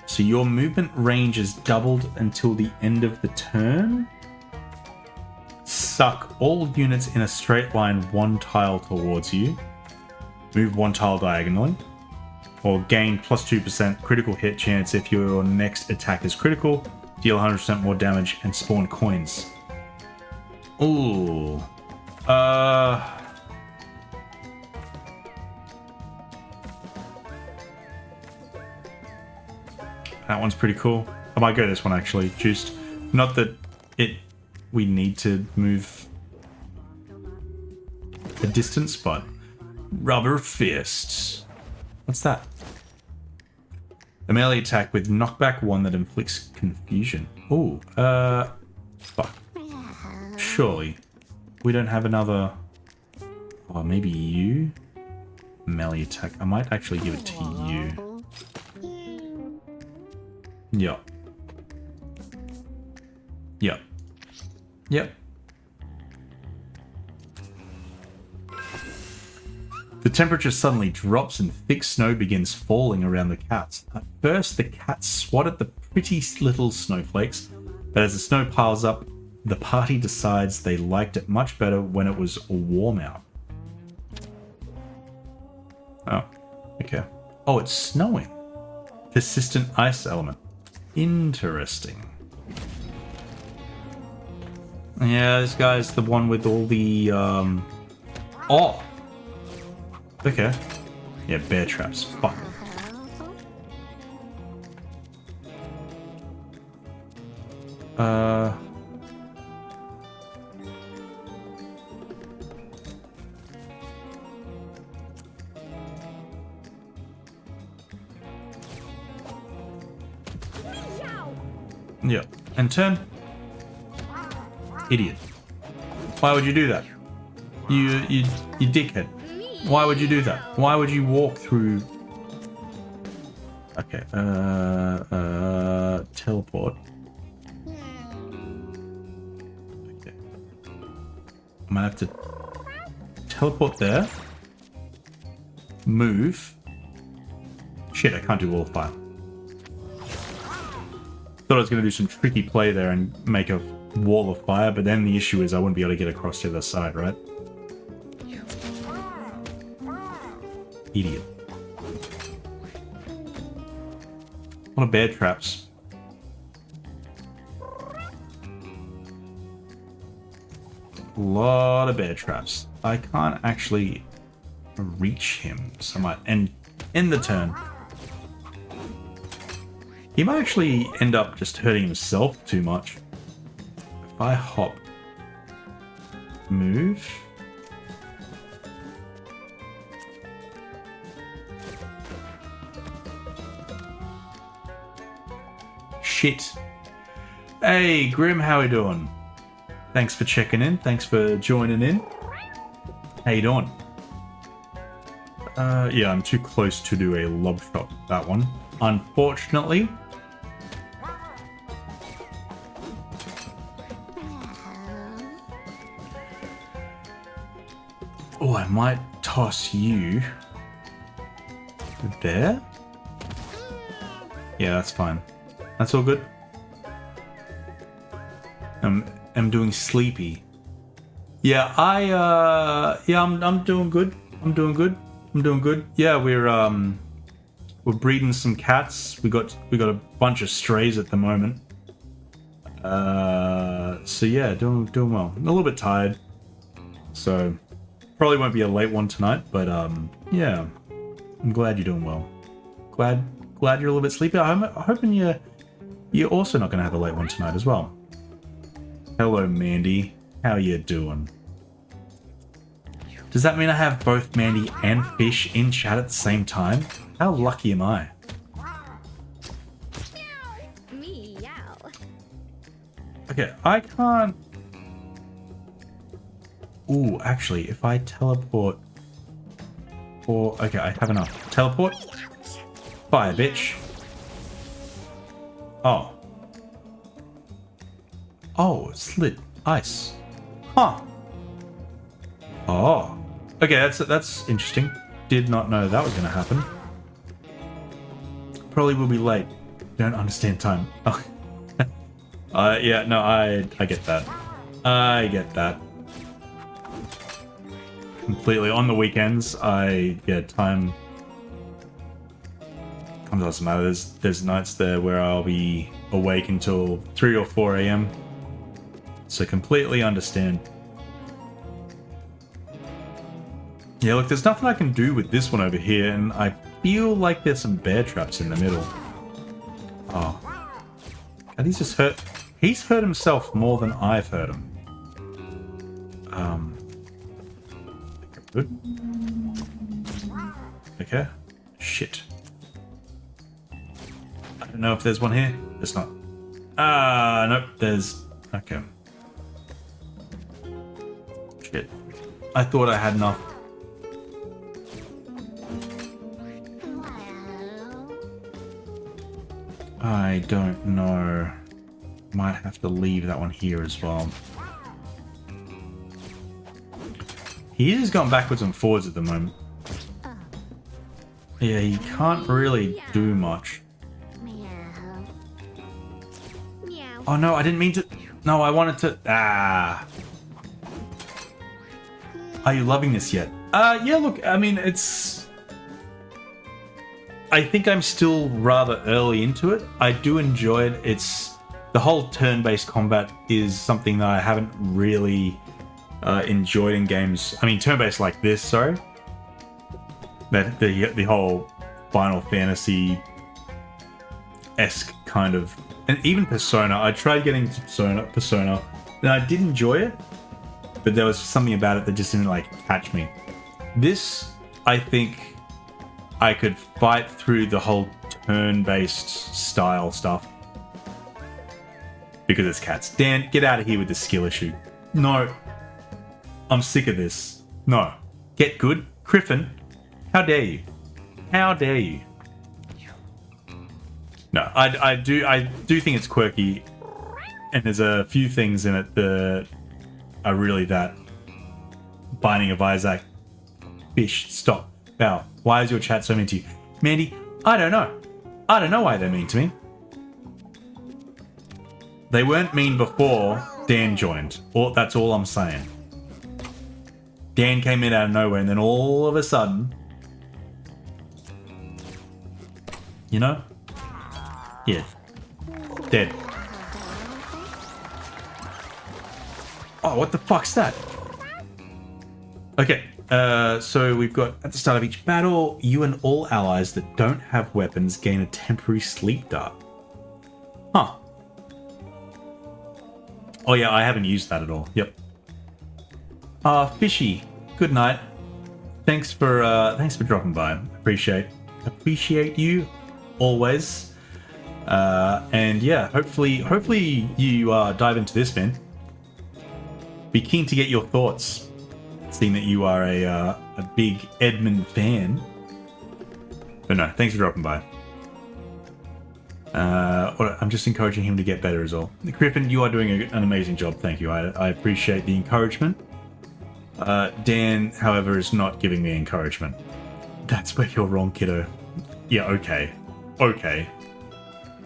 So your movement range is doubled until the end of the turn. Suck all units in a straight line one tile towards you. Move one tile diagonally. Or gain plus 2% critical hit chance if your next attack is critical. Deal 100% more damage and spawn coins. Ooh. That one's pretty cool. I might go this one actually. Just not that we need to move a distance, but rubber fists. What's that? A melee attack with knockback 1 that inflicts confusion. Ooh, fuck. surely. We don't have another... Oh, maybe you? Melee attack. I might actually give it to you. Yep. Yep. Yep. The temperature suddenly drops and thick snow begins falling around the cats. At first, the cats swat at the pretty little snowflakes, but as the snow piles up, the party decides they liked it much better when it was warm out. Oh, okay. Oh, it's snowing. Persistent ice element. Interesting. Yeah, this guy's the one with all the, Oh! Okay. Yeah, bear traps. Fuck. Yeah. And turn. Idiot. Why would you do that? You dickhead. Why would you do that? Why would you walk through... Okay, teleport. Okay. I might have to teleport there. Move. Shit, I can't do all fire. Thought I was going to do some tricky play there and make a wall of fire, but then the issue is I wouldn't be able to get across to the other side, right? Idiot. A lot of bear traps. A lot of bear traps. I can't actually reach him, so I might end the turn. He might actually end up just hurting himself too much. If I hop, move. Shit. Hey, Grim, how we doing? Thanks for checking in. Thanks for joining in. How you doing? Yeah, I'm too close to do a lob shot with that one. Unfortunately. Oh, I might toss you there. Yeah, that's fine. That's all good. I'm doing sleepy. Yeah, I'm doing good. I'm doing good. Yeah, we're breeding some cats. We got a bunch of strays at the moment. So yeah, doing well. I'm a little bit tired. So probably won't be a late one tonight, but yeah. I'm glad you're doing well. Glad you're a little bit sleepy. I'm hoping you're also not going to have a late one tonight as well. Hello, Mandy. How you doing? Does that mean I have both Mandy and Fish in chat at the same time? How lucky am I?
Meow.
Okay, I can't... Ooh, actually, if I teleport... Or... Okay, I have enough. Teleport? Fire, bitch. Oh. Oh, it's lit. Ice. Huh. Oh. Okay, that's interesting. Did not know that was going to happen. Probably will be late. Don't understand time. Oh. Yeah, no, I get that. I get that. Completely. On the weekends, time doesn't matter. There's nights there where I'll be awake until 3 or 4 a.m. So completely understand. Yeah, look, there's nothing I can do with this one over here, and I feel like there's some bear traps in the middle. Oh. And he's just hurt. He's hurt himself more than I've hurt him. Good. Okay. Shit. I don't know if there's one here. There's not. Nope, there's... Okay. I thought I had enough. I don't know. Might have to leave that one here as well. He is going backwards and forwards at the moment. Yeah, he can't really do much.
Meow.
Oh no, I didn't mean to. No, I wanted to. Ah. Are you loving this yet? Yeah, look, I mean, it's. I think I'm still rather early into it. I do enjoy it. It's. The whole turn-based combat is something that I haven't really enjoyed in games. I mean, turn-based like this, sorry. That the whole Final Fantasy-esque kind of, and even Persona. I tried getting to Persona, and I did enjoy it, but there was something about it that just didn't like catch me. This, I think, I could fight through the whole turn-based style stuff because it's cats. Dan, get out of here with the skill issue. No, I'm sick of this. No, get good, Griffin. How dare you? How dare you? No, I do think it's quirky, and there's a few things in it that are really that. Binding of Isaac. Fish, stop. Wow, why is your chat so mean to you? Mandy, I don't know. I don't know why they're mean to me. They weren't mean before Dan joined. That's all I'm saying. Dan came in out of nowhere, and then all of a sudden, you know? Yeah. Dead. Oh, what the fuck's that? Okay, so we've got, at the start of each battle, you and all allies that don't have weapons gain a temporary sleep dart. Huh. Oh yeah, I haven't used that at all. Yep. Fishy, good night. Thanks for dropping by. Appreciate you always. And yeah, hopefully you dive into this, man. Be keen to get your thoughts, seeing that you are a big Edmund fan. But no, thanks for dropping by. I'm just encouraging him to get better as well. Griffin, you are doing an amazing job. Thank you. I appreciate the encouragement. Dan, however, is not giving me encouragement. That's where you're wrong, kiddo. Yeah, okay. Okay.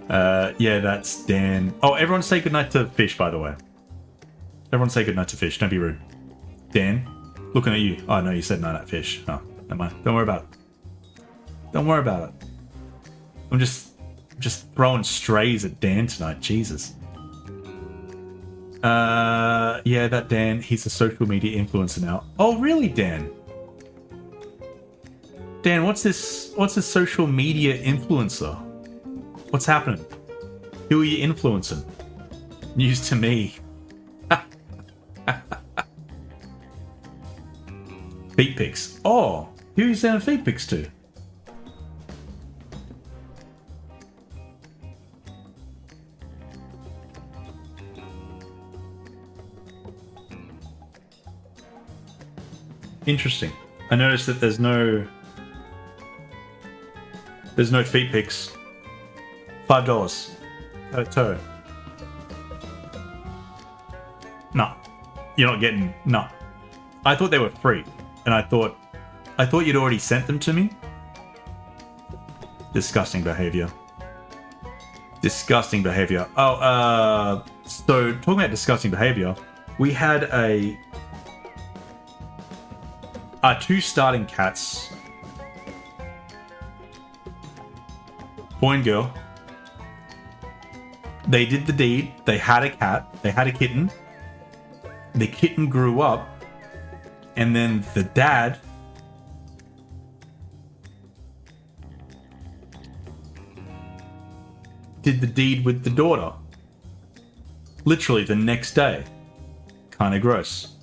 Yeah, that's Dan. Oh, everyone say goodnight to Fish, by the way. Everyone say goodnight to Fish. Don't be rude. Dan, looking at you. Oh, no, you said night at Fish. Oh, never mind. Don't worry about it. Don't worry about it. I'm just throwing strays at Dan tonight. Jesus. Yeah, that Dan, he's a social media influencer now. Oh, really, Dan? Dan, what's this social media influencer? What's happening? Who are you influencing? News to me. Feet pics. Oh, who are you sending feet pics to? Interesting. I noticed that there's no feet pics. $5 at a toe. No, you're not getting. No, I thought they were free, and I thought you'd already sent them to me. Disgusting behavior. Disgusting behavior. Oh, so talking about disgusting behavior, we had our two starting cats, boy and girl. They did the deed. They had a cat. They had a kitten. The kitten grew up, and then the dad did the deed with the daughter. Literally the next day. Kind of gross.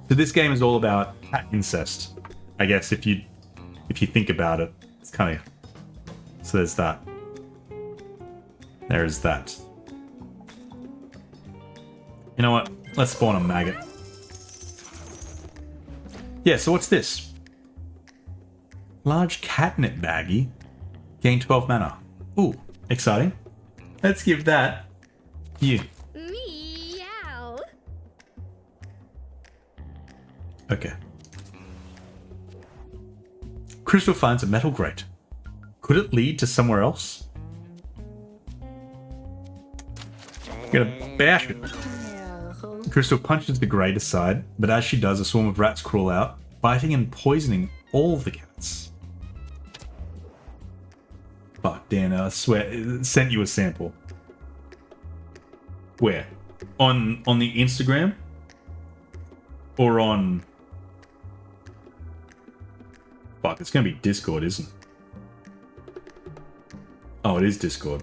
So this game is all about cat incest. I guess if you think about it, it's kind of. So there's that. There's that. You know what? Let's spawn a maggot. Yeah, so what's this? Large catnip baggie. Gain 12 mana. Ooh, exciting. Let's give that you.
Meow.
Okay. Crystal finds a metal grate. Could it lead to somewhere else? Gonna bash it. Crystal punches the grate aside, but as she does, a swarm of rats crawl out, biting and poisoning all the cats. Fuck, Dan, I swear, it sent you a sample. Where? On the Instagram? Or on... Fuck, it's gonna be Discord, isn't it? Oh, it is Discord.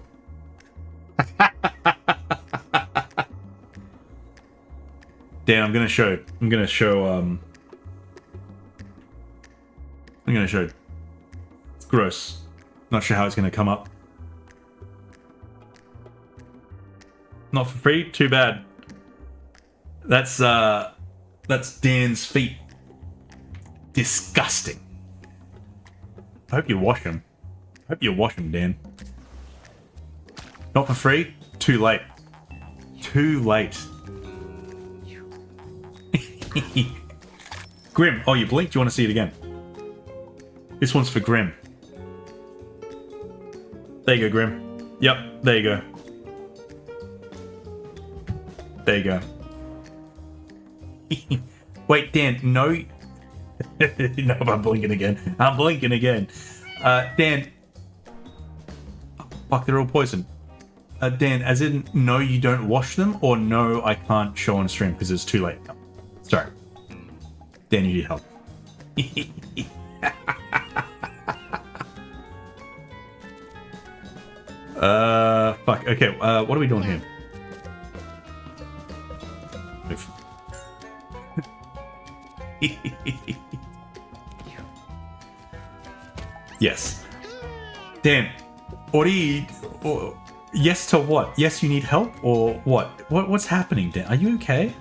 Dan, I'm gonna show. It's gross. Not sure how it's gonna come up. Not for free? Too bad. That's Dan's feet. Disgusting. I hope you wash them. Dan. Not for free? Too late. Too late. Grim. Oh, you blinked? Do you want to see it again? This one's for Grim. There you go, Grim. Yep, there you go. There you go. Wait, Dan, no. No, I'm blinking again. Dan. Oh, fuck, they're all poisoned. Dan, as in, no, you don't wash them, or no, I can't show on stream because it's too late. Sorry. Dan, you need help. Fuck. Okay, what are we doing here? Move. Yes. Dan, what do you... yes to what? Yes, you need help? Or what? What's happening, Dan? Are you okay?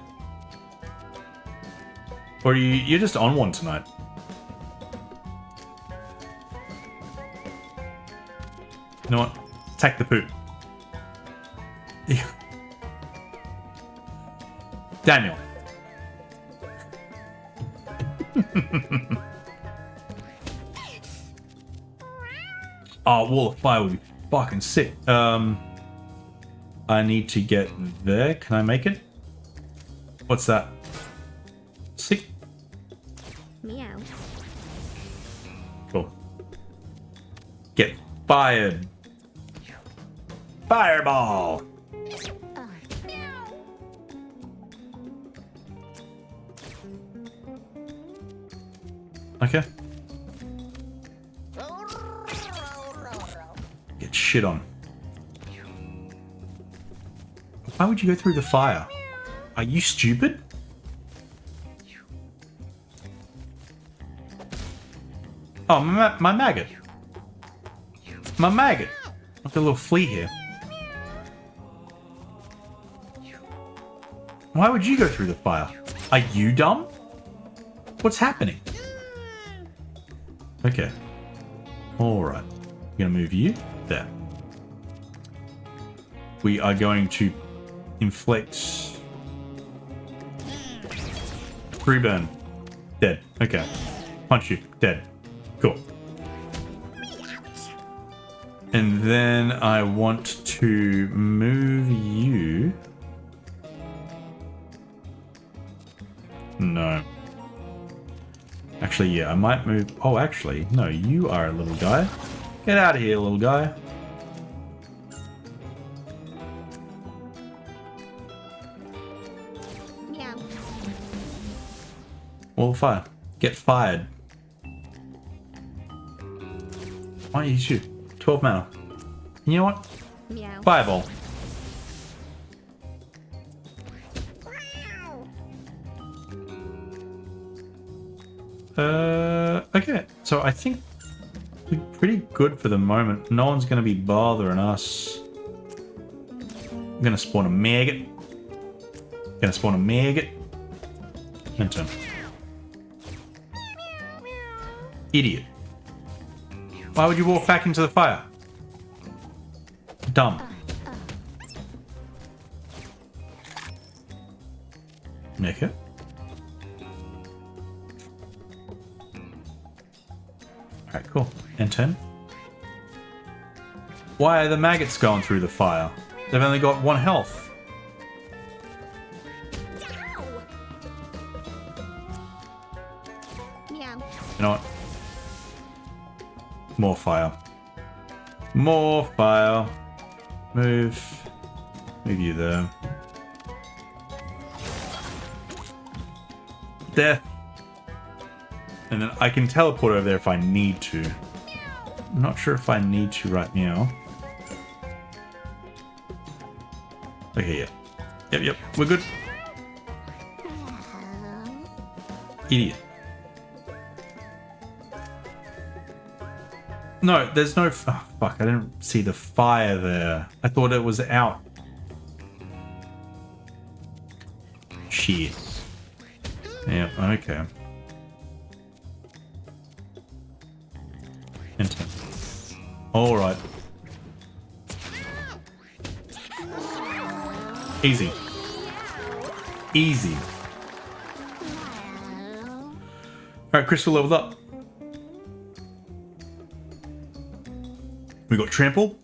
Or you're just on one tonight? You know what? Attack the poop. Daniel. Oh, Wall of Fire would be fucking sick. I need to get there. Can I make it? What's that? Sick.
Meow.
Cool. Get fired. Fireball. Okay. Get shit on. Why would you go through the fire? Are you stupid? Oh, my maggot. My maggot. Like a little flea here. Why would you go through the fire? Are you dumb? What's happening? Okay. Alright. I'm gonna move you there. We are going to inflict... Free burn. Dead. Okay. Punch you. Dead. Cool. And then I want to move you... No. Actually, yeah, I might move... Oh, actually, no, you are a little guy. Get out of here, little guy.
Meow.
Wall of Fire. Get fired. Why don't you shoot? 12 mana. You know what?
Meow.
Fireball. Okay, so I think we're pretty good for the moment. No one's gonna be bothering us. I'm gonna spawn a maggot. And turn. Idiot. Why would you walk back into the fire? Dumb. Okay. Alright, cool. And 10. Why are the maggots going through the fire? They've only got 1 health.
Meow.
You know what? More fire. More fire. Move. Move you there. Death. And then I can teleport over there if I need to. I'm not sure if I need to right now. Okay, yeah. Yep, we're good. Idiot. No, there's no... Oh, fuck, I didn't see the fire there. I thought it was out. Shit. Yeah, okay. Enter. Alright. Easy. Easy. Alright, Crystal leveled up. We got Trample.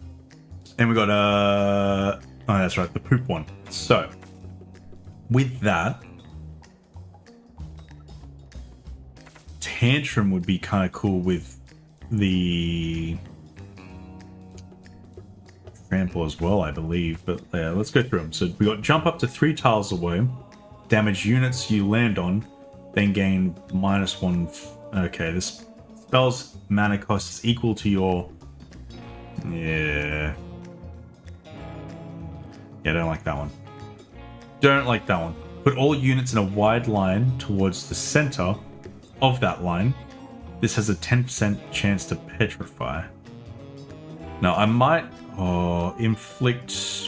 And we got, oh, that's right, the poop one. So, with that, Tantrum would be kind of cool with the Trample as well, I believe. But yeah, let's go through them. So we got Jump up to 3 tiles away. Damage units you land on. Then gain -1. Okay, this spell's mana cost is equal to your... Yeah. Yeah, I don't like that one. Don't like that one. Put all units in a wide line towards the center of that line. This has a 10% chance to petrify. Now, I might inflict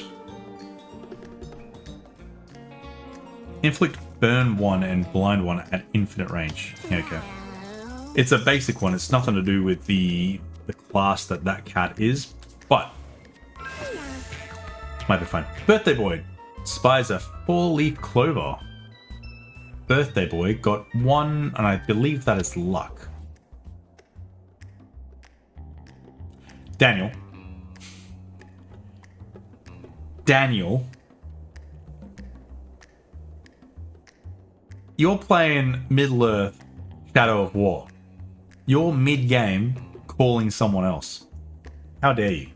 burn 1 and blind 1 at infinite range. Okay. It's a basic one. It's nothing to do with the class that cat is, but might be fine. Birthday Boy spies a 4-leaf clover. Birthday Boy got 1, and I believe that is luck. Daniel. You're playing Middle-earth Shadow of War. You're mid-game calling someone else. How dare you?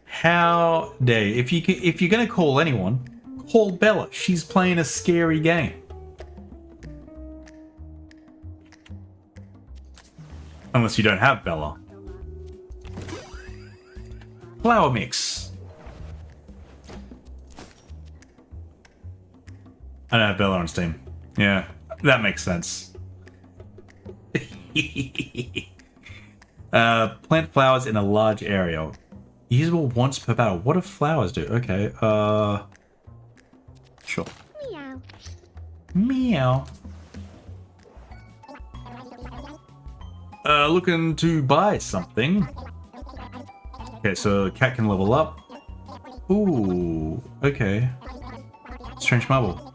How dare you? If you're gonna call anyone, call Bella. She's playing a scary game. Unless you don't have Bella. Flower mix. I don't have Bella on Steam. Yeah, that makes sense. Plant flowers in a large area. Usable once per battle. What do flowers do? Okay, sure.
Meow.
Meow. Looking to buy something. Okay, so cat can level up. Ooh, okay. Strange marble.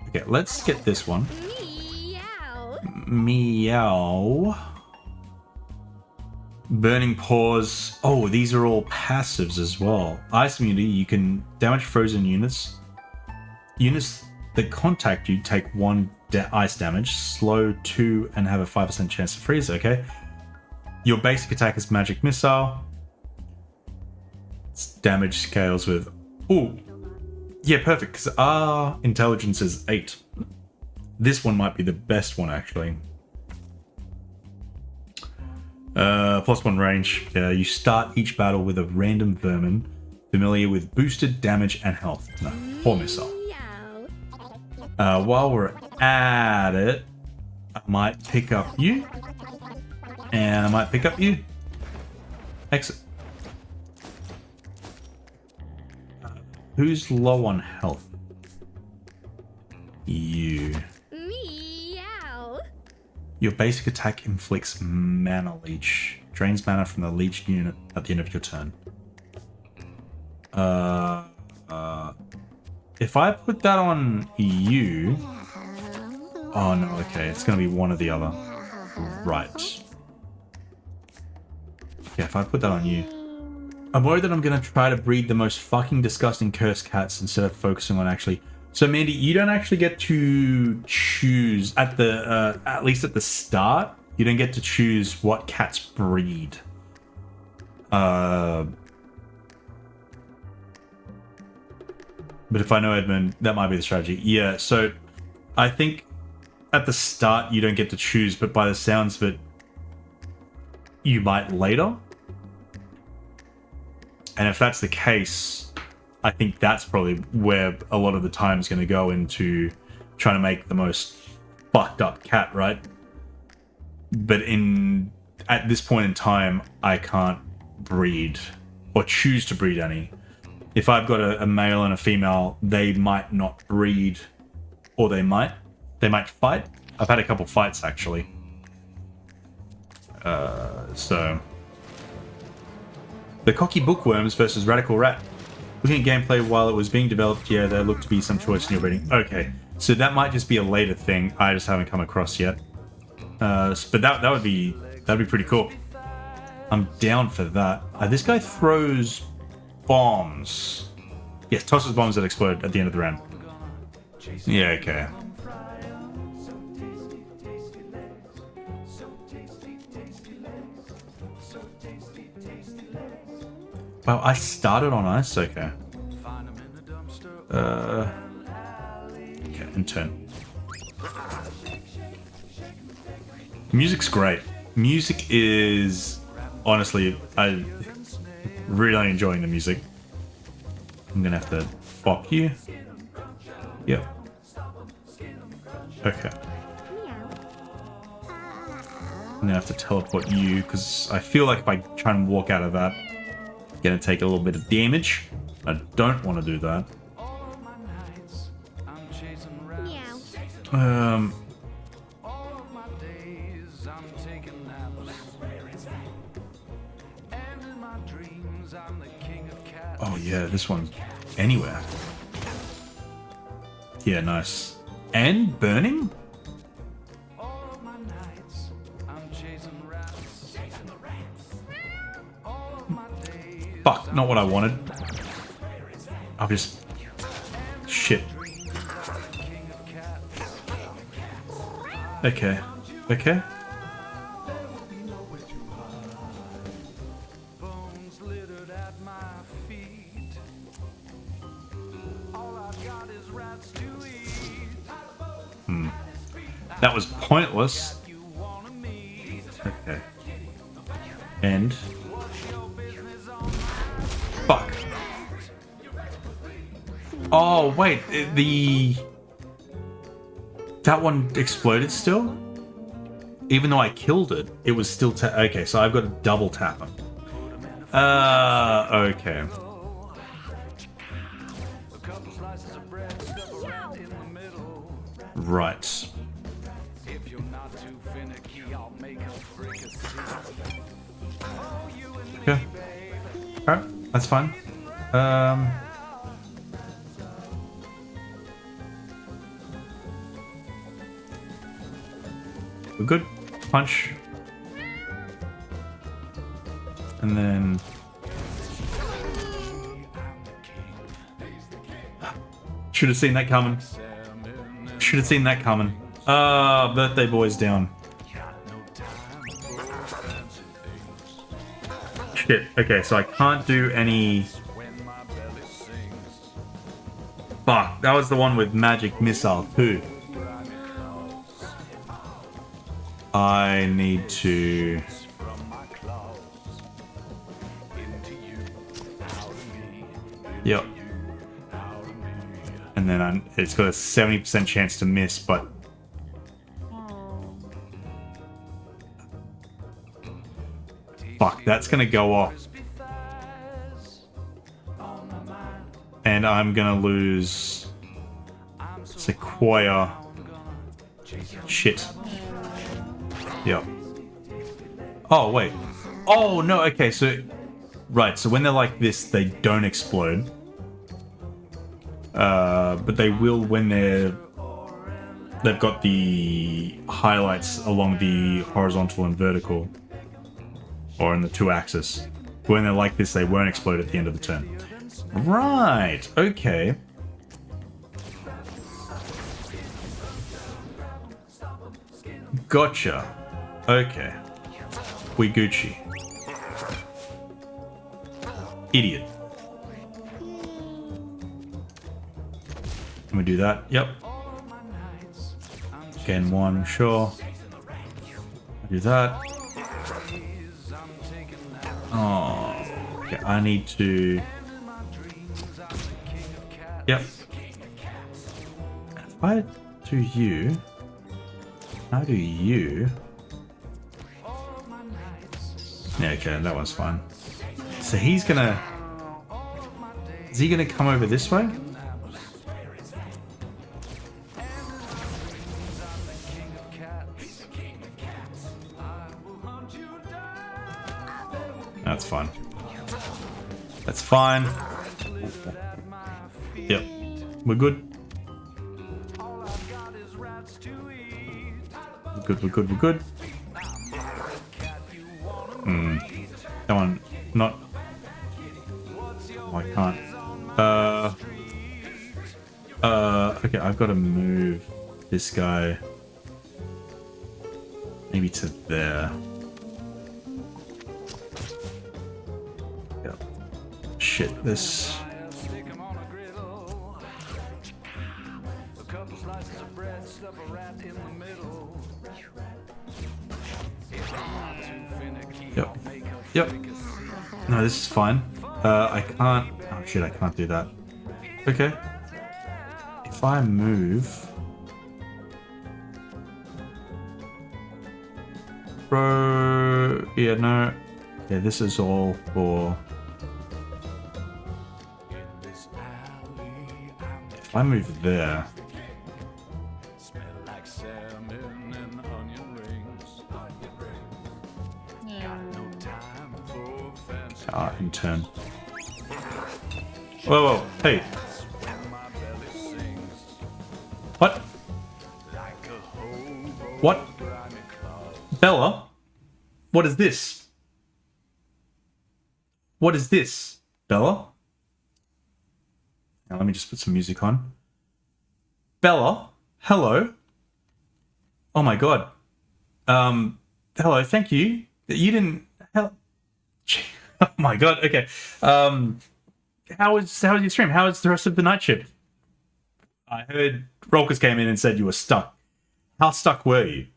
Okay, let's get this one.
Meow.
Meow. Burning Paws. Oh, these are all passives as well. Ice immunity, you can damage frozen units. Units that contact you take 1 ice damage, slow 2, and have a 5% chance to freeze. Okay. Your basic attack is magic missile. Its damage scales with... Ooh. Yeah, perfect, because our intelligence is 8. This one might be the best one, actually. +1 range. You start each battle with a random vermin familiar with boosted damage and health. No, poor missile.
Meow.
While we're at it, I might pick up you. And I might pick up you. Exit. Who's low on health? You.
Meow.
Your basic attack inflicts mana leech. Drains mana from the leech unit at the end of your turn. If I put that on you... Oh no, okay. It's going to be one or the other. Right. Yeah, if I put that on you... I'm worried that I'm going to try to breed the most fucking disgusting cursed cats instead of focusing on actually... So Mandy, you don't actually get to choose at the... at least at the start, you don't get to choose what cats breed. But if I know Edmund, that might be the strategy. Yeah, so I think at the start you don't get to choose, but by the sounds of it, you might later. And if that's the case, I think that's probably where a lot of the time is going to go into trying to make the most fucked up cat, right? But at this point in time, I can't breed or choose to breed any. If I've got a male and a female, they might not breed, or they might fight. I've had a couple fights actually. So the cocky bookworms versus radical rat. Looking at gameplay while it was being developed, yeah, there looked to be some choice in your breeding. Okay, so that might just be a later thing. I just haven't come across yet. But that'd be pretty cool. I'm down for that. This guy throws bombs. Yes, tosses bombs that explode at the end of the round. Yeah, okay. Well, I started on ice, okay. Okay, and turn. Music's great. Music is... Honestly, I really enjoying the music. I'm gonna have to bop you. Yep. Okay. I'm gonna have to teleport you because I feel like if I try and walk out of that, I'm gonna take a little bit of damage. I don't want to do that.
Meow.
Oh yeah, this one. Anywhere. Yeah, nice. And burning? Fuck, not what I wanted. I've just... Shit. Okay. Okay. That was pointless. Okay. And... Fuck. Oh, wait. That one exploded still? Even though I killed it, it was still... Okay, so I've got a double tapper. Okay. Right. Okay. Alright, that's fine. We're good. Punch. And then... Should have seen that coming. Should have seen that coming. Birthday boy's down. Shit. Okay, so I can't do any... Fuck, that was the one with magic missile too. I need to... Yep. And then it's got a 70% chance to miss, but... Fuck, that's gonna go off. And I'm gonna lose... Sequoia. Shit. Yep. Oh, wait. Oh, no, okay, so... Right, so when they're like this, they don't explode. But they will when they've got the highlights along the horizontal and vertical. Or in the 2-axis. When they're like this, they won't explode at the end of the turn. Right, okay. Gotcha. Okay. We Gucci. Idiot. Can we do that? Yep. Gain 1, sure. Do that. Oh, okay. I need to. Yep. If I do you, how do you? Yeah, okay, that one's fine. So he's gonna. Is he gonna come over this way? That's fine. That's fine. Yep. We're good. We're good, we're good, we're good. That one, not... Oh, I can't. Okay, I've got to move this guy maybe to there. Yep. Shit, this... Yep. Yep. No, this is fine. I can't... Oh shit, I can't do that. Okay. If I move... Bro... Yeah, no. Yeah, this is all for... If I move there... I can turn. Whoa, whoa, hey. What? What? Bella? What is this? What is this, Bella? Now let me just put some music on. Bella? Hello? Oh my god. Hello, thank you. You didn't... Oh my god, okay. How was your stream? How was the rest of the night shift? I heard Rolkers came in and said you were stuck. How stuck were you?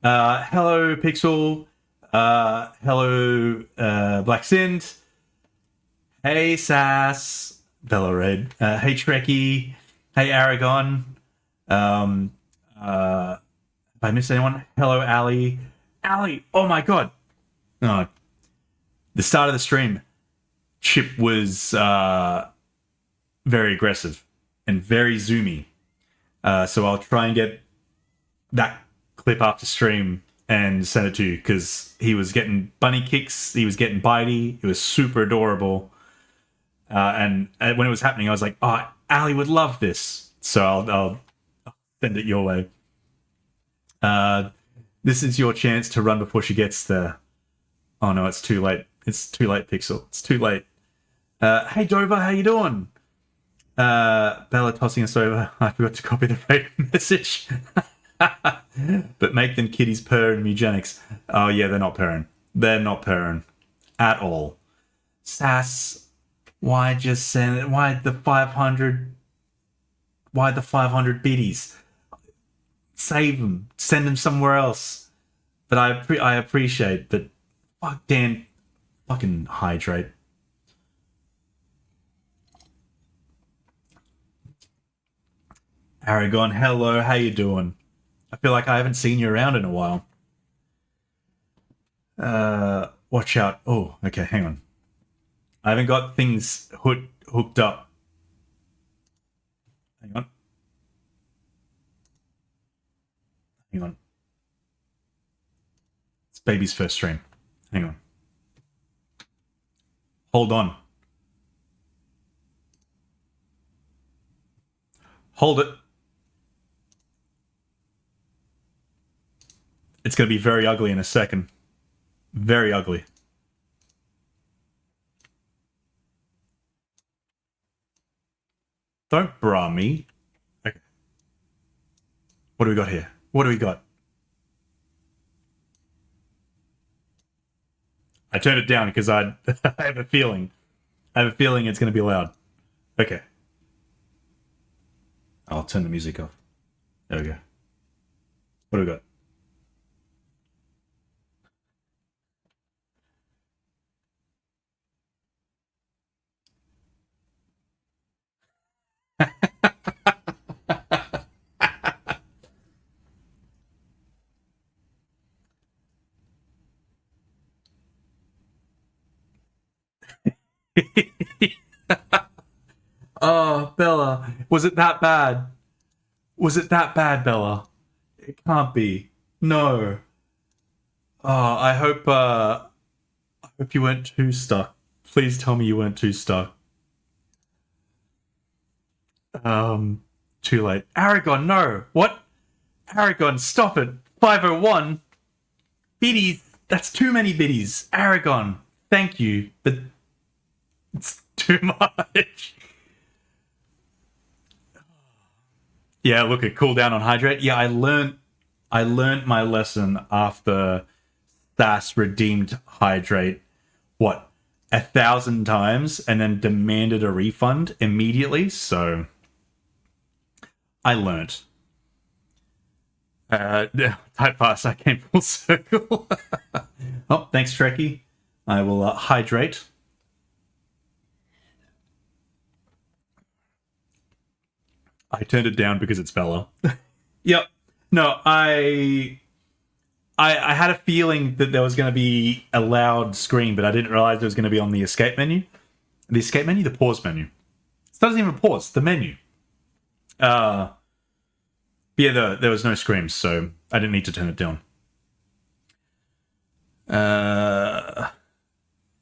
Hello, Pixel. Hello, Black Sind. Hey, Sass. Bella Red. Hey, Trekkie. Hey, Aragon. If I missed anyone, hello, Ali. Ali, oh my god. Oh, the start of the stream, Chip was very aggressive and very zoomy. So I'll try and get that clip after stream and send it to you because he was getting bunny kicks, he was getting bitey, it was super adorable. And when it was happening, I was like, oh, Ali would love this. So I'll send it your way. This is your chance to run before she gets there. Oh no, it's too late. It's too late, Pixel. It's too late. Hey Dover, how you doing? Bella tossing us over. I forgot to copy the fake message. But make them kitties purr in Mewgenics. Oh yeah, they're not purring. They're not purring. At all. Sass, why just send it? Why the 500? Why the 500 biddies? Save them. Send them somewhere else. But I appreciate, but fuck Dan. Fucking hydrate. Aragon, hello, how you doing? I feel like I haven't seen you around in a while. Watch out. Oh, okay, hang on. I haven't got things hooked up. Hang on. Hang on. baby's first stream. Hang on. Hold on. Hold it. It's going to be very ugly in a second. Very ugly. Don't bra me. Okay. What do we got here? What do we got? I turned it down because I have a feeling. I have a feeling it's going to be loud. Okay. I'll turn the music off. There we go. What do we got? Oh, Bella. Was it that bad? Was it that bad, Bella? It can't be. No. Oh, I hope you weren't too stuck. Please tell me you weren't too stuck. Too late. Aragon, no. What? Aragon, stop it. 501. Biddies. That's too many biddies. Aragon, thank you, but it's too much. Yeah, look at cool down on hydrate. Yeah, I learned my lesson after Thas redeemed hydrate, what, 1,000 times and then demanded a refund immediately, so I learnt. Type pass, I came full circle. Oh, thanks, Trekkie. I will hydrate. I turned it down because it's Bella. Yep. No, I had a feeling that there was going to be a loud scream, but I didn't realize it was going to be on the escape menu. The escape menu? The pause menu. It doesn't even pause. The menu. Yeah, there was no screams, so I didn't need to turn it down.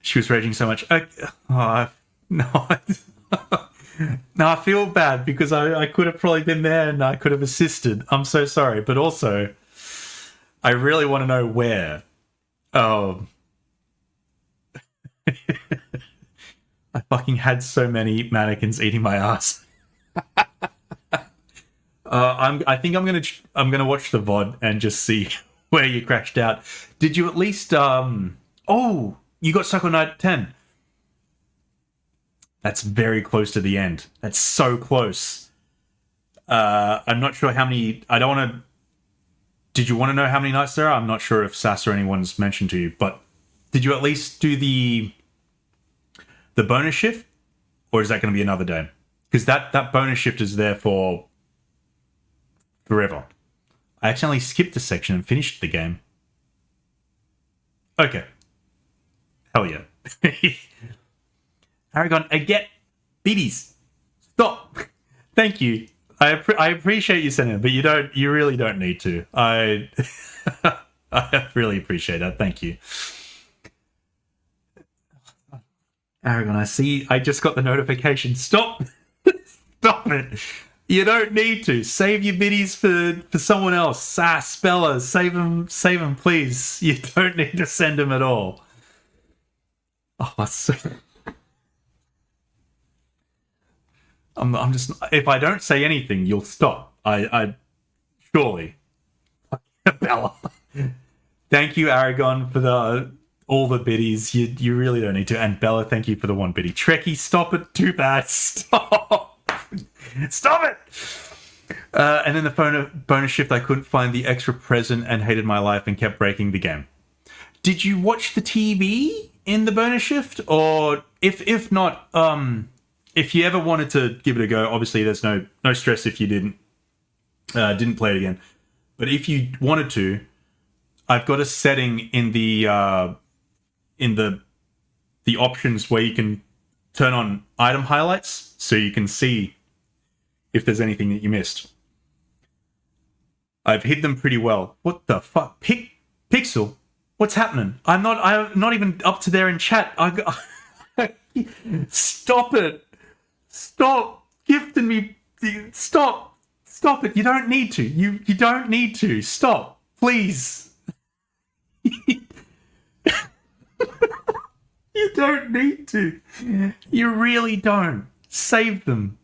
She was raging so much. No. No, I feel bad because I could have probably been there and I could have assisted. I'm so sorry. But also, I really want to know where. Oh. I fucking had so many mannequins eating my ass. I think I'm gonna watch the VOD and just see where you crashed out. Did you at least oh, you got stuck on night 10. That's very close to the end. That's so close. I'm not sure how many. I don't want to. Did you want to know how many nights there are? I'm not sure if Sass or anyone's mentioned to you, but did you at least do the bonus shift, or is that going to be another day? Because that bonus shift is there for forever. I accidentally skipped a section and finished the game. Okay. Hell yeah. Aragon, I get biddies. Stop. Thank you. I appreciate you sending it, but you really don't need to. I really appreciate that. Thank you. Aragon, I just got the notification. Stop. Stop it. You don't need to. Save your biddies for someone else. Sass, Bella, save them, please. You don't need to send them at all. Oh, that's so... I'm just... If I don't say anything, you'll stop. I surely. Bella. Thank you, Aragon, for all the biddies. You really don't need to. And Bella, thank you for the one biddy. Trekkie, stop it. Too bad. Stop. Stop it. And then the bonus shift, I couldn't find the extra present and hated my life and kept breaking the game. Did you watch the TV in the bonus shift? Or if not... If you ever wanted to give it a go, obviously there's no stress if you didn't play it again. But if you wanted to, I've got a setting in the options where you can turn on item highlights so you can see if there's anything that you missed. I've hid them pretty well. What the fuck? Pixel? What's happening? I'm not even up to there in chat. Stop it. Stop gifting me. Stop it. You don't need to. You don't need to. Stop, please. You don't need to. You really don't. Save them.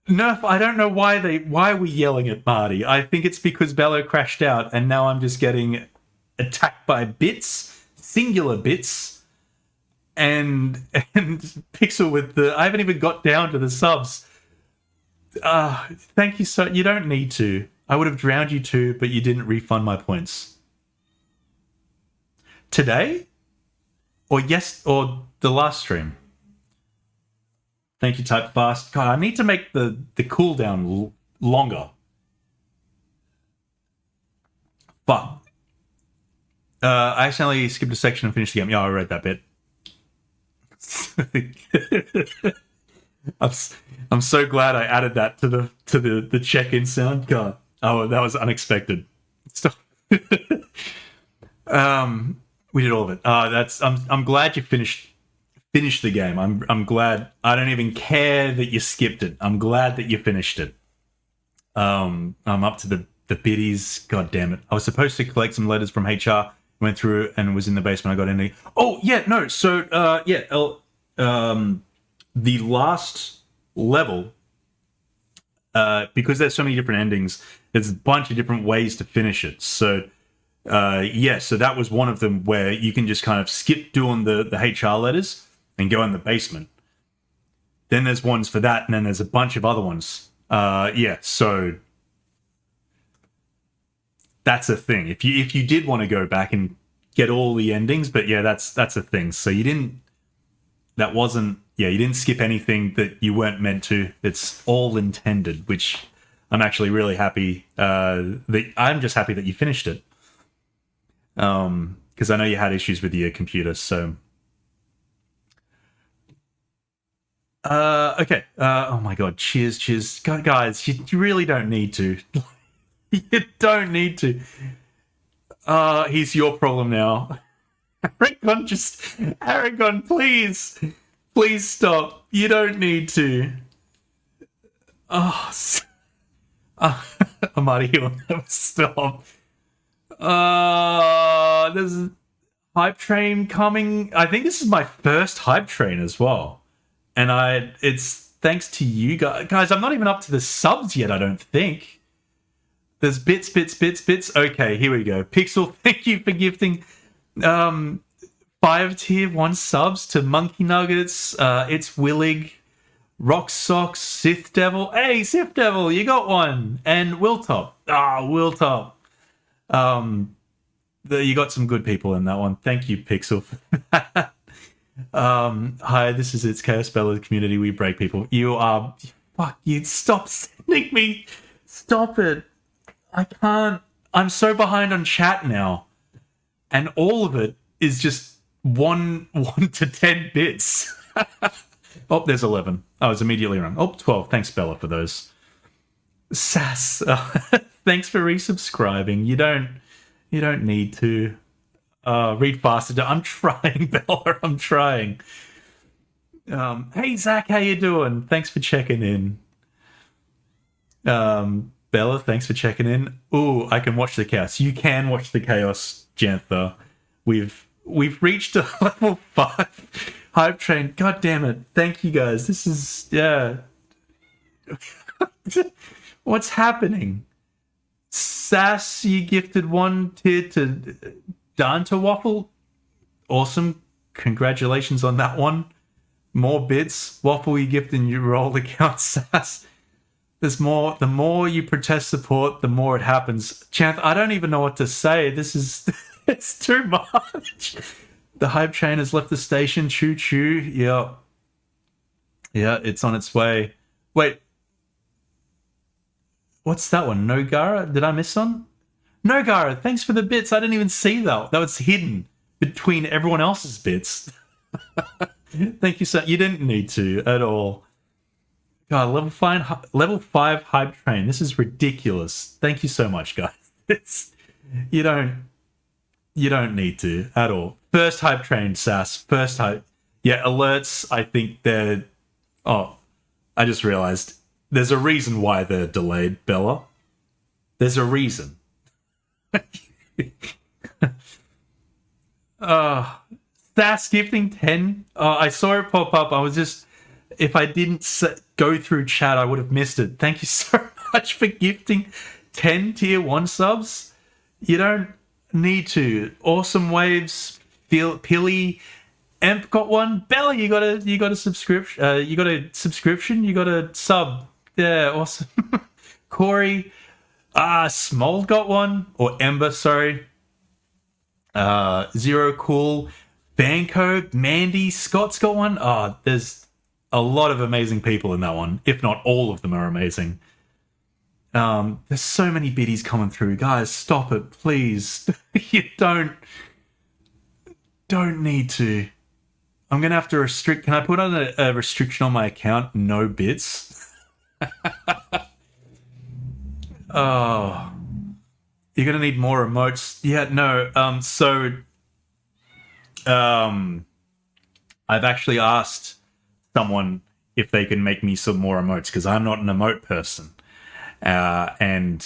Nerf, I don't know why we're yelling at Marty. I think it's because Bello crashed out and now I'm just getting attacked by bits, singular bits, and Pixel with the... I haven't even got down to the subs. Thank you so... You don't need to. I would have drowned you too, but you didn't refund my points. Today? Or the last stream? Thank you, Type Fast. God, I need to make the cooldown longer. But I accidentally skipped a section and finished the game. Yeah, I read that bit. I'm so glad I added that to the check-in sound. God, oh, that was unexpected. Stop. We did all of it. I'm glad you finished the game. I'm glad. I don't even care that you skipped it. I'm glad that you finished it. I'm up to the biddies. God damn it! I was supposed to collect some letters from HR. Went through and was in the basement. I got in there. Oh yeah, no. So the last level, because there's so many different endings. There's a bunch of different ways to finish it. So. So that was one of them where you can just kind of skip doing the HR letters and go in the basement. Then there's ones for that, and then there's a bunch of other ones. So that's a thing. If you did want to go back and get all the endings, but yeah, that's a thing. So you didn't skip anything that you weren't meant to. It's all intended, which I'm actually really happy. I'm just happy that you finished it. Because I know you had issues with your computer, so... okay. Oh my god, cheers. Guys, you really don't need to. You don't need to. He's your problem now. Aragon, please. Please stop. You don't need to. Amadi, he'll never stop. There's a hype train coming. I think this is my first hype train as well. And it's thanks to you guys. I'm not even up to the subs yet, I don't think. There's bits. Okay, here we go. Pixel, thank you for gifting 5 tier 1 subs to Monkey Nuggets, It's Willig, Rock Socks, Sith Devil. Hey, Sith Devil, you got one. And Wiltop. Wiltop. You got some good people in that one. Thank you, Pixel, for that. Hi, this is It's Chaos Bella community. We break people. You are... Fuck, you stop sending me... Stop it. I can't... I'm so behind on chat now. And all of it is just 1 to 10 bits. Oh, there's 11. I was immediately wrong. Oh, 12. Thanks, Bella, for those. Sass. Thanks for resubscribing. You don't need to. Read faster. I'm trying, Bella. I'm trying. Hey, Zach, how you doing? Thanks for checking in. Bella, thanks for checking in. Ooh, I can watch the chaos. You can watch the chaos, Jantha. We've reached a level 5 hype train. God damn it. Thank you, guys. This is... Yeah. What's happening? Sass, you gifted 1 tier to Danta Waffle. Awesome. Congratulations on that one. More bits. Waffle, you gifted your roll account, Sass. There's more. The more you protest support, the more it happens. Chanth, I don't even know what to say. This is... It's too much. The hype train has left the station. Choo choo. Yeah. Yeah, it's on its way. Wait. What's that one? Nogara? Did I miss one? Nogara, thanks for the bits. I didn't even see that. That was hidden between everyone else's bits. Thank you, sir. You didn't need to at all. God, level 5 hype train. This is ridiculous. Thank you so much, guys. You don't You don't need to at all. First hype train, Sass. First hype. Yeah, alerts, I think they're... Oh, I just realized. There's a reason why they're delayed, Bella. There's a reason. Sass gifting 10. I saw it pop up. I was just... If I didn't go through chat, I would have missed it. Thank you so much for gifting 10 tier 1 subs. You don't need to. Awesome Waves, Pilly, Emp got one. Bella, you got a subscription. You got a subscription. You got a sub. Yeah, awesome. Corey, Small got one, or Ember, sorry. Zero Cool, Banco, Mandy, Scott's got one. There's a lot of amazing people in that one. If not all of them are amazing. There's so many biddies coming through. Guys, stop it, please. You don't need to. I'm going to have to restrict... Can I put on a restriction on my account? No bits. Oh. You're going to need more emotes. Yeah, no. I've actually asked someone if they can make me some more emotes, because I'm not an emote person. And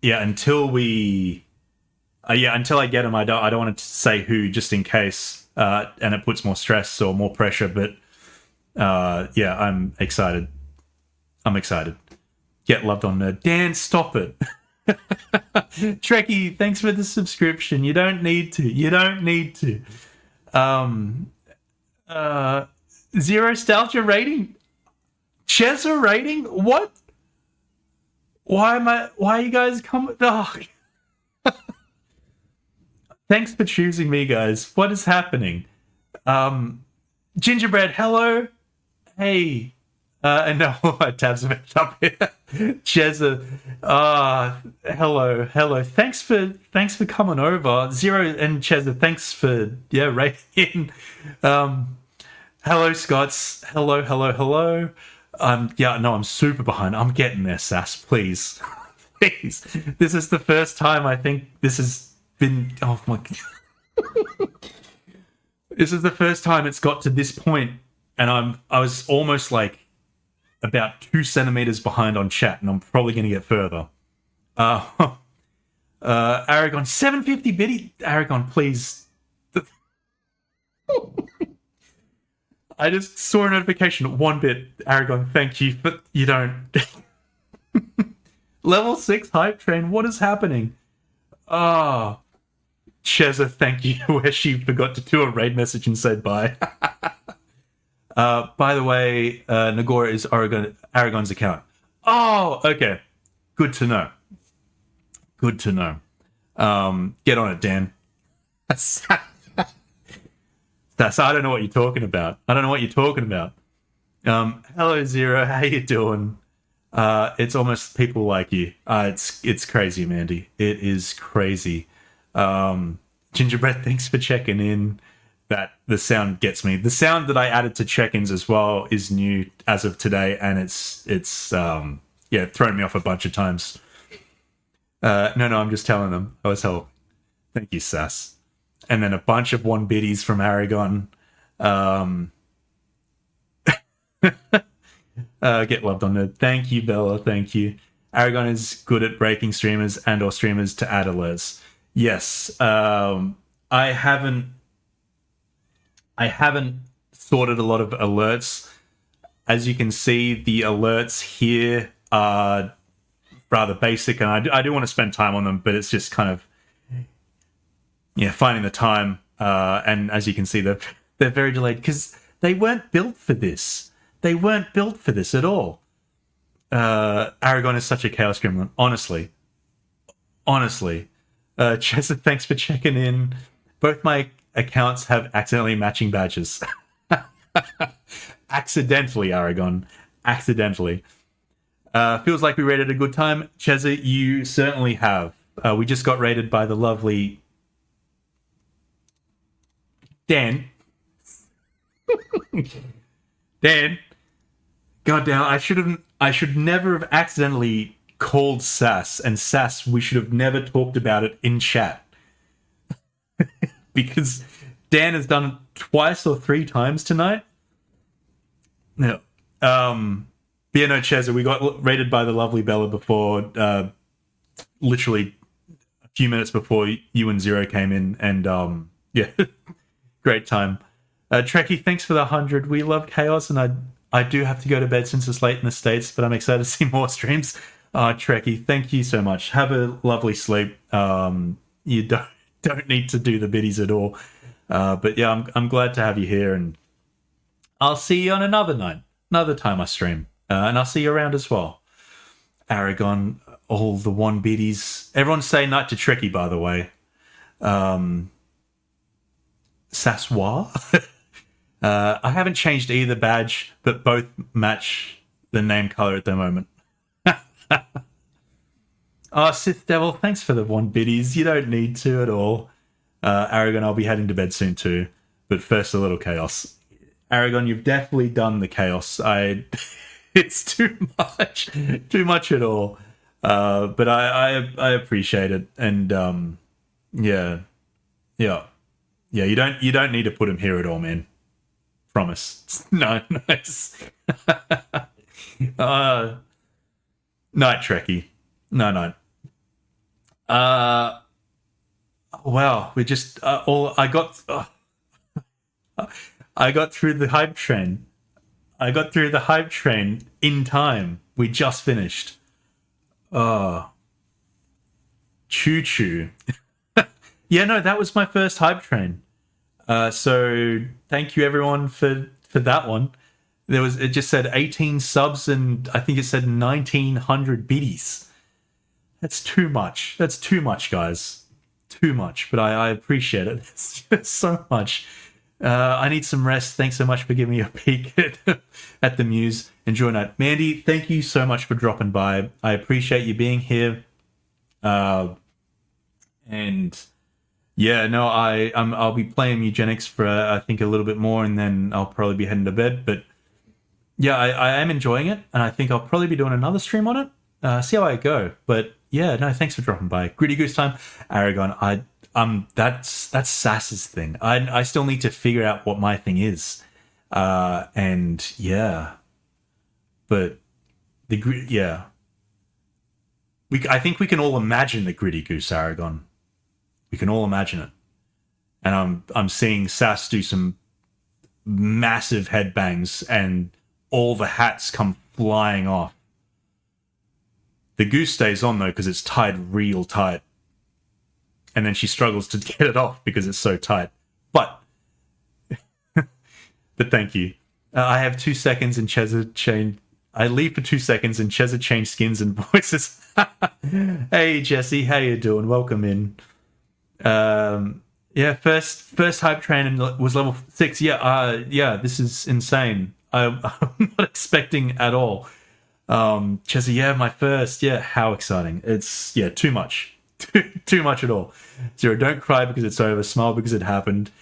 yeah, until I get them, I don't want to say who, just in case, and it puts more stress or more pressure. But yeah, I'm excited. Get loved on Nerd. Dan, stop it. Trekkie, thanks for the subscription. You don't need to. Zero nostalgia rating. Chesa rating? What? Why are you guys coming? Oh. Thanks for choosing me, guys. What is happening? Gingerbread, hello. Hey. And now my tabs are mixed up here. Chesa. Hello. Thanks for coming over. Zero and Chesa, thanks for rating in. Hello, Scots. Hello. Yeah, no, I'm super behind. I'm getting there, Sass. Please. Please. This is the first time I think this has been... Oh, my... This is the first time it's got to this point, and I was almost like about 2 centimeters behind on chat, and I'm probably going to get further. Aragon, 750 biddy. Aragon, please. I just saw a notification, 1 bit. Aragon, thank you, but you don't. Level 6 hype train, what is happening? Cheza, thank you, where she forgot to do a raid message and said bye. By the way, Nagora is Aragon's account. Oh, okay. Good to know. Get on it, Dan. I don't know what you're talking about. Hello, Zero. How you doing? It's almost people like you. It's crazy, Mandy. It is crazy. Gingerbread, thanks for checking in. That the sound gets me. The sound that I added to check-ins as well is new as of today, and it's thrown me off a bunch of times. No, I'm just telling them. I was help. Thank you, Sass. And then a bunch of 1 biddies from Aragon. Get loved on it. Thank you, Bella. Thank you. Aragon is good at breaking streamers and or streamers to add alerts. Yes. I haven't sorted a lot of alerts. As you can see, the alerts here are rather basic, and I do want to spend time on them, but it's just kind of finding the time. And as you can see, they're very delayed because they weren't built for this. They weren't built for this at all. Aragon is such a chaos gremlin. Honestly. Chesa, thanks for checking in. Both my accounts have accidentally matching badges. Accidentally, Aragon. Accidentally. Feels like we raided a good time. Chesa, you certainly have. We just got raided by the lovely Dan. Dan. God damn, I should never have accidentally called Sass, and Sass, we should have never talked about it in chat. Because Dan has done it twice or 3 times tonight. No. Yeah, no, Cheza, we got rated by the lovely Bella before, literally a few minutes before you and Zero came in, and yeah, great time. Trekkie, thanks for the 100. We love Chaos, and I do have to go to bed since it's late in the States, but I'm excited to see more streams. Trekkie, thank you so much. Have a lovely sleep. You don't need to do the biddies at all. But yeah, I'm glad to have you here, and I'll see you on another night, another time I stream. And I'll see you around as well. Aragon, all the 1 biddies. Everyone say night to Trekkie, by the way. Sassoir? I haven't changed either badge, but both match the name color at the moment. Sith Devil, thanks for the 1 biddies. You don't need to at all. Aragon, I'll be heading to bed soon too. But first, a little chaos. Aragon, you've definitely done the chaos. It's too much at all. But I appreciate it, and yeah. You don't need to put him here at all, man. Promise. No, nice. Night, Trekkie. No. Wow, we just I got through the hype train. I got through the hype train in time. We just finished. Choo-choo. Yeah, no, that was my first hype train. So thank you everyone for that one. It just said 18 subs and I think it said 1900 biddies. That's too much. That's too much, guys. Too much. But I appreciate it. It's so much. I need some rest. Thanks so much for giving me a peek at the Muse. Enjoy night. Mandy, thank you so much for dropping by. I appreciate you being here. And yeah, no, I'll be playing Mewgenics for I think a little bit more, and then I'll probably be heading to bed. But yeah, I am enjoying it, and I think I'll probably be doing another stream on it. See how I go. But yeah, no, thanks for dropping by. Gritty Goose time, Aragon. That's Sass's thing. I still need to figure out what my thing is. And yeah, but yeah, I think we can all imagine the Gritty Goose, Aragon. We can all imagine it. And I'm seeing Sass do some massive headbangs and all the hats come flying off. The goose stays on though because it's tied real tight. And then she struggles to get it off because it's so tight. But thank you. I have 2 seconds and Cheza changed. I leave for 2 seconds and Cheza changed skins and voices. Hey Jesse, how you doing? Welcome in. Yeah, first hype train and was level 6. Yeah, this is insane. I'm not expecting at all. Cheza, yeah, my first. Yeah, how exciting. It's too much. Too much at all. Zero, don't cry because it's over. Smile because it happened.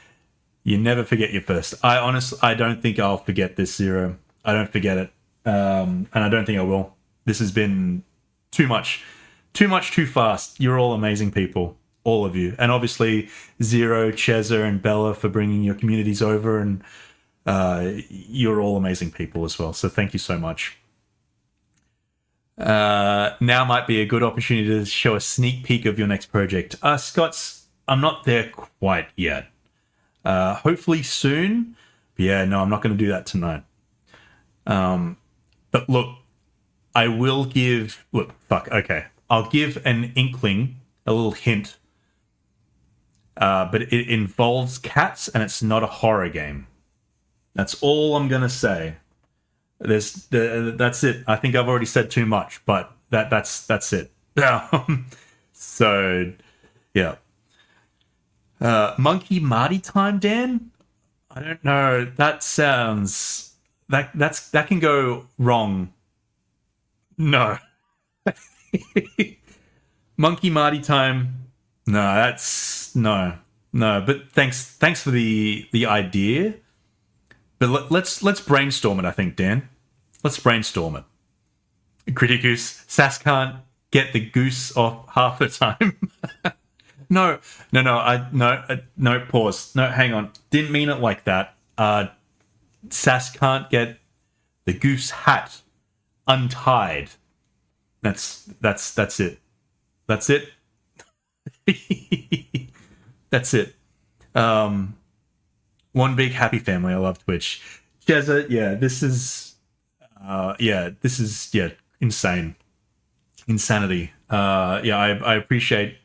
You never forget your first. I don't think I'll forget this, Zero. I don't forget it. And I don't think I will. This has been too much, too fast. You're all amazing people. All of you. And obviously Zero, Cheza, and Bella for bringing your communities over. And you're all amazing people as well. So thank you so much. Now might be a good opportunity to show a sneak peek of your next project. Scott's, I'm not there quite yet. Hopefully soon. But yeah, no, I'm not going to do that tonight. But look, I will give... Look, okay. I'll give an inkling, a little hint. But it involves cats and it's not a horror game. That's all I'm going to say. That's it. I think I've already said too much, but that's it. So, yeah. Monkey Marty time, Dan? I don't know. That sounds that can go wrong. No. Monkey Marty time. No, that's no. But thanks for the idea. But let's brainstorm it, I think, Dan. Let's brainstorm it. Criticus, Sass can't get the goose off half the time. No. No, pause. No, hang on. Didn't mean it like that. Sass can't get the goose hat untied. That's it. That's it. That's it. One big happy family. I love Twitch. Jezza, this is insane. Insanity. I appreciate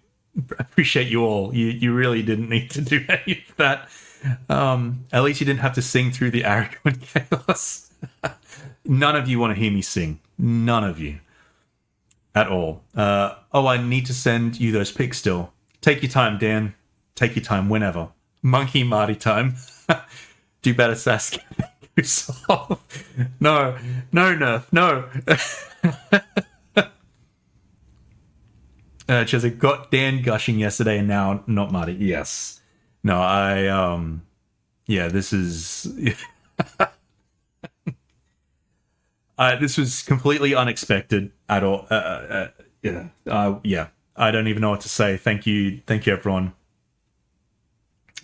you all. You really didn't need to do any of that. At least you didn't have to sing through the arrogant chaos. None of you want to hear me sing. None of you. At all. I need to send you those pics still. Take your time, Dan. Take your time whenever. Monkey Marty time. Do better, Sasuke. No, Nerf, no. Chesa got Dan gushing yesterday and now not Marty. Yes. No, this is... this was completely unexpected at all. I don't even know what to say. Thank you, everyone.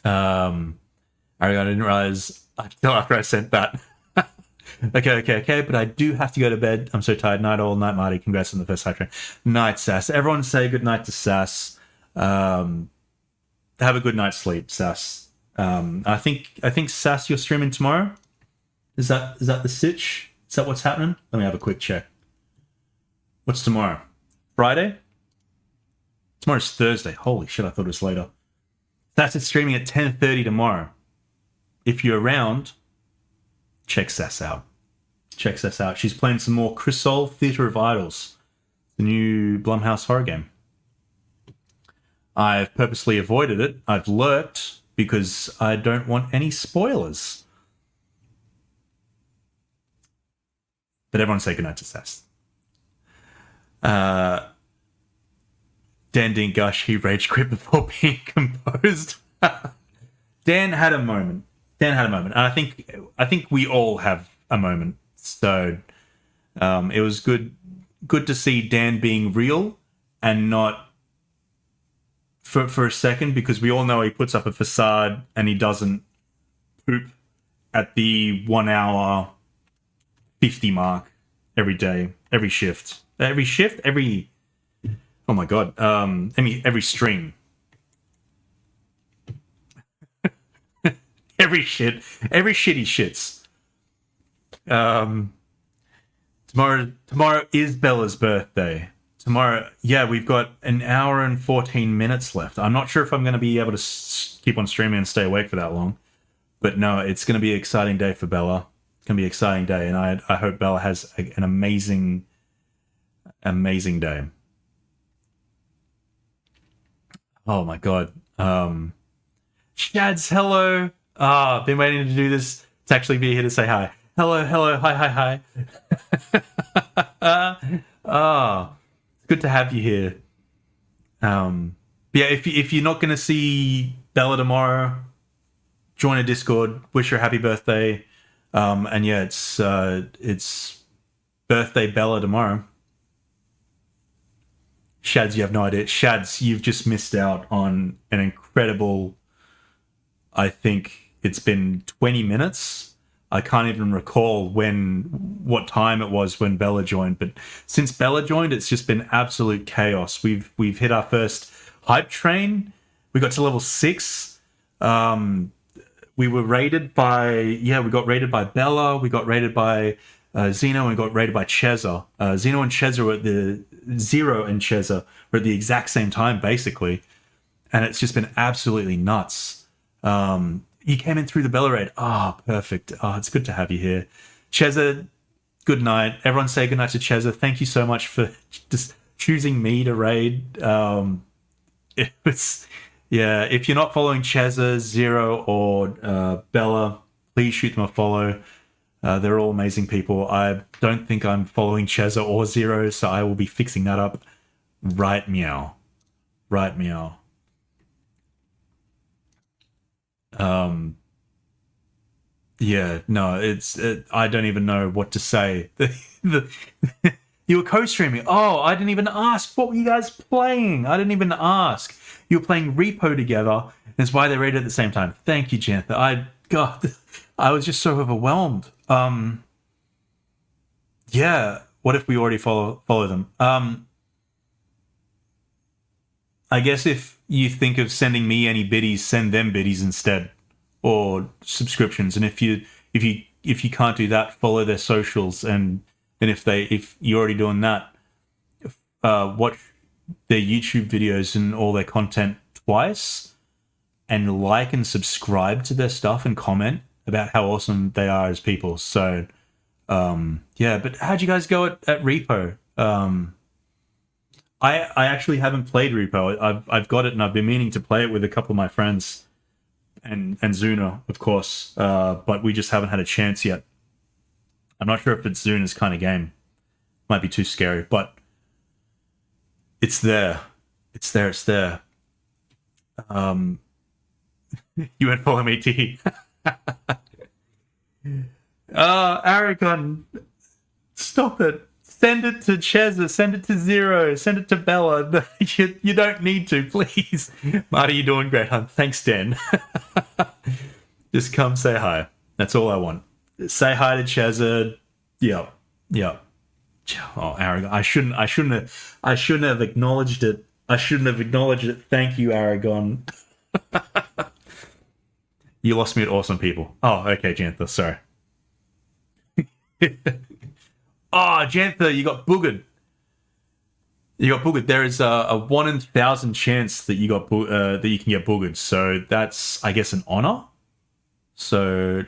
I didn't realize until after I sent that. Okay, but I do have to go to bed. I'm so tired. Night all, night Marty. Congrats on the first hype train. Night, Sass. Everyone say good night to Sass. Have a good night's sleep, Sass. I think Sass, you're streaming tomorrow. Is that the sitch? Is that what's happening? Let me have a quick check. What's tomorrow? Friday? Tomorrow's Thursday. Holy shit, I thought it was later. Sass is streaming at 10:30 tomorrow. If you're around, check Sass out. Check Sass out. She's playing some more Crisol Theatre of Idols, the new Blumhouse horror game. I've purposely avoided it. I've lurked because I don't want any spoilers. But everyone say goodnight to Sass. Dan didn't gush. He rage quit before being composed. Dan had a moment. And I think we all have a moment. So it was good to see Dan being real and not for a second, because we all know he puts up a facade and he doesn't poop at the 1 hour 50 mark every day, every shift, oh my god, every stream. every shit he shits. Tomorrow is Bella's birthday. Tomorrow, we've got an hour and 14 minutes left. I'm not sure if I'm going to be able to keep on streaming and stay awake for that long. But no, it's going to be an exciting day for Bella. It's going to be an exciting day. And I hope Bella has an amazing day. Oh my god. Shads, hello. I've been waiting to do this to actually be here to say hi. Hello, hi. It's good to have you here. If you're not going to see Bella tomorrow, join a Discord, wish her a happy birthday. It's birthday Bella tomorrow. Shads, you have no idea. Shads, you've just missed out on an incredible, I think it's been 20 minutes. I can't even recall what time it was when Bella joined, but since Bella joined, it's just been absolute chaos. We've hit our first hype train. We got to level 6. We were raided by we got raided by Bella. We got raided by Zeno, and we got raided by Cheza. Zero and Cheza were at the exact same time, basically, and it's just been absolutely nuts. You came in through the Bella raid. Perfect. It's good to have you here. Cheza, good night. Everyone say good night to Cheza. Thank you so much for just choosing me to raid. It was, if you're not following Cheza, Zero, or Bella, please shoot them a follow. They're all amazing people. I don't think I'm following Cheza or Zero, so I will be fixing that up right meow. Right meow. I don't even know what to say. You were co-streaming. Oh, I didn't even ask. What were you guys playing? I didn't even ask. You were playing Repo together. That's why they rated at the same time. Thank you, Jantha. God, I was just so overwhelmed. Yeah. What if we already follow them? I guess if you think of sending me any biddies, send them biddies instead, or subscriptions. And if you can't do that, follow their socials. And if you're already doing that, watch their YouTube videos and all their content twice, and like and subscribe to their stuff and comment about how awesome they are as people. So, yeah. But how'd you guys go at Repo? I actually haven't played Repo. I've got it and I've been meaning to play it with a couple of my friends and Zuna, of course. But we just haven't had a chance yet. I'm not sure if it's Zuna's kind of game. Might be too scary, but it's there. It's there. It's there. You went follow me, T. Aragon, stop it. Send it to Cheza, send it to Zero, send it to Bella. You don't need to, please. Marty, you're doing great, hon. Thanks, Dan. Just come say hi. That's all I want. Say hi to Cheza. Yep. Oh, Aragon. I shouldn't have acknowledged it. Thank you, Aragon. You lost me at awesome people. Oh, okay, Jantha. Sorry. Oh, Jantha, you got boogered. There is a 1 in 1,000 chance that you got that you can get boogered. So that's, I guess, an honor. So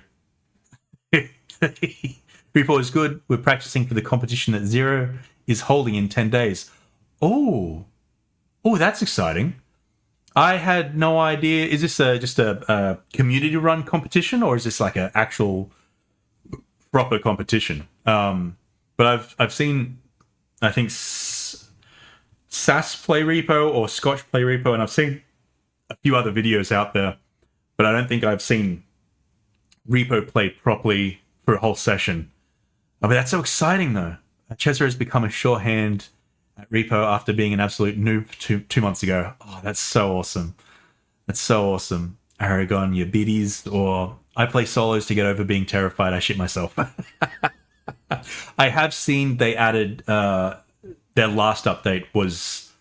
Repo is good. We're practicing for the competition that Zero is holding in 10 days. Oh, that's exciting. I had no idea. Is this just a community-run competition, or is this like an actual proper competition? But I've seen, I think, Sass play Repo or Scotch play Repo, and I've seen a few other videos out there, but I don't think I've seen Repo play properly for a whole session. Oh, but that's so exciting, though. Chester has become a shorthand at Repo after being an absolute noob two months ago. Oh, that's so awesome. That's so awesome. Aragon, your biddies, or I play solos to get over being terrified I shit myself. I have seen they added their last update was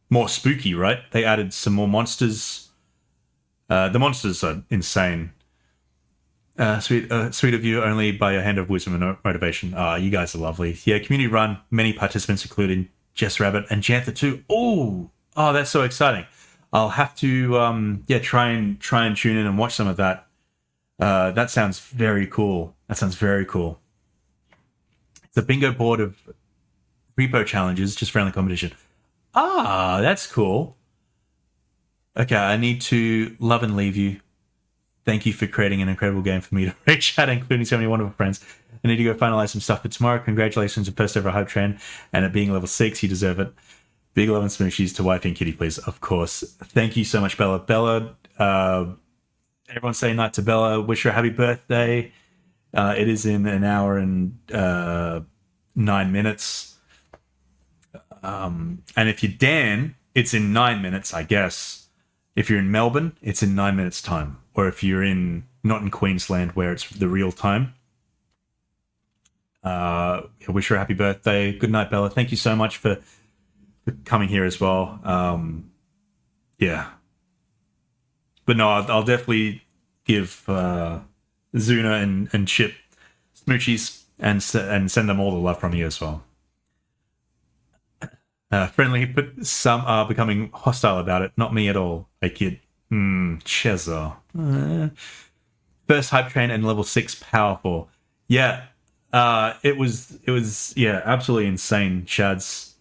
more spooky, right? They added some more monsters. The monsters are insane. Sweet of you, only by a hand of wisdom and motivation. You guys are lovely. Yeah, community run, many participants, including Jess Rabbit and Jantha too. Oh, that's so exciting. I'll have to try and tune in and watch some of that. That sounds very cool. It's a bingo board of Repo challenges, just friendly competition. That's cool. Okay, I need to love and leave you. Thank you for creating an incredible game for me to reach out, including so many wonderful friends. I need to go finalize some stuff for tomorrow. Congratulations on first ever hype train, and at being level 6, you deserve it. Big love and smooshies to Wifey and Kitty, please. Of course. Thank you so much, Bella. Bella, everyone say night to Bella. Wish her a happy birthday. It is in an hour and 9 minutes. And if you're Dan, it's in 9 minutes, I guess. If you're in Melbourne, it's in 9 minutes' time. Or if you're not in Queensland, where it's the real time. Wish her a happy birthday. Good night, Bella. Thank you so much for coming here as well. Yeah. But no, I'll definitely give Zuna and Chip smoochies and send them all the love from you as well. Friendly, but some are becoming hostile about it. Not me at all. I kid. Cheza. First hype train and level 6 powerful. Yeah. It was absolutely insane, Shads.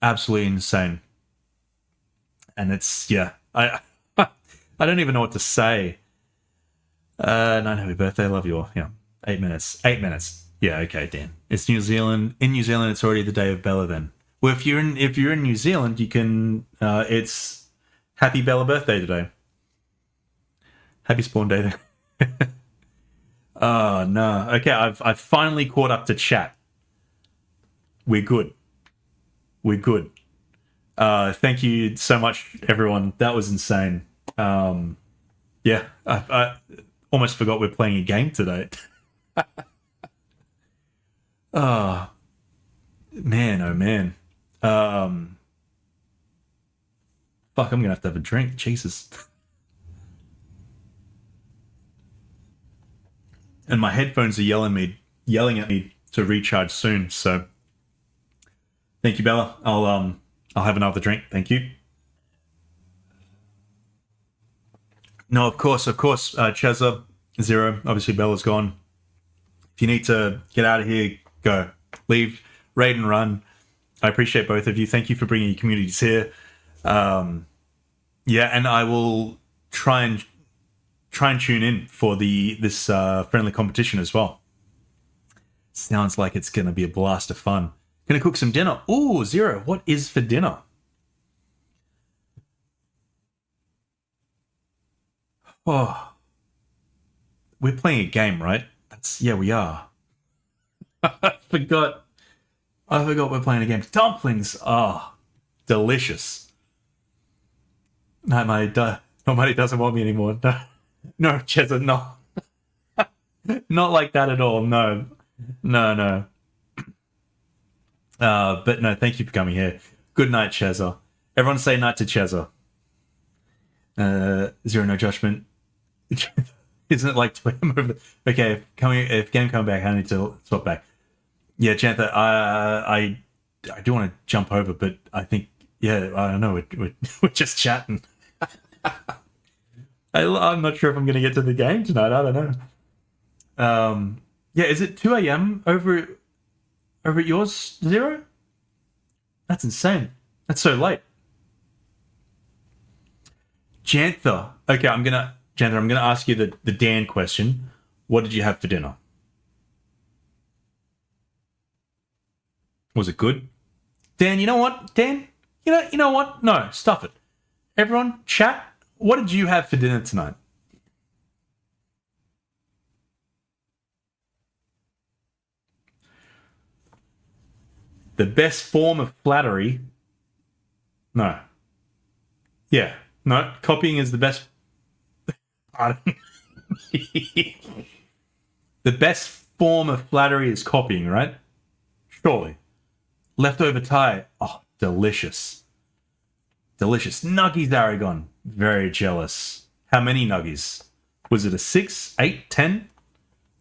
Absolutely insane. And it's I don't even know what to say. 9 happy birthday, love you all. Yeah. 8 minutes. 8 minutes. Yeah, okay, Dan. It's New Zealand. In New Zealand it's already the day of Bella then. Well, if you're in New Zealand, you can it's happy Bella birthday today. Happy spawn day then. Oh no. Okay, I've finally caught up to chat. We're good. We're good. Thank you so much, everyone. That was insane. Yeah, I almost forgot we're playing a game today. Oh, man, oh man. Fuck, I'm gonna have to have a drink. Jesus. And my headphones are yelling at me to recharge soon. So, thank you, Bella. I'll have another drink. Thank you. No, of course. Cheza, Zero. Obviously, Bella's gone. If you need to get out of here, go. Leave, raid and run. I appreciate both of you. Thank you for bringing your communities here. Yeah, and I will try and tune in for this friendly competition as well. Sounds like it's gonna be a blast of fun. Gonna cook some dinner. Ooh, Zero. What is for dinner? Oh, we're playing a game, right? Yeah, we are. I forgot we're playing a game. Dumplings. Oh, delicious. Nobody doesn't want me anymore. No, Cheza, no. Not like that at all. No. But no, thank you for coming here. Good night, Cheza. Everyone say night to Cheza. Zero, no judgment. Isn't it like 2 a.m. over? Okay, if game come back, I need to swap back. Yeah, Jantha, I do want to jump over, but I think I don't know. We're just chatting. I'm not sure if I'm going to get to the game tonight. I don't know. Yeah, is it 2 a.m. over at yours, Zero? That's insane. That's so late. Jantha. Okay, I'm gonna ask you the Dan question. What did you have for dinner? Was it good? Dan, you know what? Dan, you know what? No, stuff it. Everyone, chat. What did you have for dinner tonight? The best form of flattery. No. Yeah. No. Copying is the best. Pardon. The best form of flattery is copying, right? Surely. Leftover tie. Oh, delicious. Delicious. Nuggies, Aragon. Very jealous. How many nuggies? Was it a 6, 8, 10?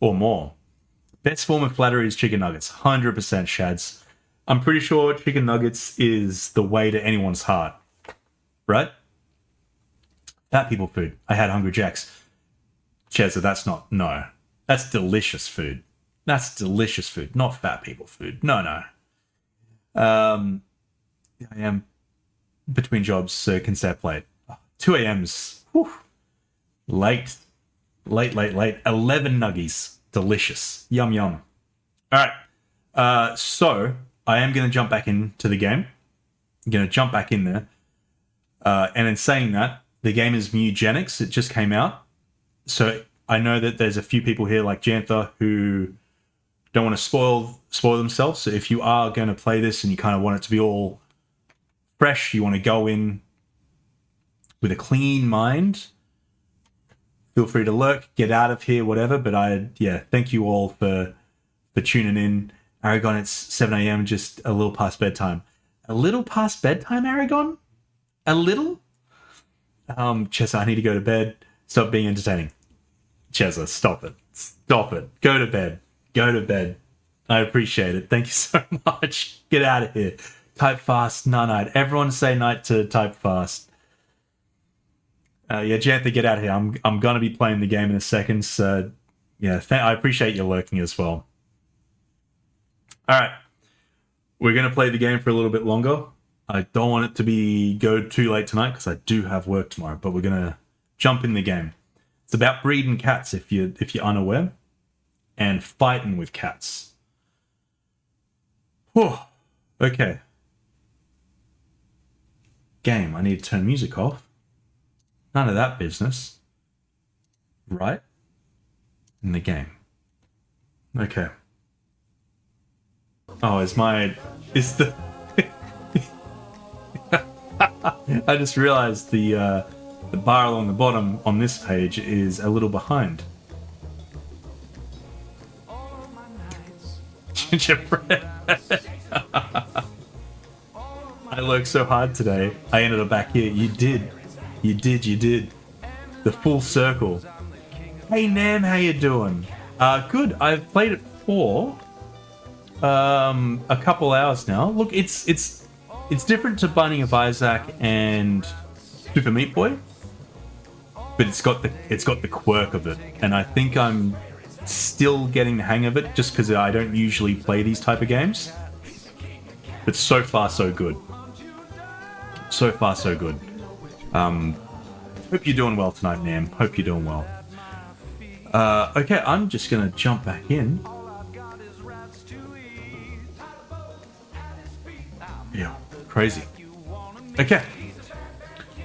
Or more? Best form of flattery is chicken nuggets. 100% Shads. I'm pretty sure chicken nuggets is the way to anyone's heart. Right? Fat people food. I had Hungry Jacks. Cheza, that's not... No. That's delicious food. That's delicious food. Not fat people food. No. I am between jobs, so can stay up late. 2 a.m.'s. Whew. Late. 11 nuggies. Delicious. Yum. All right. So, I am going to jump back into the game. I'm going to jump back in there. And in saying that, the game is Mewgenics. It just came out. So, I know that there's a few people here like Jantha who don't want to spoil themselves. So, if you are going to play this and you kind of want it to be all fresh, you want to go in with a clean mind, feel free to lurk, get out of here, whatever. But thank you all for tuning in. Aragon, it's 7 a.m., just a little past bedtime. A little past bedtime, Aragon? A little? Cheza, I need to go to bed. Stop being entertaining. Cheza, stop it. Stop it. Go to bed. I appreciate it. Thank you so much. Get out of here. Type fast, night. Everyone say night to type fast. Jantha, get out of here. I'm going to be playing the game in a second, so I appreciate you lurking as well. Alright. We're going to play the game for a little bit longer. I don't want it to go too late tonight because I do have work tomorrow, but we're going to jump in the game. It's about breeding cats if you're unaware, and fighting with cats. Whew. Okay. Game. I need to turn music off. None of that business. Right? In the game. Okay. Oh, is the I just realized the bar along the bottom on this page is a little behind. Gingerbread. I worked so hard today. I ended up back here. You did. You did. The full circle. Hey Nam, how you doing? Good. I've played it for a couple hours now. Look, it's different to Binding of Isaac and Super Meat Boy, but it's got the quirk of it, and I think I'm still getting the hang of it just because I don't usually play these type of games. But so far so good. So far so good. Hope you're doing well tonight, Nam. Hope you're doing well. Okay, I'm just gonna jump back in. Yeah, crazy. Okay,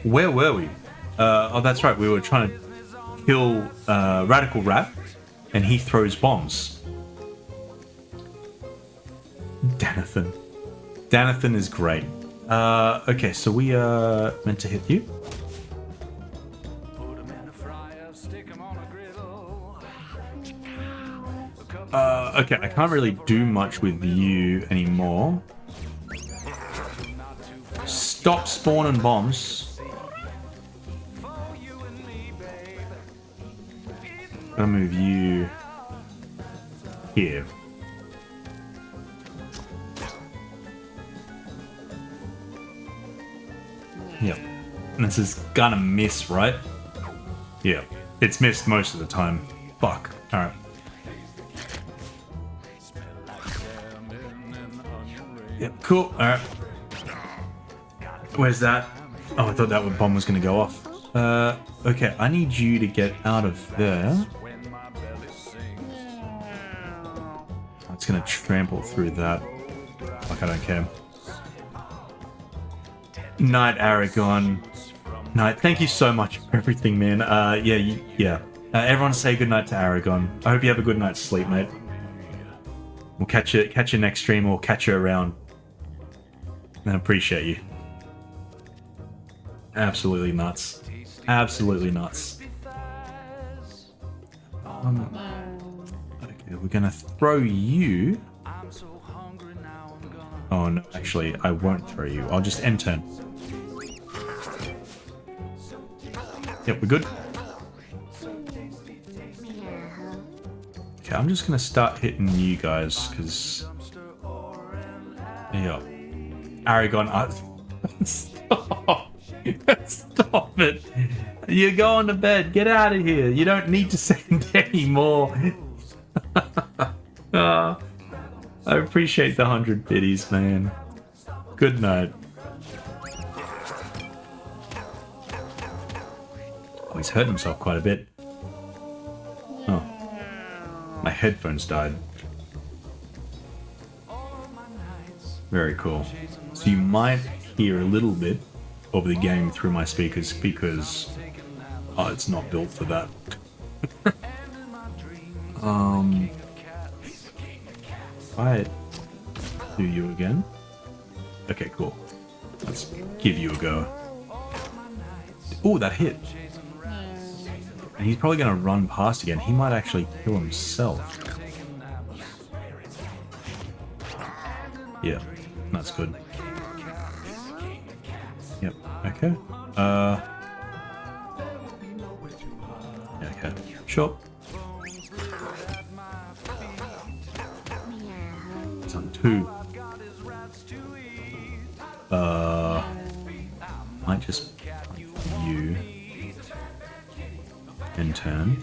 where were we? Oh, that's right. We were trying to kill Radical Rat, and he throws bombs. Danathan is great. Okay, so we are meant to hit you. Okay, I can't really do much with you anymore. Stop spawning bombs. I'll move you here. Yep. And this is gonna miss, right? Yeah. It's missed most of the time. Fuck. Alright. Yep, cool. Alright. Where's that? Oh, I thought that bomb was gonna go off. Okay, I need you to get out of there. It's gonna trample through that. Fuck, I don't care. Night, Aragon. Night, thank you so much for everything, man. Yeah. Everyone say goodnight to Aragon. I hope you have a good night's sleep, mate. We'll catch you next stream, or catch you around. And I appreciate you. Absolutely nuts. Absolutely nuts. Okay, we're gonna throw you. Oh no, actually, I won't throw you. I'll just end turn. Yep, we're good. Okay, I'm just gonna start hitting you guys, because... Yeah. Aragon, Stop! Stop it! You're going to bed. Get out of here. You don't need to send any more. I appreciate the 100 biddies, man. Good night. Oh, he's hurt himself quite a bit. Oh. My headphones died. Very cool. So you might hear a little bit of the game through my speakers because it's not built for that. I do you again. Okay, cool. Let's give you a go. Oh, that hit. And he's probably going to run past again. He might actually kill himself. Yeah, that's good. Yep, okay. Okay, sure. It's on 2. Might just you in turn.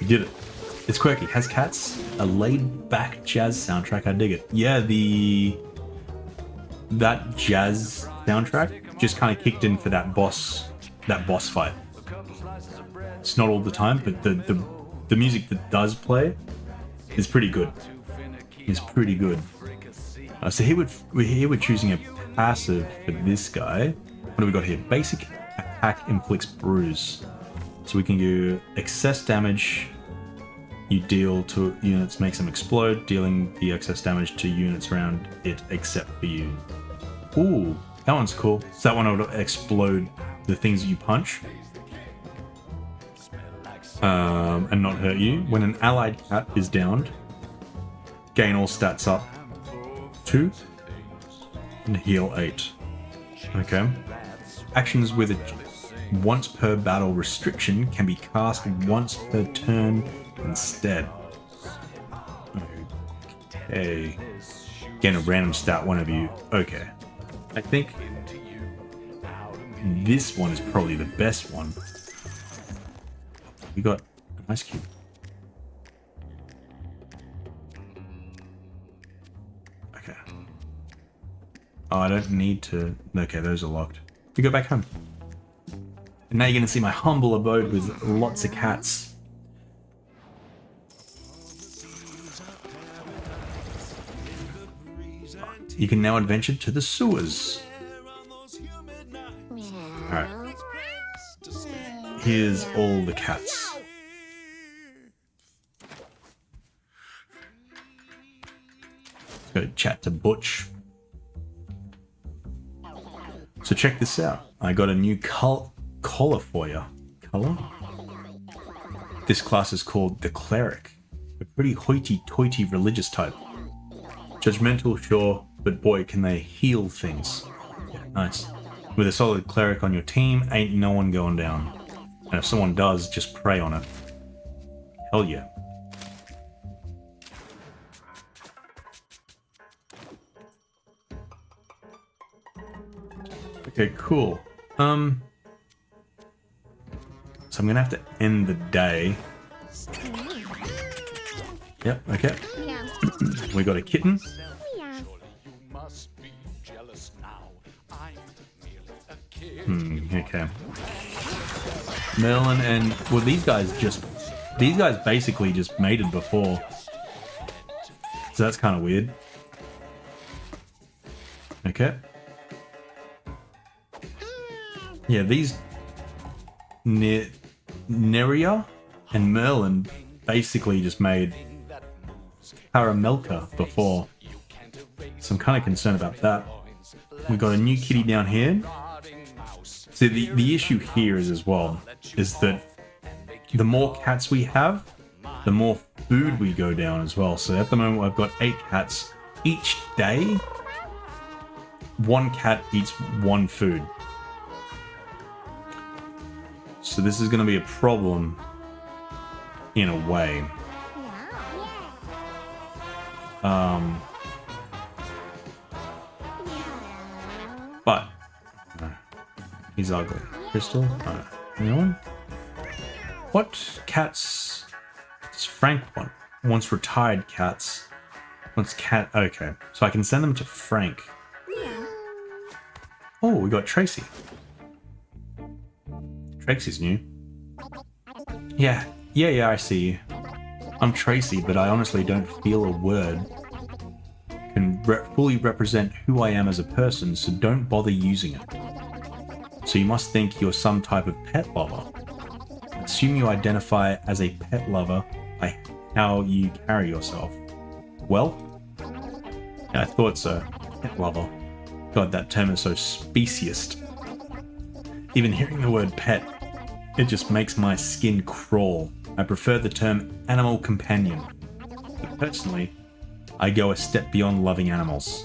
You did it. It's quirky. Has cats. A laid-back jazz soundtrack. I dig it. Yeah, that jazz soundtrack just kind of kicked in for that boss fight. It's not all the time, but the music that does play is pretty good. It's pretty good. So here we're choosing a passive for this guy. What do we got here? Basic attack inflicts bruise. So we can do excess damage you deal to units makes them explode, dealing the excess damage to units around it except for you. Ooh, that one's cool. So that one will explode the things that you punch. And not hurt you. When an allied cat is downed, gain all stats up 2 and heal 8. Okay. Actions with a once per battle restriction can be cast once per turn instead. Okay. Gain a random stat, one of you. Okay. I think this one is probably the best one. We got an ice cube. Okay. Oh, I don't need to... Okay, those are locked. We go back home. And now you're going to see my humble abode with lots of cats. You can now adventure to the sewers. Alright. Here's all the cats. Let's go chat to Butch. So check this out. I got a new collar for you. Collar? This class is called the Cleric. A pretty hoity-toity religious type. Judgmental, sure, but boy, can they heal things. Yeah, nice. With a solid cleric on your team, ain't no one going down. And if someone does, just pray on it. Hell yeah. Okay, cool. So I'm gonna have to end the day. Yep, okay.
Meow.
We got a kitten.
Meow.
Okay. Merlin and... Well, these guys basically just mated before. So that's kind of weird. Okay. Yeah, these... Neria and Merlin basically just made Caramelka before. So I'm kind of concerned about that. We got a new kitty down here. So the issue here is as well, is that the more cats we have, the more food we go down as well. So at the moment I've got 8 cats. Each day, 1 cat eats 1 food. So this is going to be a problem in a way. But he's ugly. Crystal? No one? What cats does Frank want? Wants retired cats. Wants cat... Okay. So I can send them to Frank. Oh, we got Tracy. Tracy's new. Yeah, I see you. I'm Tracy, but I honestly don't feel a word can fully represent who I am as a person, so don't bother using it. So you must think you're some type of pet lover. Assume you identify as a pet lover by how you carry yourself. Well, yeah, I thought so. Pet lover. God, that term is so speciest. Even hearing the word pet, it just makes my skin crawl. I prefer the term animal companion. But personally, I go a step beyond loving animals.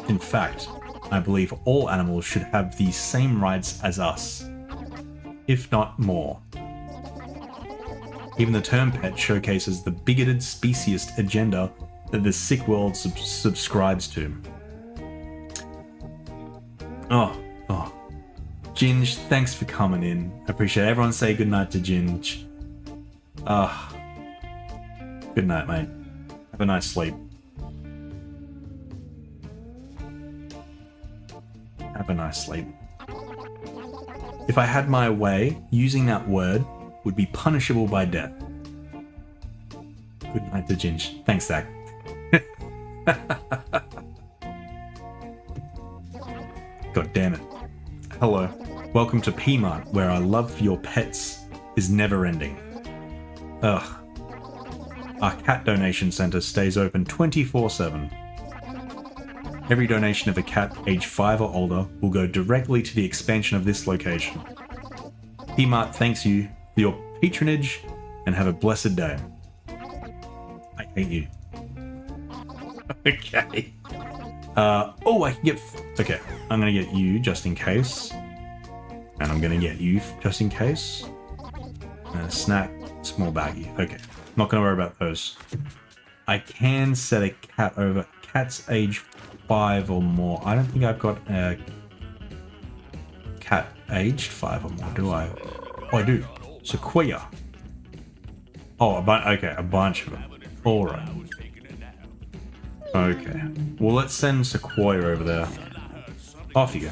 In fact, I believe all animals should have the same rights as us, if not more. Even the term pet showcases the bigoted speciest agenda that the sick world subscribes to. Oh. Ginge, thanks for coming in. I appreciate it. Everyone say goodnight to Ginge. Good night, mate. Have a nice sleep. Have a nice sleep. If I had my way, using that word would be punishable by death. Good night to Ginge. Thanks, Zach. God damn it. Hello. Welcome to P-Mart, where I love your pets is never ending. Ugh. Our cat donation center stays open 24/7. Every donation of a cat age 5 or older will go directly to the expansion of this location. Pmart thanks you for your patronage and have a blessed day. I hate you. Okay. Oh, I can get... Okay, I'm gonna get you just in case. And I'm gonna get you just in case. And a snack, small baggie. Okay, not gonna worry about those. I can set a cat over... Cat's age 5 or more. I don't think I've got a cat aged 5 or more, do I? Oh, I do. Sequoia. Oh, a bunch of them. Alright. Okay. Well, let's send Sequoia over there. Off you go.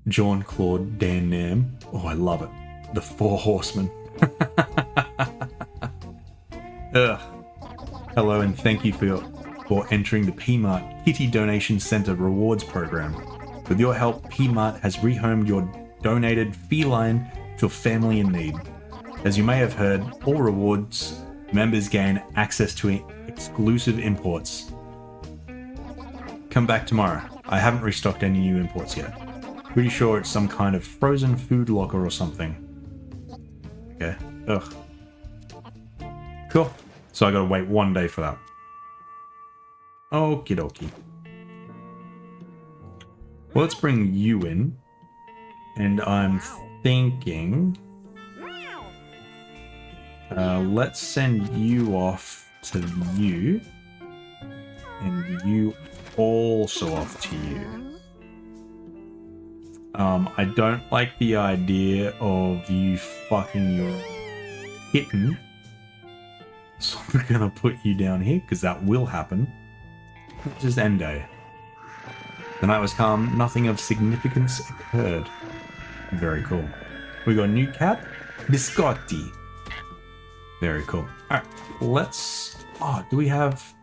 John, Claude, Dan, Nam. Oh, I love it. The 4 horsemen. Ugh. Hello and thank you for entering the PMart Kitty Donation Center Rewards Program. With your help, PMart has rehomed your donated feline to a family in need. As you may have heard, all rewards members gain access to exclusive imports. Come back tomorrow. I haven't restocked any new imports yet. Pretty sure it's some kind of frozen food locker or something. Okay. Ugh. Cool. So I gotta wait 1 day for that. Okie dokie. Well, let's bring you in. And I'm thinking... let's send you off to you. And you also off to you. I don't like the idea of you fucking your kitten. So we're gonna put you down here, because that will happen. Just end day. The night was calm, nothing of significance occurred. Very cool. We got a new cat, Biscotti. Very cool. Alright, let's... Oh, do we have...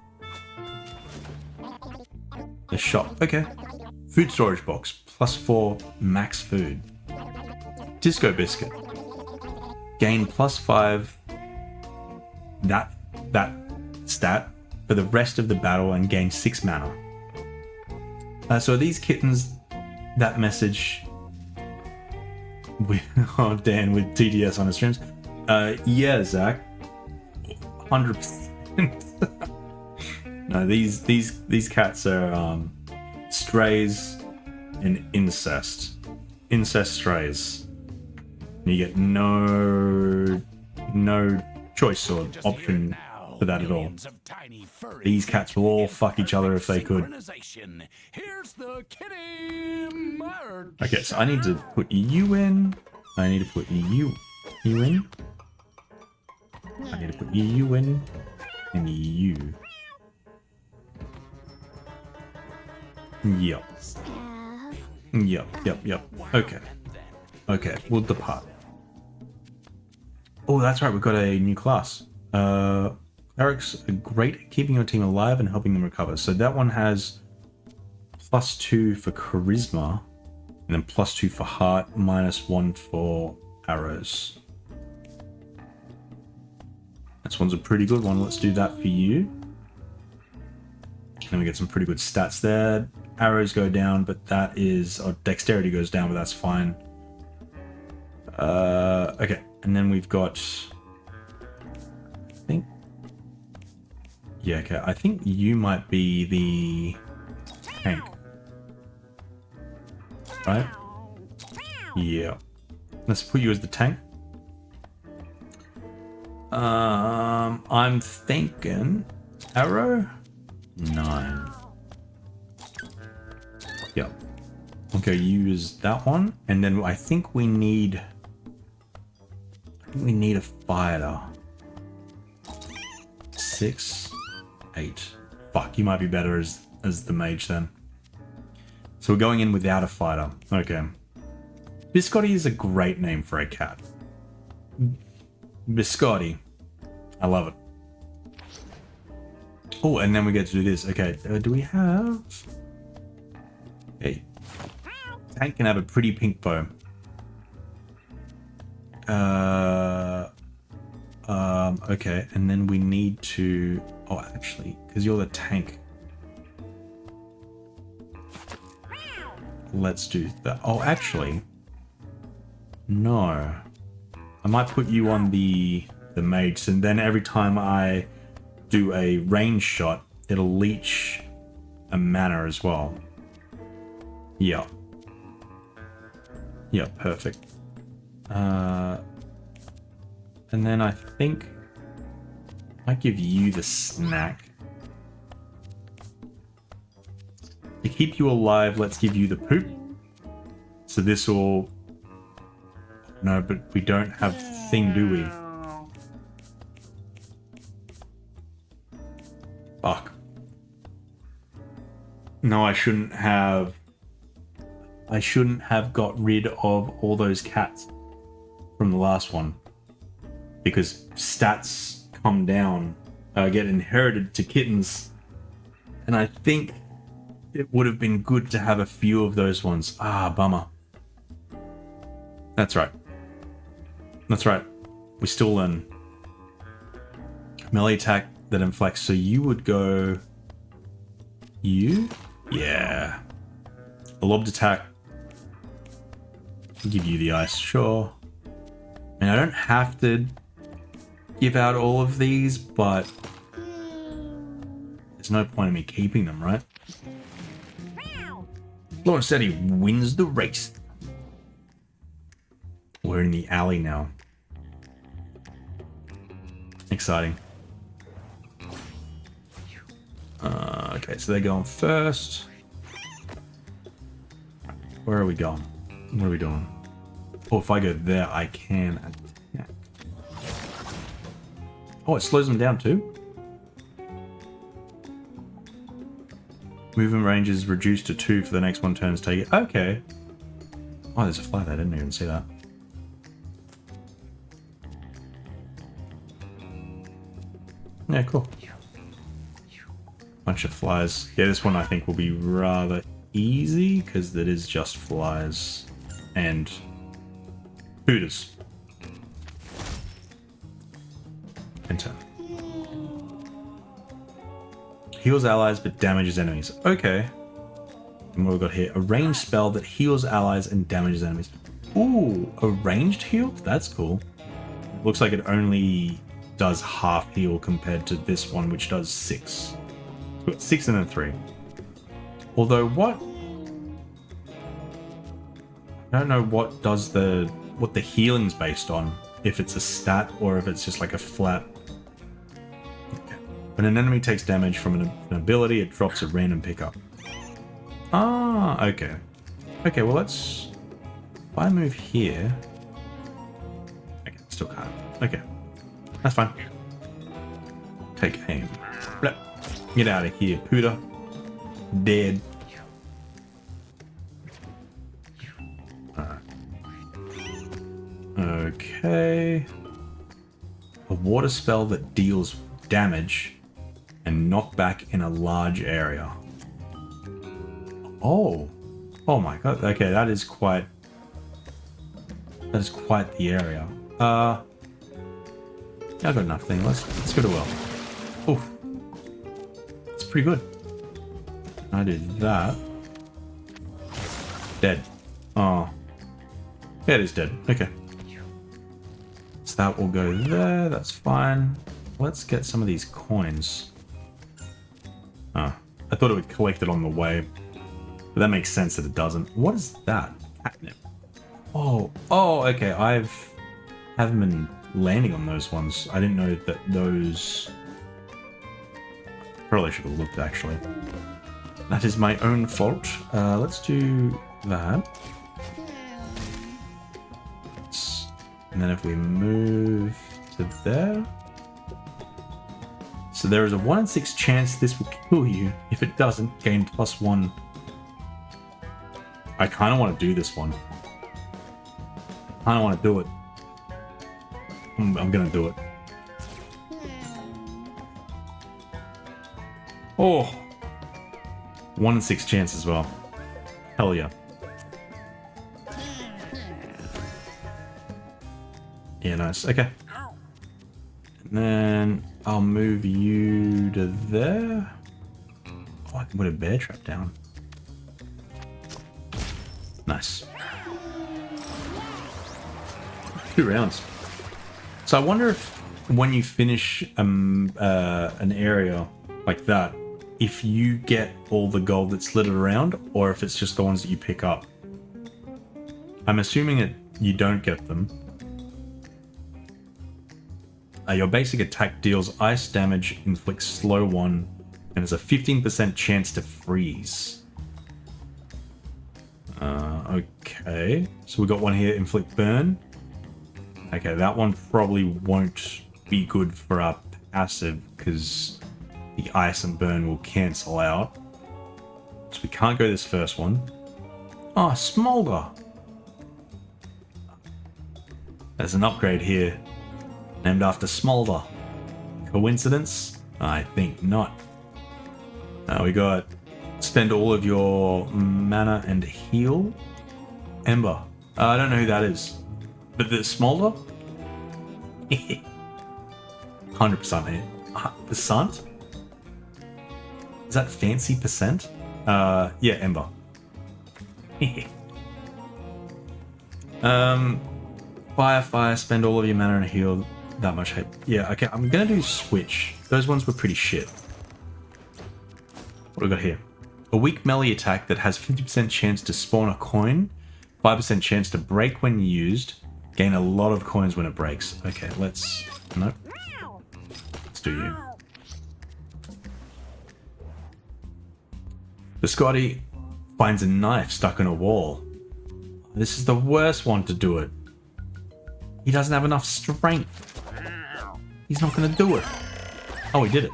The shop. Okay. Food storage box. +4 max food. Disco biscuit. Gain +5 that stat for the rest of the battle and gain 6 mana. So these kittens, that message with oh Dan with TDS on his streams. Yeah, Zach. 100%. No, these cats are strays and incest. Incest strays. You get no choice or option for that at all. These cats will all fuck each other if they could. Okay, so I need to put you in. I need to put you in. I need to put you in. And you. Yep. Yep. Okay. Okay, we'll depart. Oh, that's right, we've got a new class. Clerics are great at keeping your team alive and helping them recover. So that one has +2 for charisma, and then +2 for heart, -1 for arrows. This one's a pretty good one. Let's do that for you. And we get some pretty good stats there. Arrows go down, but that is... Oh, dexterity goes down, but that's fine. Okay, and then we've got... I think... Yeah, okay. I think you might be the tank. Right? Yeah. Let's put you as the tank. I'm thinking... Arrow? 9. Yep. Okay, use that one. And then I think we need... a fighter. 6, 8. Fuck, you might be better as the mage then. So we're going in without a fighter. Okay. Biscotti is a great name for a cat. Biscotti. I love it. Oh, and then we get to do this. Okay, do we have... Okay. tank can have a pretty pink bow. Okay, and then we need to... Oh, actually, because you're the tank. Let's do that. Oh, actually... No. I might put you on the mage, and then every time I do a range shot, it'll leech a mana as well. Yeah. Yeah, perfect. And then I think I give you the snack. To keep you alive, let's give you the poop. So this will... No, but we don't have the thing, do we? Fuck. No, I shouldn't have got rid of all those cats from the last one. Because stats come down, get inherited to kittens. And I think it would have been good to have a few of those ones. Ah, bummer. That's right. That's right. We still learn. Melee attack that inflects. So you would go... You? Yeah. A lobbed attack. Give you the ice, sure. And I don't have to give out all of these, but there's no point in me keeping them, right? Lawrence said he wins the race. We're in the alley now. Exciting. Okay, so they're going first. Where are we going? What are we doing? Oh, if I go there, I can attack. Oh, it slows them down too? Movement range is reduced to 2 for the next 1 turn. Take it. Okay. Oh, there's a fly there. I didn't even see that. Yeah, cool. Bunch of flies. Yeah, this one I think will be rather easy because it is just flies and hooters. Enter. Heals allies but damages enemies. Okay. And what we've got here? A ranged spell that heals allies and damages enemies. Ooh, a ranged heal? That's cool. Looks like it only does half heal compared to this one, which does 6. We've got 6 and then 3. Although what... I don't know what does what the healing's based on. If it's a stat or if it's just like a flat... Okay. When an enemy takes damage from an ability, it drops a random pickup. Ah, okay. Okay, well let's... If I move here... Okay, still can't. Okay. That's fine. Take aim. Blip. Get out of here, Pooter. Dead. Alright. Okay. A water spell that deals damage and knockback in a large area. Oh. Oh my god. Okay, that is quite the area. I got nothing. Let's go to well. Oh. It's pretty good. I did that. Dead. Oh. Yeah, it is dead. Okay. So that will go there. That's fine. Let's get some of these coins. Oh. I thought it would collect it on the way. But that makes sense that it doesn't. What is that? Catnip. Oh. Oh, okay. Haven't been landing on those ones. I didn't know that those... Probably should have looked, actually. That is my own fault. Let's do that. And then if we move to there... So there is a 1 in 6 chance this will kill you. If it doesn't, gain +1. I kind of want to do this one. I don't want to do it. I'm gonna do it. Oh! 1 in 6 chance as well. Hell yeah. Yeah, nice. Okay. And then I'll move you to there. Oh, I can put a bear trap down. Nice. 2 rounds. So I wonder if when you finish an area like that, if you get all the gold that's littered around, or if it's just the ones that you pick up. I'm assuming you don't get them. Your basic attack deals ice damage, inflicts slow 1, and has a 15% chance to freeze. Okay. So we got one here, inflict burn. Okay, that one probably won't be good for our passive because the ice and burn will cancel out. So we can't go this first one. Oh, smolder. There's an upgrade here named after Smolder. Coincidence? I think not. We got spend all of your mana and heal. Ember. I don't know who that is. But the Smolder? 100% it. Percent? Is that fancy percent? Yeah, Ember. Fire, spend all of your mana and heal that much hit. Yeah, okay, I'm gonna do switch. Those ones were pretty shit. What do we got here? A weak melee attack that has 50% chance to spawn a coin, 5% chance to break when used, gain a lot of coins when it breaks. Okay, let's... Nope. Let's do you. The Scotty finds a knife stuck in a wall. This is the worst one to do it. He doesn't have enough strength. He's not going to do it. Oh, he did it.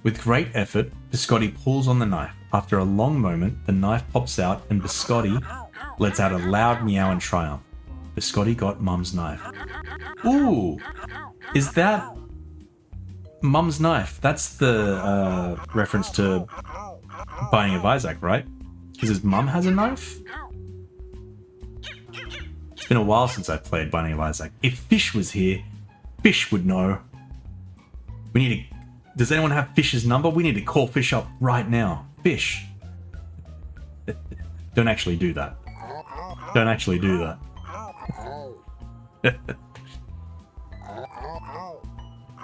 With great effort, Biscotti pulls on the knife. After a long moment, the knife pops out and Biscotti lets out a loud meow in triumph. Biscotti got Mum's knife. Ooh! Is that Mum's knife? That's the reference to Binding of Isaac, right? Because his mum has a knife? It's been a while since I played Binding of Isaac. If Fish was here, Fish would know. We need to... Does anyone have Fish's number? We need to call Fish up right now. Fish. Don't actually do that. Don't actually do that.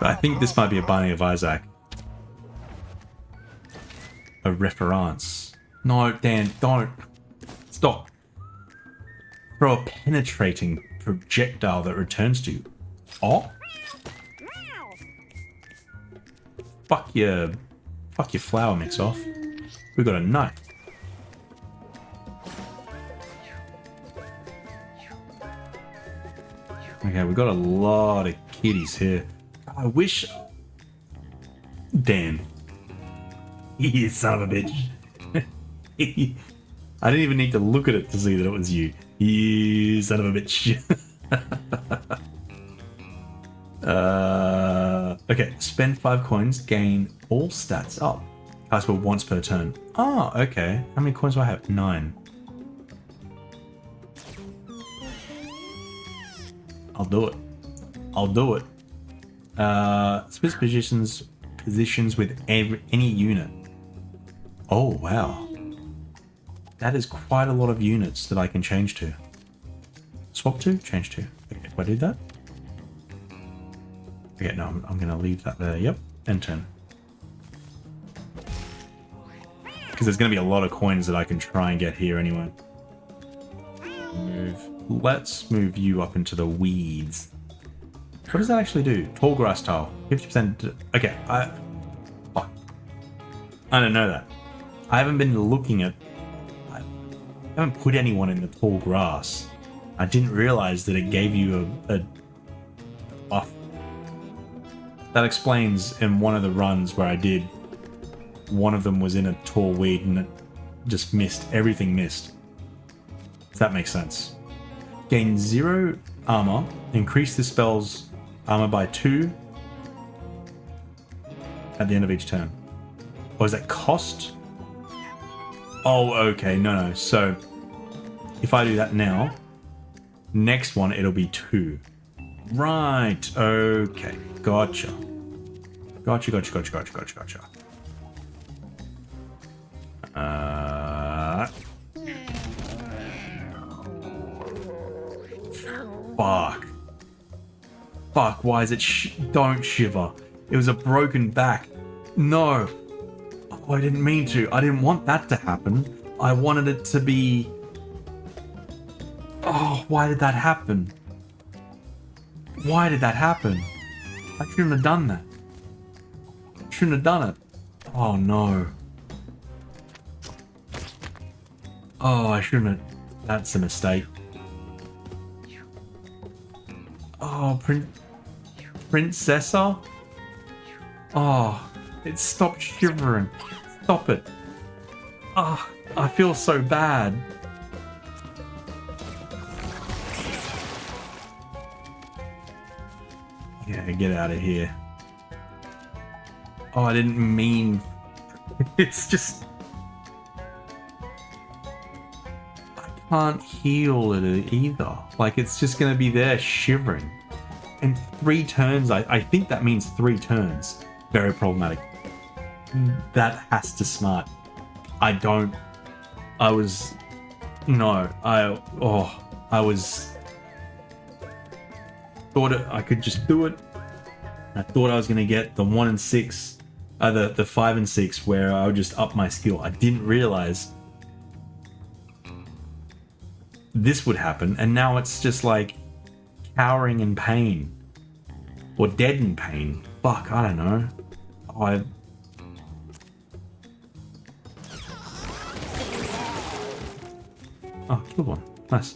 I think this might be a Binding of Isaac. A reference. No, Dan, don't. Stop. Throw a penetrating projectile that returns to you. Oh? Fuck your flower mix off. We got a knife. Okay, we got a lot of kitties here. I wish... Dan. You son of a bitch. I didn't even need to look at it to see that it was you. You son of a bitch. Okay, spend 5 coins, gain all stats up. Cast spell once per turn. Oh, okay. How many coins do I have? 9. I'll do it. I'll do it. Switch positions with any unit. Oh, wow. That is quite a lot of units that I can change to. Swap to? Change to. Okay, if I do that? Okay, no, I'm going to leave that there. Yep, and turn. Because there's going to be a lot of coins that I can try and get here anyway. Let's move you up into the weeds. What does that actually do? Tall grass tile. 50%. Okay, I don't know that. I haven't been looking at... I haven't put anyone in the tall grass. I didn't realize that it gave you a buff. That explains in one of the runs where I did, one of them was in a tall weed and it just missed. Everything missed. Does that make sense? Gain 0 armor. Increase the spell's armor by 2 at the end of each turn. Or is that cost? Oh, okay. No. So if I do that now, Next one, it'll be 2. Right. Okay. Gotcha. Gotcha. Fuck. Fuck, why is it don't shiver. It was a broken back. No. Oh, I didn't mean to. I didn't want that to happen. I wanted it to be... Oh, why did that happen? Why did that happen? I shouldn't have done that. Shouldn't have done it. Oh no. Oh, I shouldn't have. That's a mistake. Oh, Princessa? Oh, it stopped shivering. Stop it. Ah, I feel so bad. Yeah, get out of here. Oh, I didn't mean... It's just... I can't heal it either. Like, it's just gonna be there shivering. And 3 turns, I think that means 3 turns. Very problematic. That has to smart. I was... No, I was... Thought I could just do it. I thought I was going to get the 1 and 6, the 5 and 6, where I would just up my skill. I didn't realize this would happen, and now it's just like cowering in pain. Or dead in pain. Fuck, I don't know. Oh, killed one. Nice.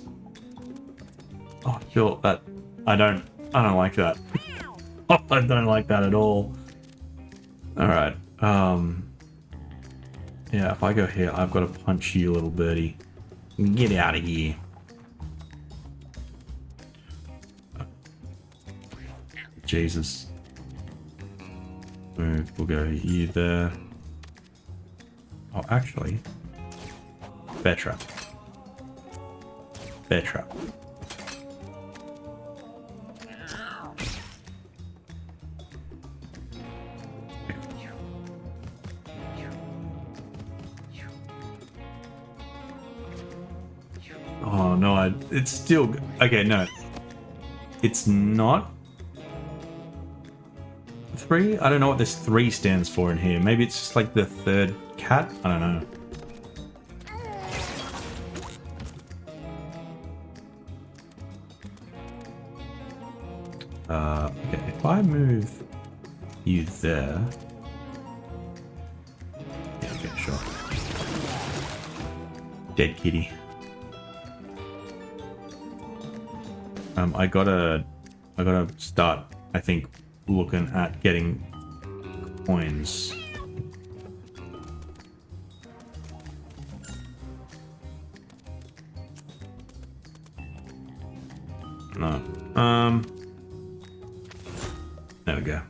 Oh, I feel that. I don't like that. I don't like that at all. Alright. Yeah, if I go here, I've got to punch you, little birdie. Get out of here. Jesus. Move. We'll go you there. Oh, actually. Bear trap. Bear trap. Oh no, it's still... Okay, no. It's not 3? I don't know what this 3 stands for in here. Maybe it's just like the 3rd cat? I don't know. Okay, if I move you there... Yeah, okay, sure. Dead kitty. I gotta start, I think, looking at getting coins. No. There we go.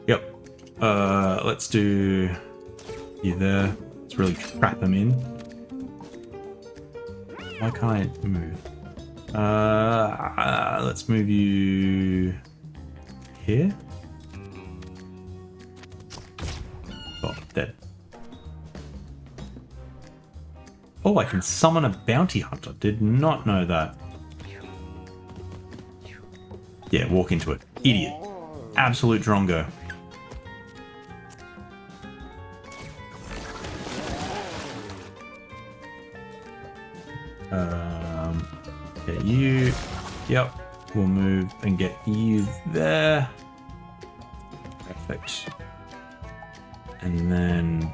Yep. Let's do you there. Let's really trap them in. Why can't I move? Let's move you here. Oh, dead. Oh, I can summon a bounty hunter. Did not know that. Yeah, walk into it. Idiot. Absolute drongo. Get you. Yep. We'll move and get you there. Perfect. And then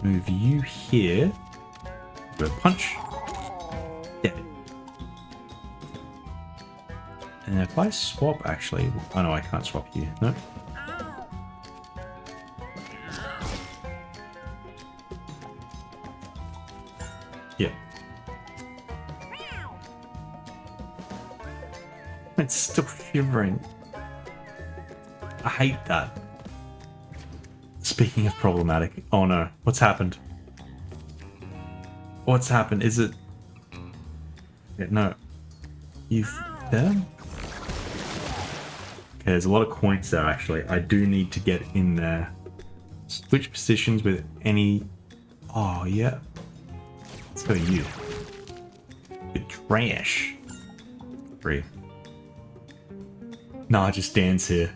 move you here. Go punch. Yeah. And if I swap, actually, oh no, I can't swap you. No. Yeah. It's still shivering. I hate that. Speaking of problematic, oh no, what's happened? What's happened? Is it... Yeah, no. You there? Okay, there's a lot of coins there, actually. I do need to get in there. Switch positions with any... Oh, yeah. Let's go to you. Good trash. 3. Nah, just dance here.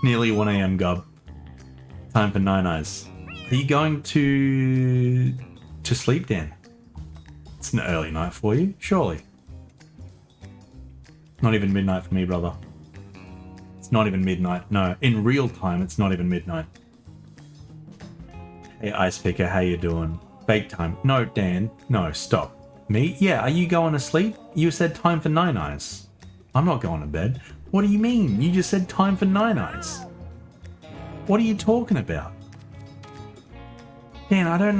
Nearly 1 a.m. Gub. Time for Nine Eyes. Are you going to sleep, Dan? It's an early night for you, surely. Not even midnight for me, brother. It's not even midnight. No, in real time, it's not even midnight. Hey, Ice Picker, how you doing? Fake time. No, Dan. No, stop. Me? Yeah, are you going to sleep? You said time for Nine Eyes. I'm not going to bed. What do you mean? You just said time for Nine Eyes. What are you talking about? Dan, I don't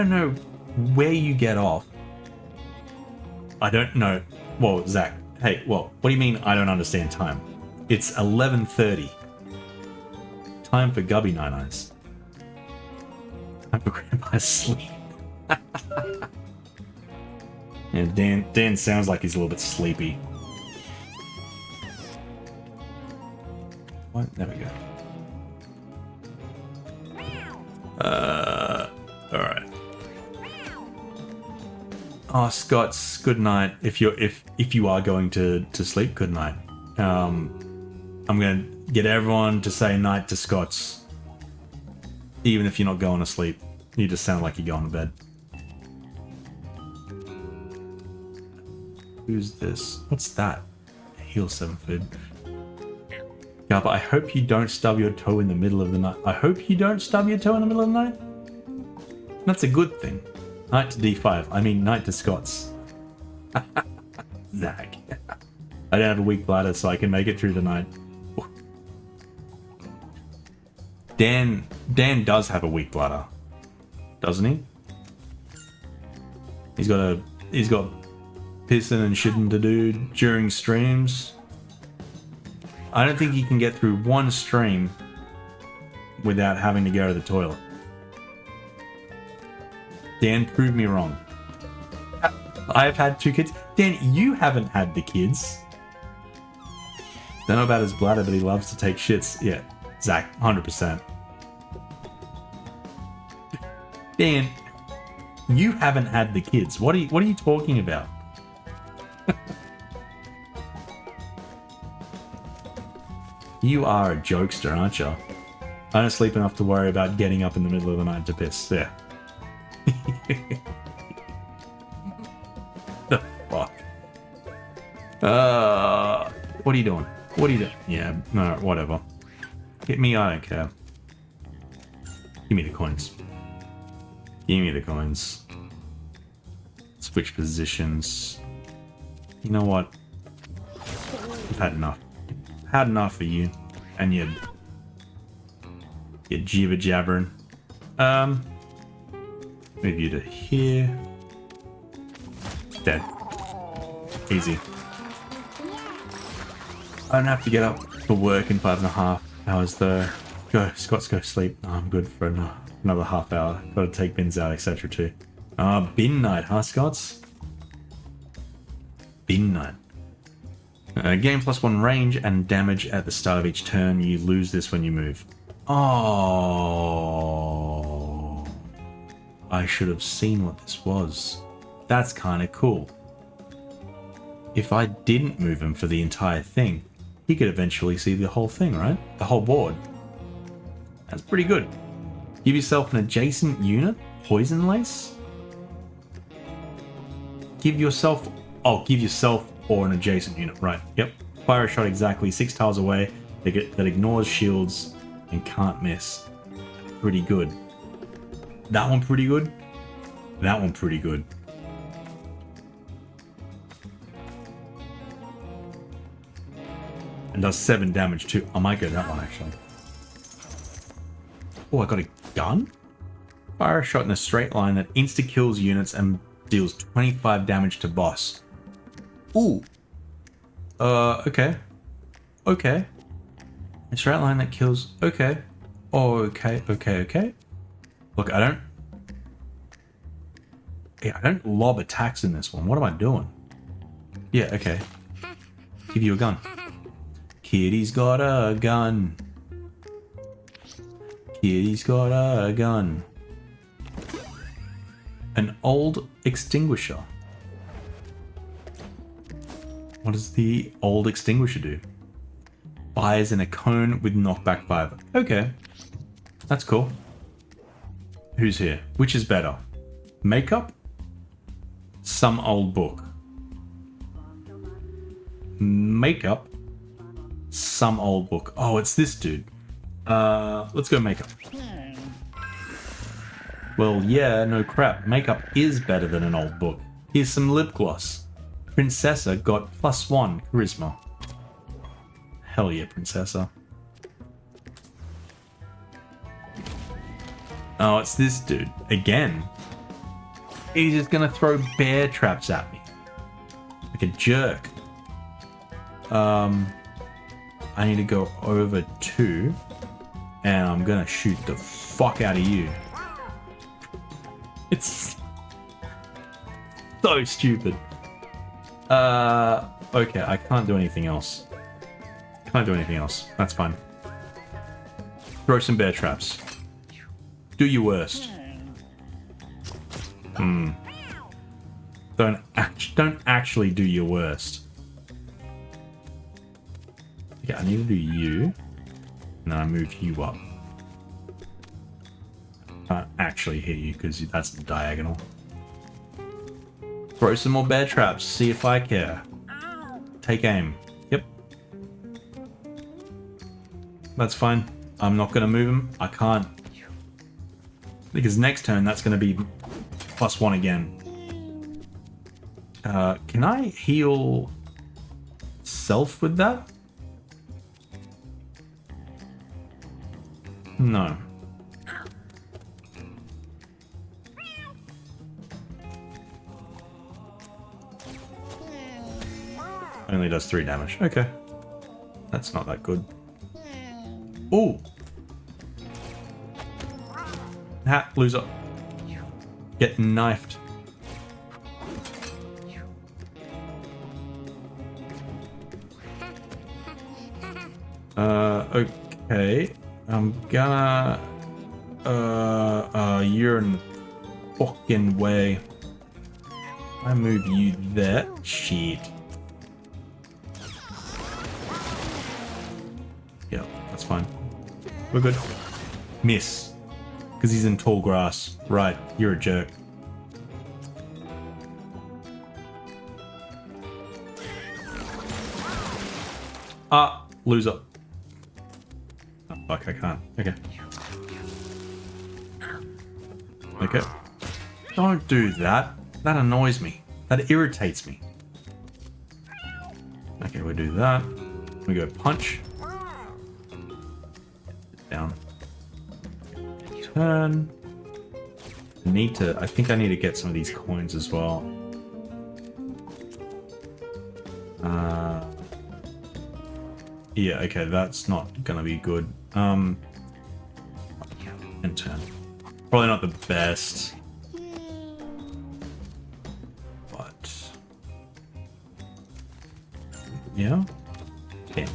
know where you get off. I don't know. Well, Zach, hey, well, what do you mean I don't understand time? It's 11:30. Time for Gubby Nine Eyes. Time for Grandpa's sleep. Yeah, Dan sounds like he's a little bit sleepy. What? There we go. Alright. Oh, Scott's good night. If you are going to sleep, good night. I'm gonna get everyone to say night to Scott's. Even if you're not going to sleep. You just sound like you're going to bed. Who's this? What's that? Heal 7 food. Yeah, but I hope you don't stub your toe in the middle of the night. I hope you don't stub your toe in the middle of the night. That's a good thing. Knight to D5. I mean, knight to Scots. Zach. I don't have a weak bladder, so I can make it through the night. Dan does have a weak bladder, doesn't he? He's got pissing and shitting to do during streams. I don't think he can get through one stream without having to go to the toilet. Dan, prove me wrong. I've had 2 kids. Dan, you haven't had the kids. Don't know about his bladder, but he loves to take shits. Yeah, Zach, 100%. Dan, you haven't had the kids. What are you talking about? You are a jokester, aren't you? I don't sleep enough to worry about getting up in the middle of the night to piss. Yeah. The fuck? What are you doing? What are you doing? Yeah, no, whatever. Hit me, I don't care. Give me the coins. Give me the coins. Switch positions. You know what? I've had enough. Had enough of you and your jibber jabbering. Move you to here. Dead. Easy. I don't have to get up for work in 5.5 hours though. Go, Scott's go sleep. Oh, I'm good for another half hour. Gotta take bins out, etc. too. Bin night, huh, Scott's? Bin night. Gain +1 range and damage at the start of each turn. You lose this when you move. Oh, I should have seen what this was. That's kind of cool. If I didn't move him for the entire thing, he could eventually see the whole thing, right? The whole board. That's pretty good. Give yourself an adjacent unit. Poison lace. Give yourself or an adjacent unit, right? Yep. Fire a shot exactly 6 tiles away that ignores shields and can't miss. Pretty good. That one pretty good. That one pretty good. And does 7 damage too. I might go that one actually. Oh, I got a gun? Fire a shot in a straight line that insta-kills units and deals 25 damage to boss. Ooh. Okay. Okay. A straight line that kills... Okay. Okay. Look, I Yeah, I don't lob attacks in this one. What am I doing? Yeah, okay. Give you a gun. Kitty's got a gun. Kitty's got a gun. An old extinguisher. What does the old extinguisher do? Fires in a cone with knockback 5. Okay. That's cool. Who's here? Which is better? Makeup? Some old book. Makeup? Some old book. Oh, it's this dude. Let's go makeup. Well, yeah, no crap. Makeup is better than an old book. Here's some lip gloss. Princessa got +1 charisma. Hell yeah, Princessa. Oh, it's this dude. Again. He's just gonna throw bear traps at me. Like a jerk. I need to go over 2. And I'm gonna shoot the fuck out of you. It's so stupid. Okay, I can't do anything else. Can't do anything else. That's fine. Throw some bear traps. Do your worst. Don't actually do your worst. Okay, I need to do you. And then I move you up. Can't actually hit you because that's diagonal. Throw some more bear traps. See if I care. Take aim. Yep. That's fine. I'm not going to move him. I can't. Because next turn, that's going to be +1 again. Can I heal self with that? No. Only does 3 damage. Okay. That's not that good. Ooh! Ha! Loser. Get knifed. Okay. I'm gonna... you're in the fucking way. I move you there. Shit. Yeah, that's fine. We're good. Miss. Because he's in tall grass. Right, you're a jerk. Loser. Oh, fuck, I can't. Okay. Okay. Don't do that. That annoys me. That irritates me. Okay, we'll do that. We go punch. Down. Turn. I think I need to get some of these coins as well. Yeah, okay, that's not gonna be good. And turn. Probably not the best. But yeah. Okay.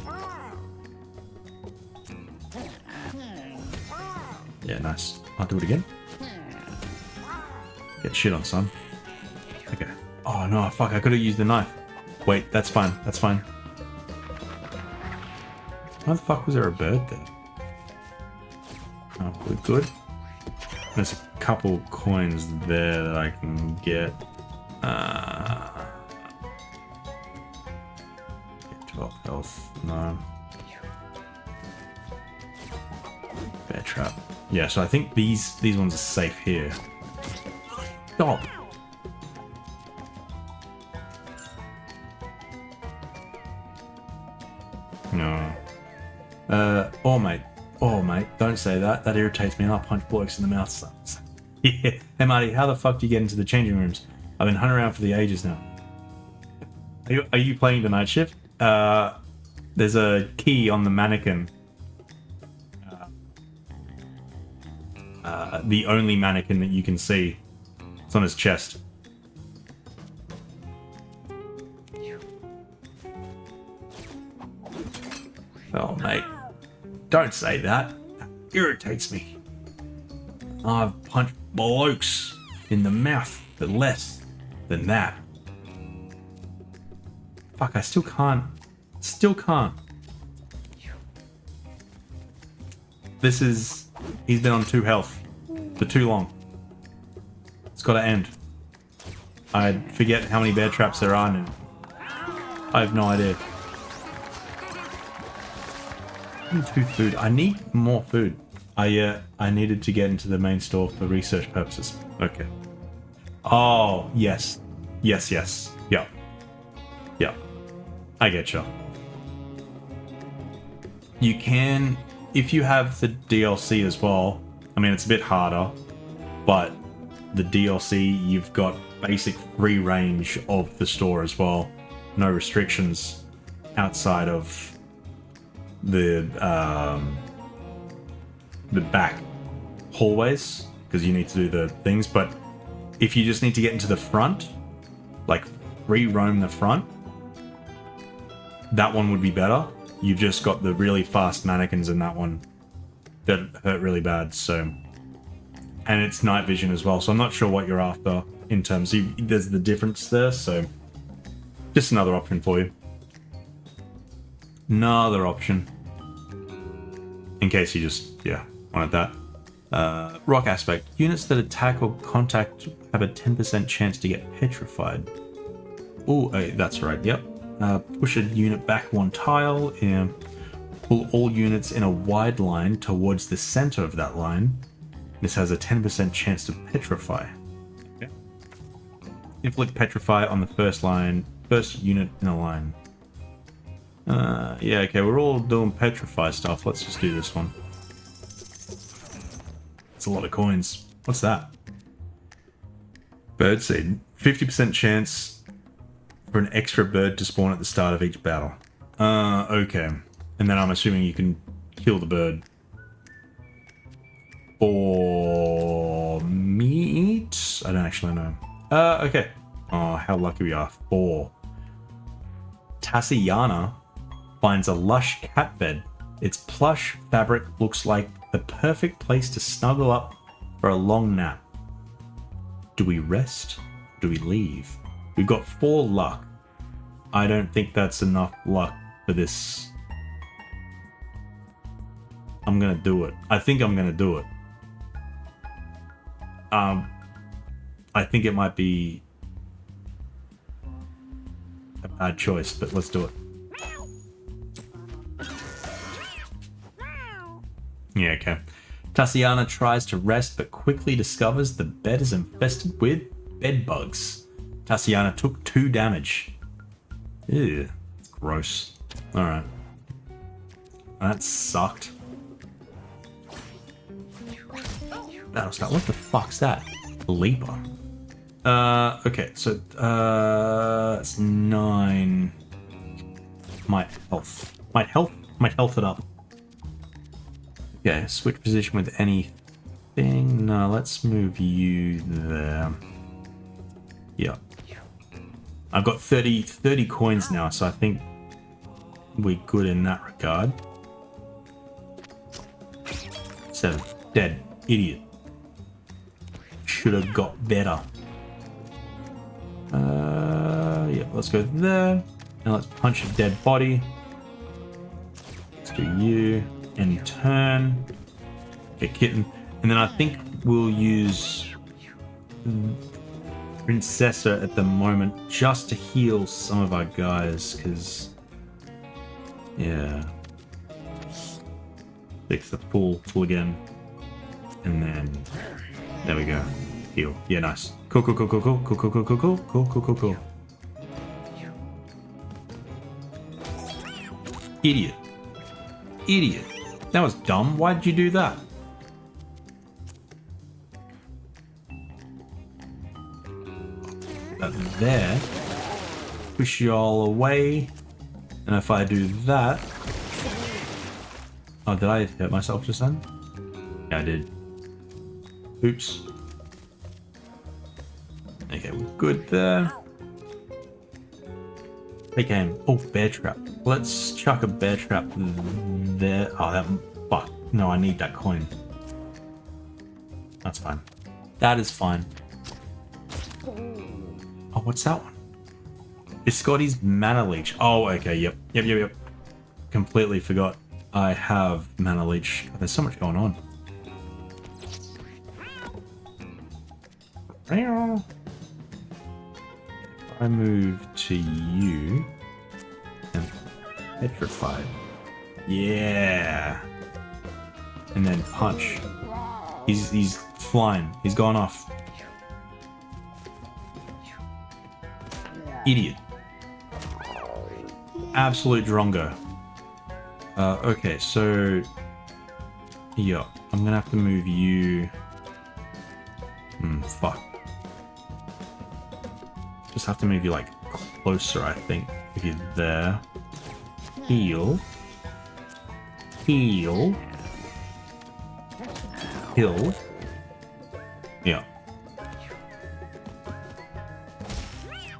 Yeah, nice. I'll do it again. Get shit on, son. Okay. Oh no, fuck, I could have used the knife. Wait, that's fine. That's fine. Why the fuck was there a bird there? Oh, we're good. There's a couple coins there that I can get. 12 health. No. Bear trap. Yeah, so I think these ones are safe here. Stop. No. Oh mate, don't say that. That irritates me and I'll punch blokes in the mouth. Yeah. Hey Marty, how the fuck do you get into the changing rooms? I've been hunting around for the ages now. Are you playing the night shift? There's a key on the mannequin. The only mannequin that you can see. It's on his chest. Oh, mate. Don't say that. That irritates me. I've punched blokes in the mouth for less than that. Fuck, I still can't. Still can't. This is... He's been on 2 health for too long. It's gotta end. I forget how many bear traps there are now. I have no idea. 2 food. I need more food. I needed to get into the main store for research purposes. Okay. Oh, yes. Yes, yes. Yeah. Yeah. I get you. You can, if you have the DLC as well, I mean, it's a bit harder, but the DLC, you've got basic free range of the store as well. No restrictions outside of the back hallways, because you need to do the things. But if you just need to get into the front, like free roam the front, that one would be better. You've just got the really fast mannequins in that one that hurt really bad. So, and it's night vision as well, so I'm not sure what you're after in terms of, there's the difference there. So just another option for you. Another option. In case you just, yeah, wanted that. Rock aspect. Units that attack or contact have a 10% chance to get petrified. Oh, that's right, yep. Push a unit back 1 tile. Pull all units in a wide line towards the center of that line. This has a 10% chance to petrify. Okay. Inflict petrify on the first unit in a line. Yeah, okay, we're all doing petrify stuff. Let's just do this one. It's a lot of coins. What's that? Birdseed. 50% chance for an extra bird to spawn at the start of each battle. Okay. And then I'm assuming you can kill the bird. For meat? I don't actually know. Okay. Oh, how lucky we are. 4. Tassiana finds a lush cat bed. Its plush fabric looks like the perfect place to snuggle up for a long nap. Do we rest? Do we leave? We've got 4 luck. I don't think that's enough luck for this. I'm gonna do it. I think I'm gonna do it. I think it might be a bad choice, but let's do it. Yeah, okay. Tassiana tries to rest, but quickly discovers the bed is infested with bed bugs. Tassiana took 2 damage. Ew, it's gross. Alright. That sucked. Battle start. What the fuck's that? Leaper. Okay, so it's 9. Might health it up. Okay, switch position with anything. No, let's move you there. Yeah. I've got 30 coins now, so I think we're good in that regard. 7. Dead. Idiot. Should have got better. Yeah, let's go there. Now let's punch a dead body. Let's do you. And turn. Okay, kitten. And then I think we'll use Princessa at the moment just to heal some of our guys, because yeah. Fix the full again. And then there we go. Heal. Yeah, nice. Cool. Idiot. That was dumb. Why did you do that? That there. Push you all away. And if I do that... Oh, did I hurt myself just then? Yeah, I did. Oops. Okay, we're good there. Take aim. Oh, bear trap. Let's chuck a bear trap there. Oh, that... Fuck. No, I need that coin. That's fine. That is fine. Oh, what's that one? Biscotti's Mana Leech. Oh, okay, yep. Yep. Completely forgot I have Mana Leech. There's so much going on. If I move to you and petrified. Yeah. And then punch. He's flying. He's gone off. Idiot. Absolute drongo. Okay, so yeah, I'm gonna have to move you. Fuck. Just have to move you like closer, I think. If you're there. Heal. Heal. Heal. Yeah.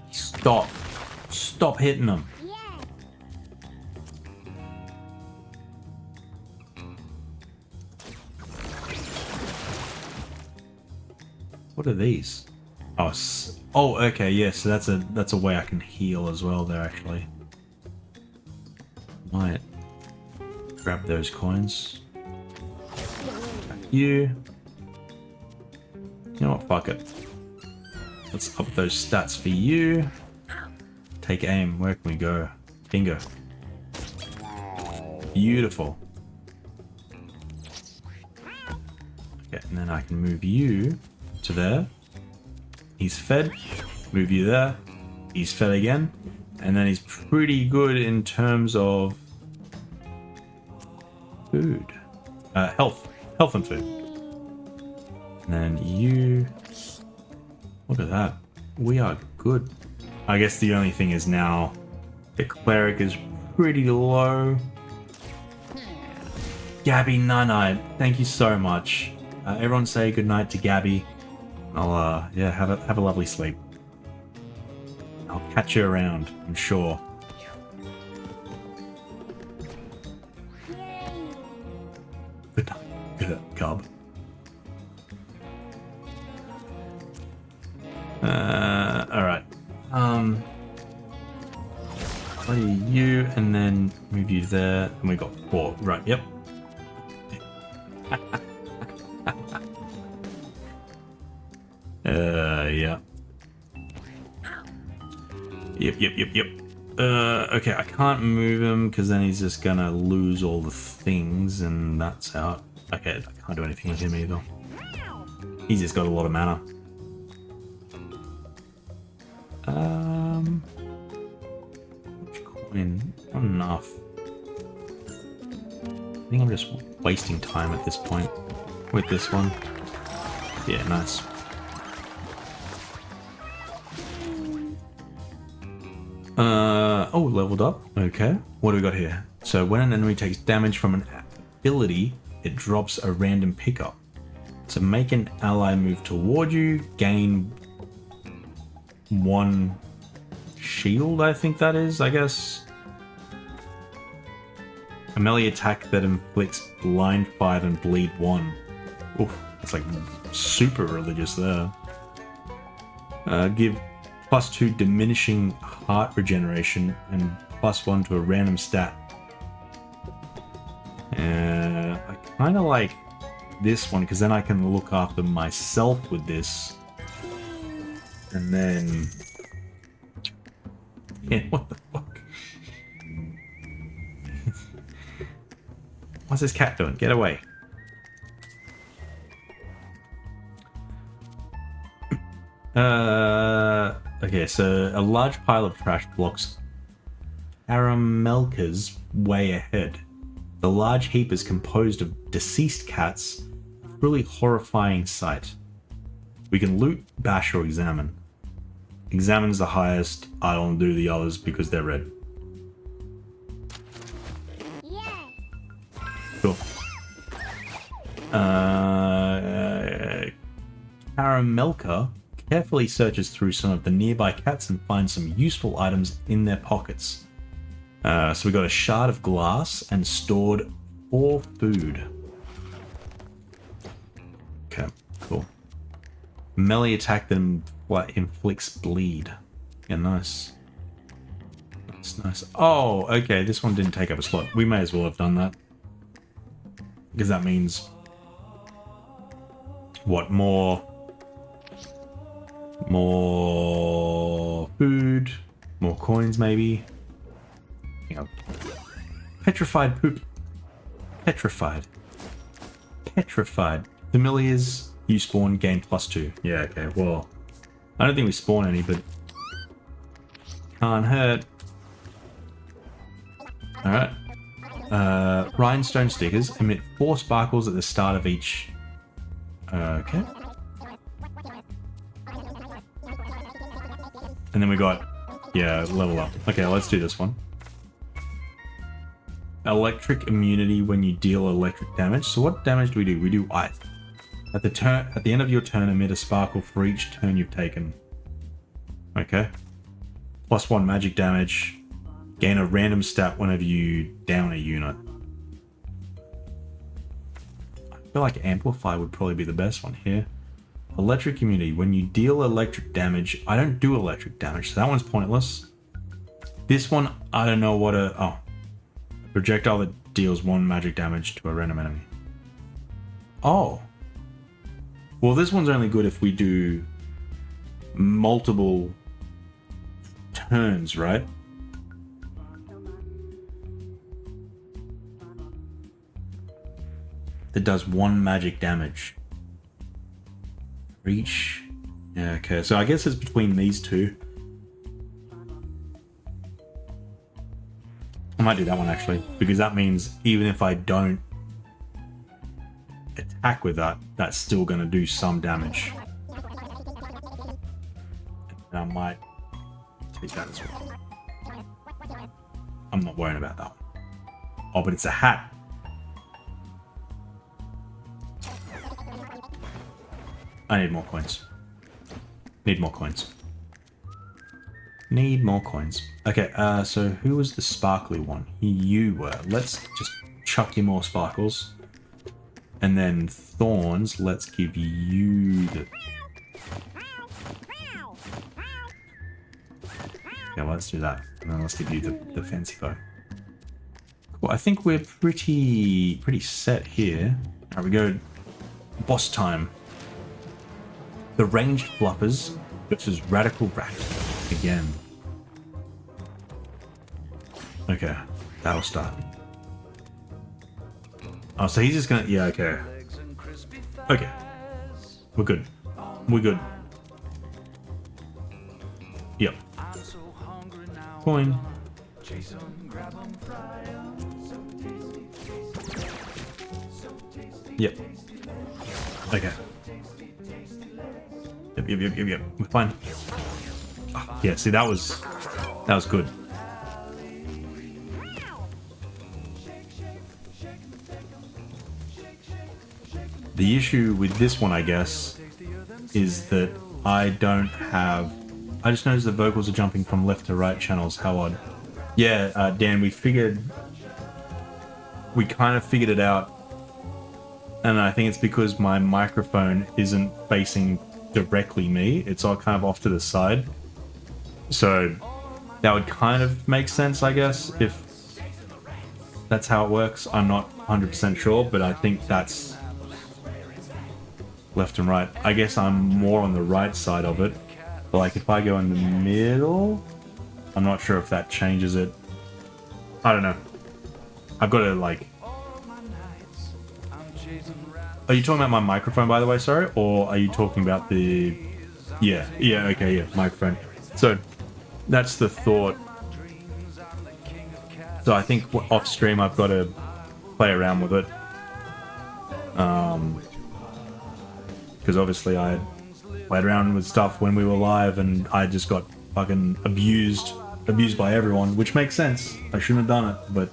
Stop. Stop hitting them. What are these? Oh, oh, okay, yeah. So that's a way I can heal as well. There, actually. Might grab those coins. You know what? Fuck it. Let's up those stats for you. Take aim. Where can we go? Bingo. Beautiful. Okay, and then I can move you to there. He's fed. Move you there. He's fed again. And then he's pretty good in terms of food. Health. Health and food. And then you... Look at that. We are good. I guess the only thing is now the cleric is pretty low. Gabby Nine-Eyed, thank you so much. Everyone say goodnight to Gabby. I'll yeah, have a lovely sleep. I'll catch you around, I'm sure. Good night. Good cub. Alright. What are you? And then move you there. And we got 4. Right, yep. Yeah. Yep. Okay, I can't move him because then he's just gonna lose all the things, and that's out. Okay, I can't do anything with him either. He's just got a lot of mana. Which coin? Not enough. I think I'm just wasting time at this point with this one. Yeah, nice. Oh, leveled up. Okay. What do we got here? So when an enemy takes damage from an ability, it drops a random pickup. So make an ally move toward you, gain 1 shield, I think that is, I guess. A melee attack that inflicts blind 5 and bleed 1. Oof, that's like super religious there. Give +2 diminishing heart regeneration and +1 to a random stat. I kind of like this one because then I can look after myself with this. And then... Yeah, what the fuck? What's this cat doing? Get away. Okay, so a large pile of trash blocks Caramelka's way ahead. The large heap is composed of deceased cats, a truly horrifying sight. We can loot, bash, or examine. Examine's the highest. I don't do the others because they're red.
Yeah.
Cool. Caramelka carefully searches through some of the nearby cats and finds some useful items in their pockets. So we got a shard of glass and stored 4 food. Okay, cool. Melee attack that inflicts bleed. Yeah, nice. Nice. Oh, okay, this one didn't take up a slot. We may as well have done that. Because that means... What, more food? More coins, maybe? Hang on. Petrified poop. Petrified. Petrified. Familiars, you spawn, gain +2. Yeah, okay, well... I don't think we spawn any, but... Can't hurt. Alright. Rhinestone stickers emit 4 sparkles at the start of each... Okay. And then we got... Yeah, level up. Okay, let's do this one. Electric immunity when you deal electric damage. So what damage do? We do ice. At the end of your turn, emit a sparkle for each turn you've taken. Okay. +1 magic damage. Gain a random stat whenever you down a unit. I feel like Amplify would probably be the best one here. Electric immunity. When you deal electric damage... I don't do electric damage, so that one's pointless. This one, I don't know what a... Oh. A projectile that deals 1 magic damage to a random enemy. Oh. Well, this one's only good if we do multiple turns, right? That does 1 magic damage. Reach. Yeah, okay. So I guess it's between these two. I might do that one actually, because that means even if I don't attack with that, that's still going to do some damage. And I might take that as well. I'm not worrying about that one. Oh, but it's a hat. I need more coins. Need more coins. Need more coins. Okay, so who was the sparkly one? You were. Let's just chuck you more sparkles. And then thorns, let's give you the... Yeah, let's do that. And then let's give you the fancy bow. Cool, I think we're pretty set here. Alright, we go boss time. The ranged fluffers versus radical rat again. Okay, that'll start. Oh, so he's just gonna... Yeah, okay. Okay. We're good. We're good. Yep. Coin. Yep. Okay. Yep. We're fine. Oh, yeah, see, that was good. The issue with this one, I guess, is that I don't have... I just noticed the vocals are jumping from left to right channels. How odd. Yeah, Dan, we kind of figured it out. And I think it's because my microphone isn't facing directly me. It's all kind of off to the side. So that would kind of make sense, I guess, if that's how it works. I'm not 100% sure, but I think that's left and right. I guess I'm more on the right side of it. But like if I go in the middle, I'm not sure if that changes it. I don't know. I've got to like... Are you talking about my microphone, by the way, sorry? Or are you talking about the... Yeah, okay, microphone. So, that's the thought. So I think off stream I've got to play around with it. Because obviously I played around with stuff when we were live and I just got fucking abused by everyone, which makes sense. I shouldn't have done it, but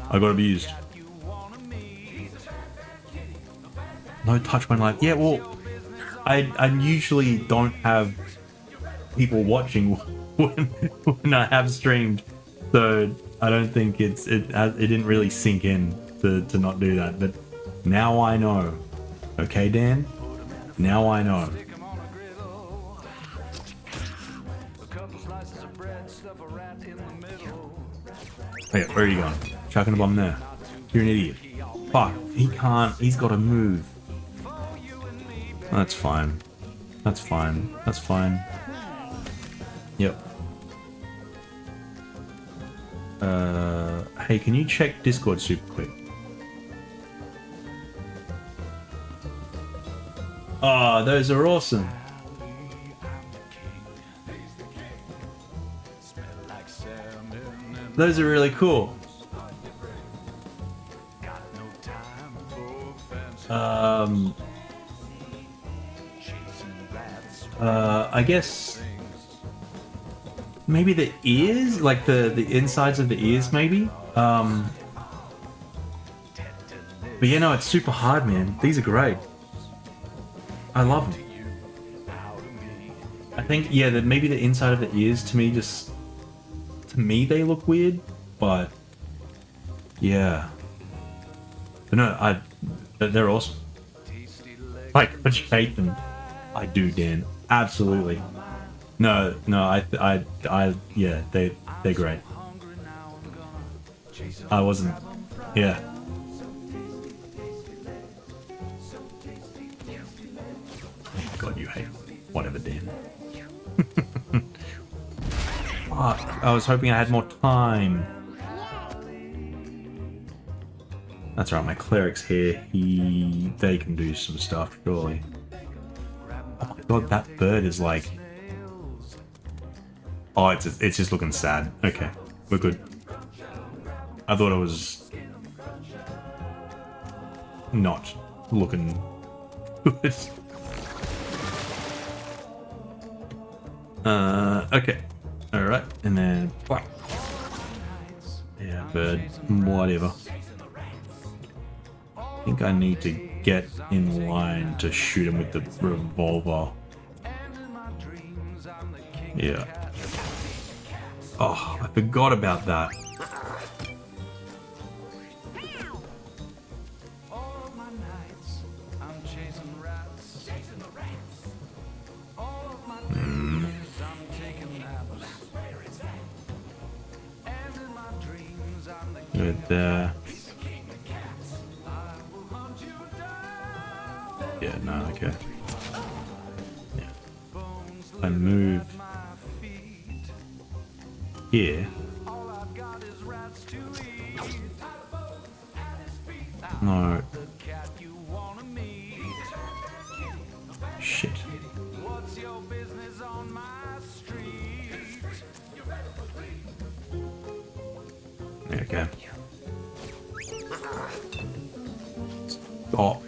I got abused. No touch when live. Yeah, well, I usually don't have people watching when I have streamed. So I don't think it didn't really sink in to not do that. But now I know. Okay, Dan. Now I know.
Stick 'em on a griddle. A couple slices of bread, stuff a rat in the middle.
Hey, where are you going? Chucking a bomb there. You're an idiot. Fuck. He can't. He's got to move. That's fine. That's fine. That's fine. Yep. Hey, can you check Discord super quick? Oh, those are awesome. Those are really cool. I guess maybe the ears, like the insides of the ears, maybe. But yeah, no, it's super hard, man. These are great. I love them. I think, yeah, that maybe the inside of the ears to me they look weird, but yeah. But no, they're awesome. Like, but you hate them. I do, Dan. Absolutely. No, yeah, they're great. I wasn't, yeah. God, you hate whatever, Dan. Fuck, I was hoping I had more time. That's right, my cleric's here. They can do some stuff, surely. Oh my god, that bird is like... Oh, it's just looking sad. Okay, we're good. I thought it was... not looking good. Okay. Alright, and then... Yeah, bird. Whatever. I think I need to get in line to shoot him with the revolver. Yeah. Oh, I forgot about that. Good there. Yeah, no, okay. Yeah. I move here. No. Shit. Okay. Oh.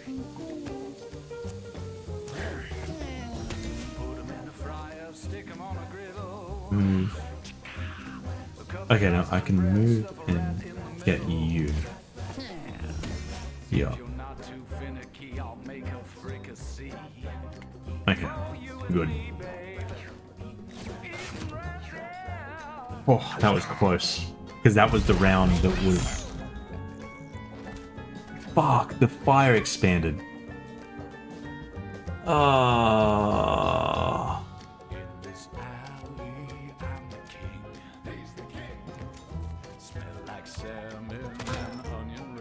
Move. Okay, now I can move and get you. Yeah. Okay, good. Oh, that was close. Because that was the round that was... Fuck, the fire expanded.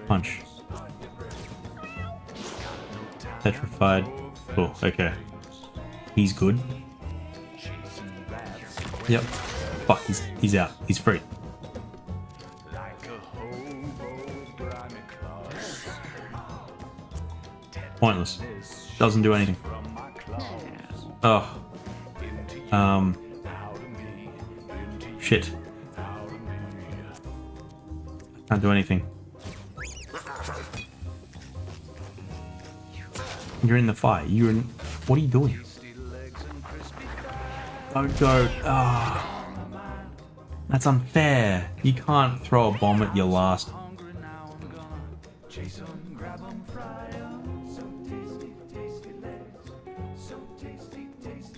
Punch. Petrified. Cool, okay. He's good. Yep. Fuck, he's out. He's free. Pointless. Doesn't do anything. Oh. Shit. Can't do anything. You're in the fire. You're in... What are you doing? Don't go. Ah. That's unfair. You can't throw a bomb at your last...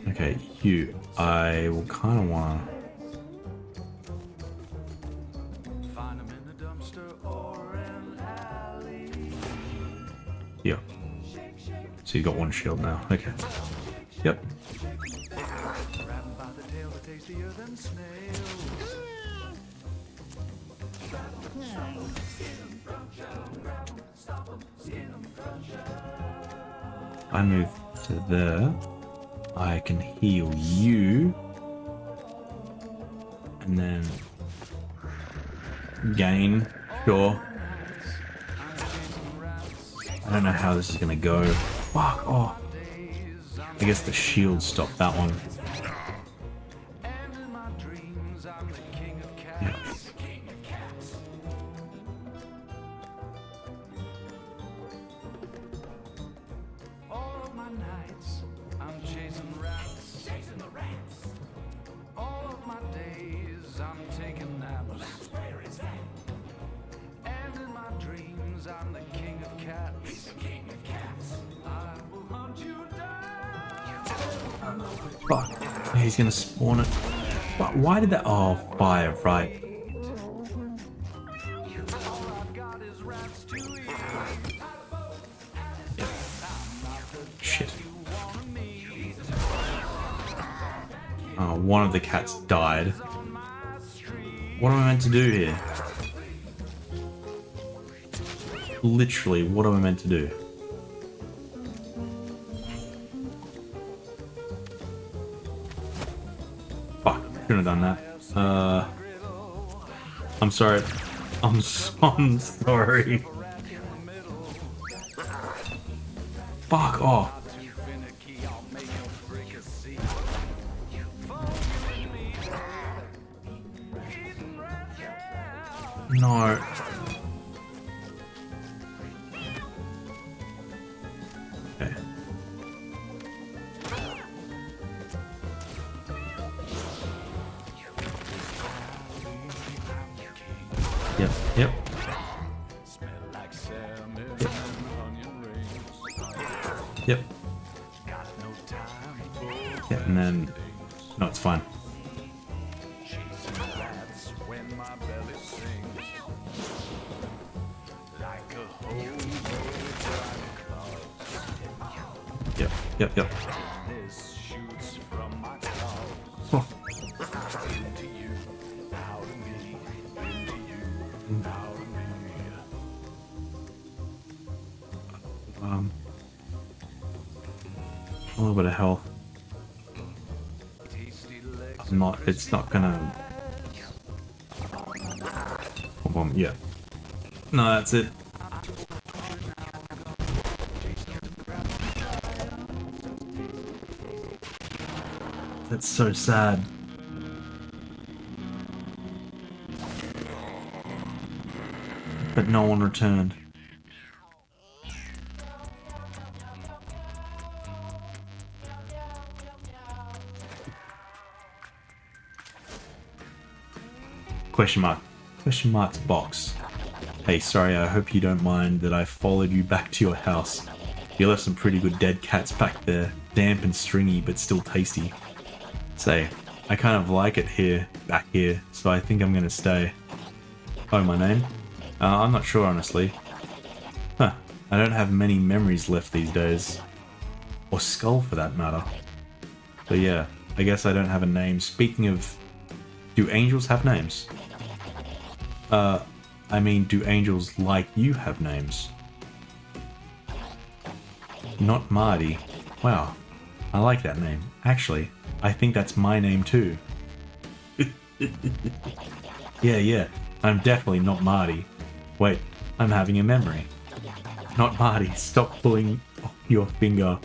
Okay, you. I will kind of want to... So you got one shield now. Okay. Yep.
Grabbed by the tail, the tastier than snails.
I move to there. I can heal you. And then gain. Sure. I don't know how this is gonna go. Fuck. Oh. I guess the shield stopped that one.
And in my dreams, I'm the king of cats.
Yeah.
All of my nights, I'm chasing rats. Chasing the rats. All of my days, I'm taking naps. Where is that? And in my dreams, I'm the king of cats. He's the king of cats. I will hunt you down.
Fuck. Yeah, he's gonna spawn it. But why did that? Oh, fire! Right.
All I've got is rats to eat.
Shit. Oh, one of the cats died. What am I meant to do here? Literally, what am I meant to do? Fuck, shouldn't have done that. I'm sorry. I'm sorry. Fuck off. No. Okay. Yep, yep.
Smell like salmon and onion rings.
Yep.
Got no time for
Yeah, and then... No, it's fine.
chasing rats when my belly sings. Like a whole claws.
Yep, yep, yep.
This shoots from my claws.
Oh,
Into you, out of me. Into you, out of me.
a little bit of health.
Tasty legs.
I'm not... It's not gonna... Boom, boom, yeah. No, that's it. That's so sad. But no one returned. Question mark. Question mark's box. Hey, sorry, I hope you don't mind that I followed you back to your house. You left some pretty good dead cats back there. Damp and stringy, but still tasty. Say, I kind of like it here, back here, so I think I'm gonna stay. Oh, my name? I'm not sure, honestly. Huh, I don't have many memories left these days. Or skull, for that matter. So yeah, I guess I don't have a name. Speaking of... Do angels have names? I mean, do angels like you have names? Not Marty. Wow, I like that name. Actually, I think that's my name too. Yeah, I'm definitely not Marty. Wait, I'm having a memory. Not Marty, stop pulling off your finger.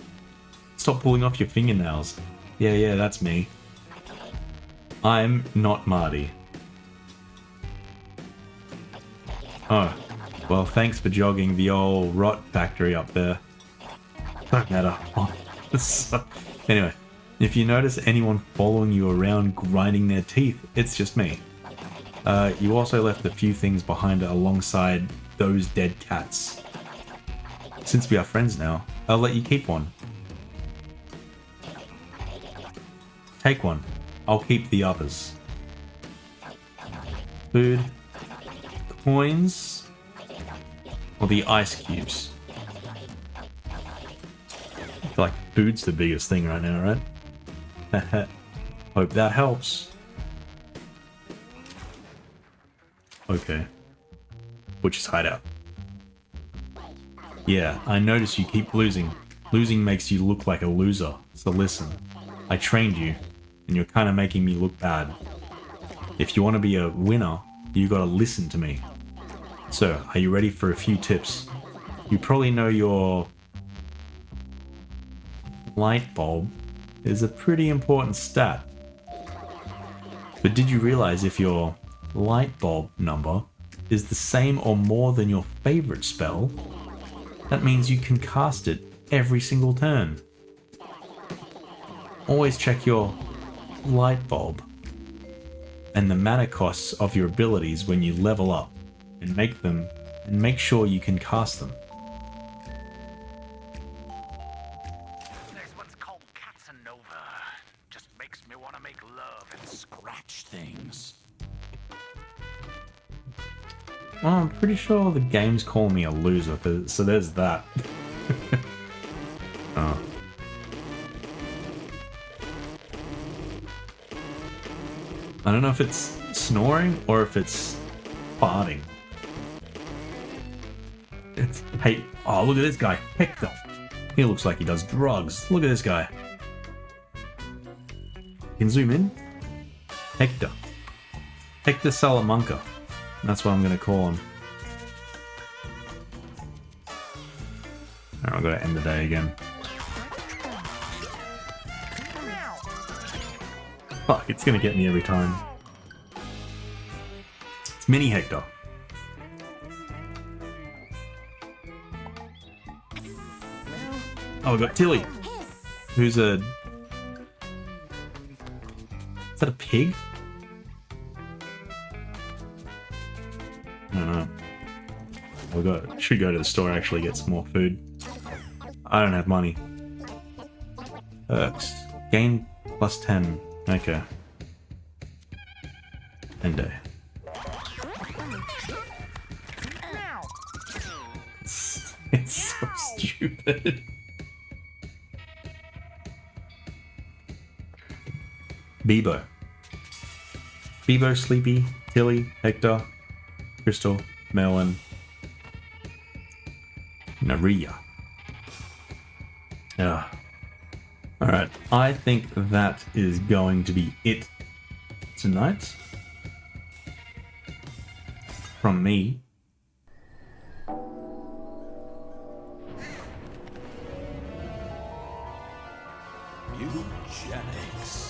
Stop pulling off your fingernails. Yeah, that's me. I'm not Marty. Oh, well, thanks for jogging the old rot factory up there. Don't matter. Anyway, if you notice anyone following you around grinding their teeth, it's just me. You also left a few things behind alongside those dead cats. Since we are friends now, I'll let you keep one. Take one. I'll keep the others. Food. Coins. Or the ice cubes. Food's the biggest thing right now, right? Hope that helps. Okay. Butcher's hideout. Yeah, I notice you keep losing. Losing makes you look like a loser. So listen, I trained you, and you're kind of making me look bad. If you want to be a winner, you gotta listen to me. So, are you ready for a few tips? You probably know your light bulb is a pretty important stat. But did you realize if your light bulb number is the same or more than your favorite spell, that means you can cast it every single turn. Always check your light bulb and the mana costs of your abilities when you level up and make sure you can cast them.
There's what's called Casanova. Just makes me want to make love and scratch things.
Well, I'm pretty sure the game's calling me a loser, so there's that. Oh. I don't know if it's snoring or if it's farting. Hey, oh, look at this guy, Hector. He looks like he does drugs. Look at this guy. You can zoom in. Hector. Hector Salamanca. That's what I'm going to call him. Alright, I've got to end the day again. Fuck, it's going to get me every time. It's Mini Hector. Oh, we've got Tilly. Who's a... Is that a pig? I don't know. Should go to the store and actually get some more food. I don't have money. Perks. Gain plus 10. Okay. End day. It's so stupid. Bebo. Bebo, Sleepy, Tilly, Hector, Crystal, Melon, Naria. Yeah. Alright, I think that is going to be it tonight. From me.
Mewgenics.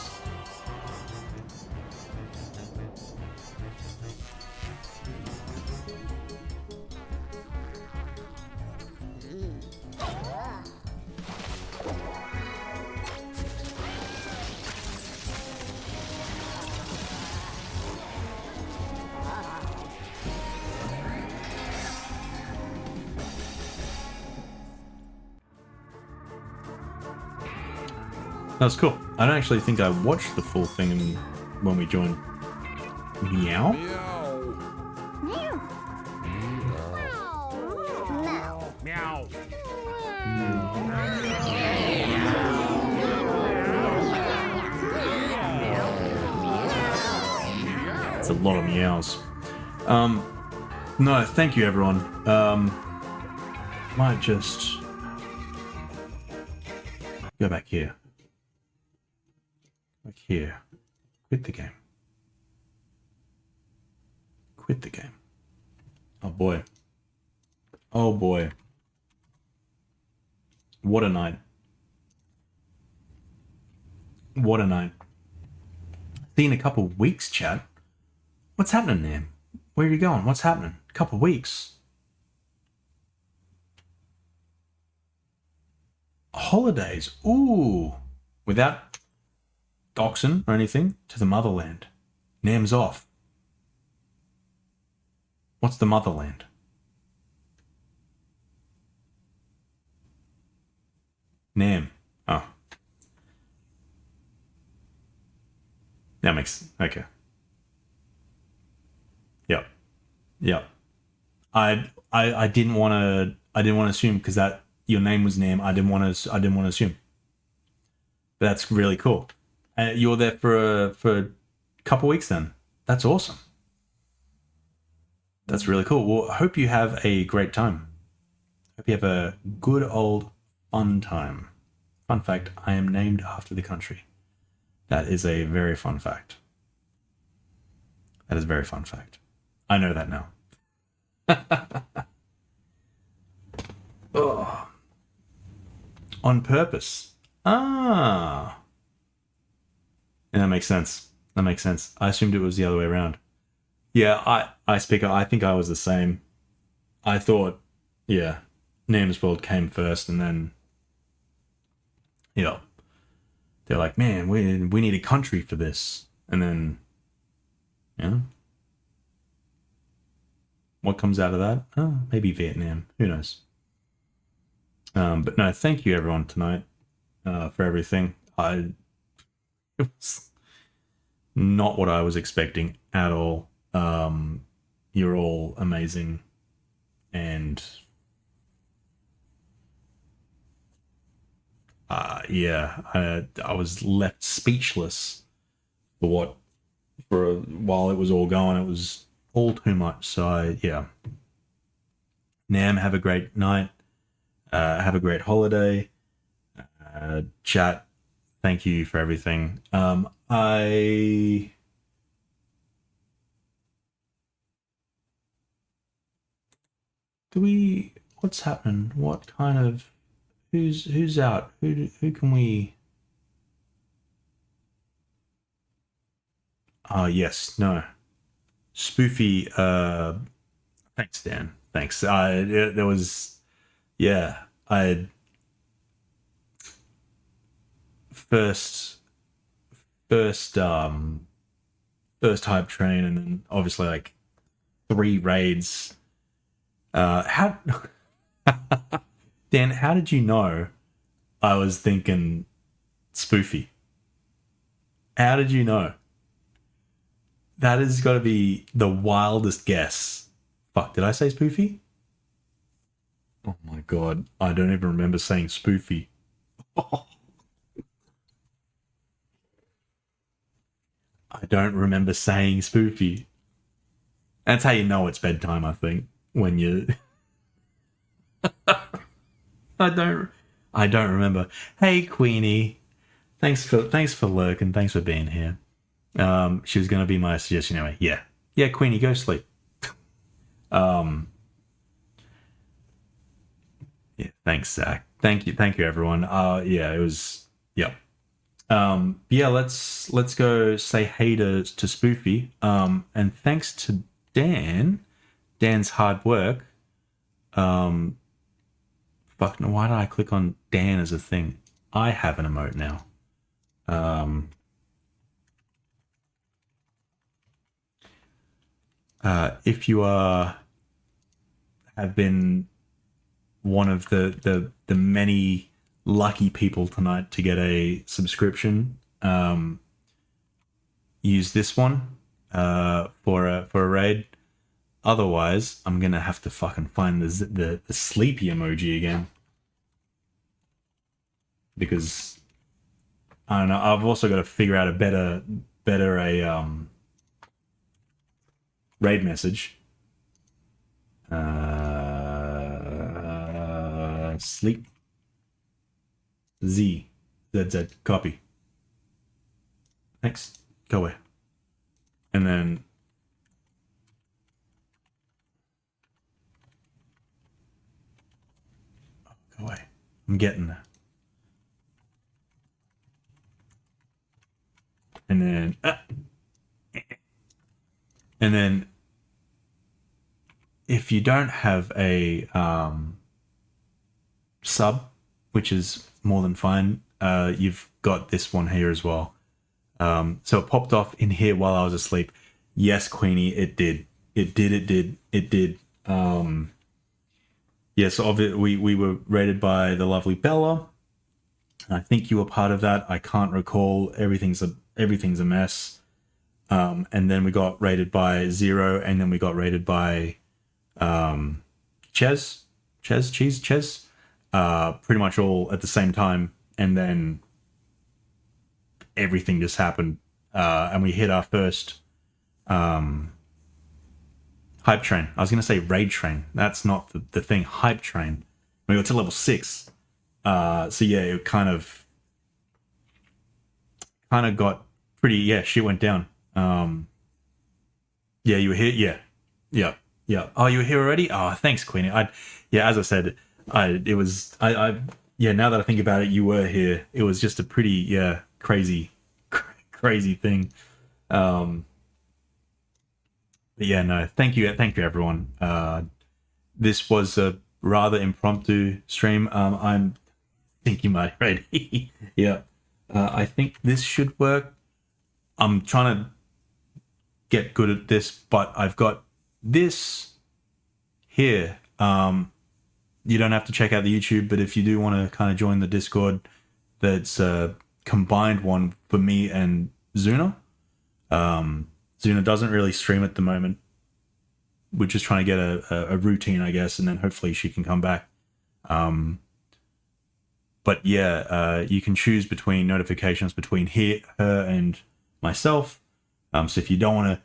That was cool. I don't actually think I watched the full thing when we joined. Meow?
Meow.
It's a lot of meows. No, thank you everyone. Might just go back here. Back here. Quit the game. Quit the game. Oh boy. Oh boy. What a night. What a night. See you in a couple of weeks, chat. What's happening there? Where are you going? What's happening? A couple of weeks. Holidays. Ooh. Without Doxin or anything. To the motherland. Nam's off. What's the motherland? Nam. Oh. That makes... Okay. Yep. Yep. I didn't want to assume because that your name was Nam. I didn't want to assume. But that's really cool. You were there for a couple weeks then. That's awesome. That's really cool. Well, I hope you have a great time. Hope you have a good old fun time. Fun fact, I am named after the country. That is a very fun fact. That is a very fun fact. I know that now. Oh. On purpose. Ah. Yeah, that makes sense. That makes sense. I assumed it was the other way around. Yeah, I think I was the same. I thought, yeah, Nam's World came first, and then, yeah, they're like, man, we need a country for this, and then, yeah, what comes out of that? Oh, maybe Vietnam. Who knows? But no, thank you everyone tonight for everything. It was not what I was expecting at all. You're all amazing, and yeah, I was left speechless for while it was all going. It was all too much. So yeah, Nam, have a great night. Have a great holiday. Chat, thank you for everything. What's happening? What kind of, who's out? Who can we? Yes, no. Spoofy, thanks, Dan. Thanks. There was, yeah, I had first hype train, and then obviously like 3 raids. How Dan, how did you know I was thinking Spoofy? How did you know? That has got to be the wildest guess. Fuck, did I say Spoofy? Oh my god, I don't even remember saying Spoofy. I don't remember saying Spoofy. That's how you know it's bedtime, I think. When you I don't remember. Hey Queenie. Thanks for lurking, thanks for being here. She was gonna be my suggestion anyway. Yeah. Yeah, Queenie, go sleep. Yeah, thanks, Zach. Thank you everyone. Yeah, it was, yep. Yeah, let's go say hey to Spoofy. And thanks to Dan's hard work. Fuck, no, why did I click on Dan as a thing? I have an emote now. If you have been one of the many lucky people tonight to get a subscription, use this one for a raid. Otherwise, I'm gonna have to fucking find the sleepy emoji again, because I don't know. I've also got to figure out a better raid message. Sleep Z copy. Thanks. Go away. And then go away. I'm getting there. And then if you don't have a sub, which is more than fine, you've got this one here as well. So it popped off in here while I was asleep. Yes, Queenie, it did. Yeah, so we were rated by the lovely Bella. I think you were part of that. I can't recall. Everything's a mess. And then we got rated by Zero, and then we got rated by Ches. Pretty much all at the same time. And then everything just happened, and we hit our first hype train. I was going to say raid train. That's not the thing. Hype train. We got to level 6. So yeah, it kind of got pretty. Yeah, shit went down. Yeah, you were here. Yeah. Oh, you were here already. Oh, thanks, Queenie. As I said, yeah. Now that I think about it, you were here. It was just a pretty crazy thing. But yeah, no, thank you everyone. This was a rather impromptu stream. I think you might ready. Yeah, I think this should work. I'm trying to get good at this, but I've got this here. You don't have to check out the YouTube, but if you do want to kind of join the Discord, that's a combined one for me and Zuna. Zuna doesn't really stream at the moment. We're just trying to get a routine, I guess, and then hopefully she can come back. But yeah, you can choose between notifications between her and myself. So if you don't want to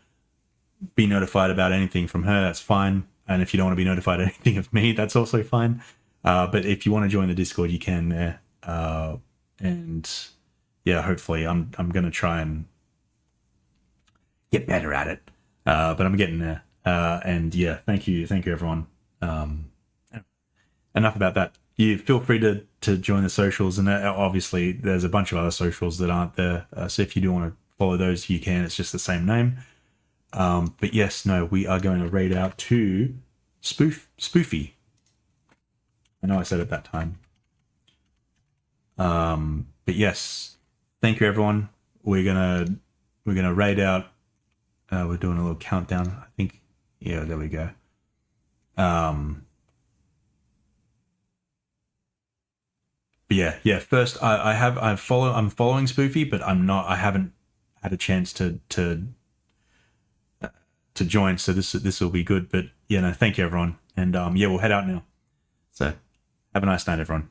be notified about anything from her, that's fine. And if you don't want to be notified anything of me, that's also fine. But if you want to join the Discord, you can there. And yeah, hopefully I'm going to try and get better at it. But I'm getting there. And yeah, thank you everyone. Enough about that. You feel free to join the socials, and obviously there's a bunch of other socials that aren't there. So if you do want to follow those, you can. It's just the same name. But yes, no, we are going to raid out to Spoofy. I know I said it that time. But yes, thank you everyone. We're gonna raid out. We're doing a little countdown, I think. Yeah, there we go. But yeah. First, I'm following Spoofy, but I haven't had a chance to join, so this will be good. But yeah, no, thank you everyone, and yeah, we'll head out now. So have a nice night, everyone.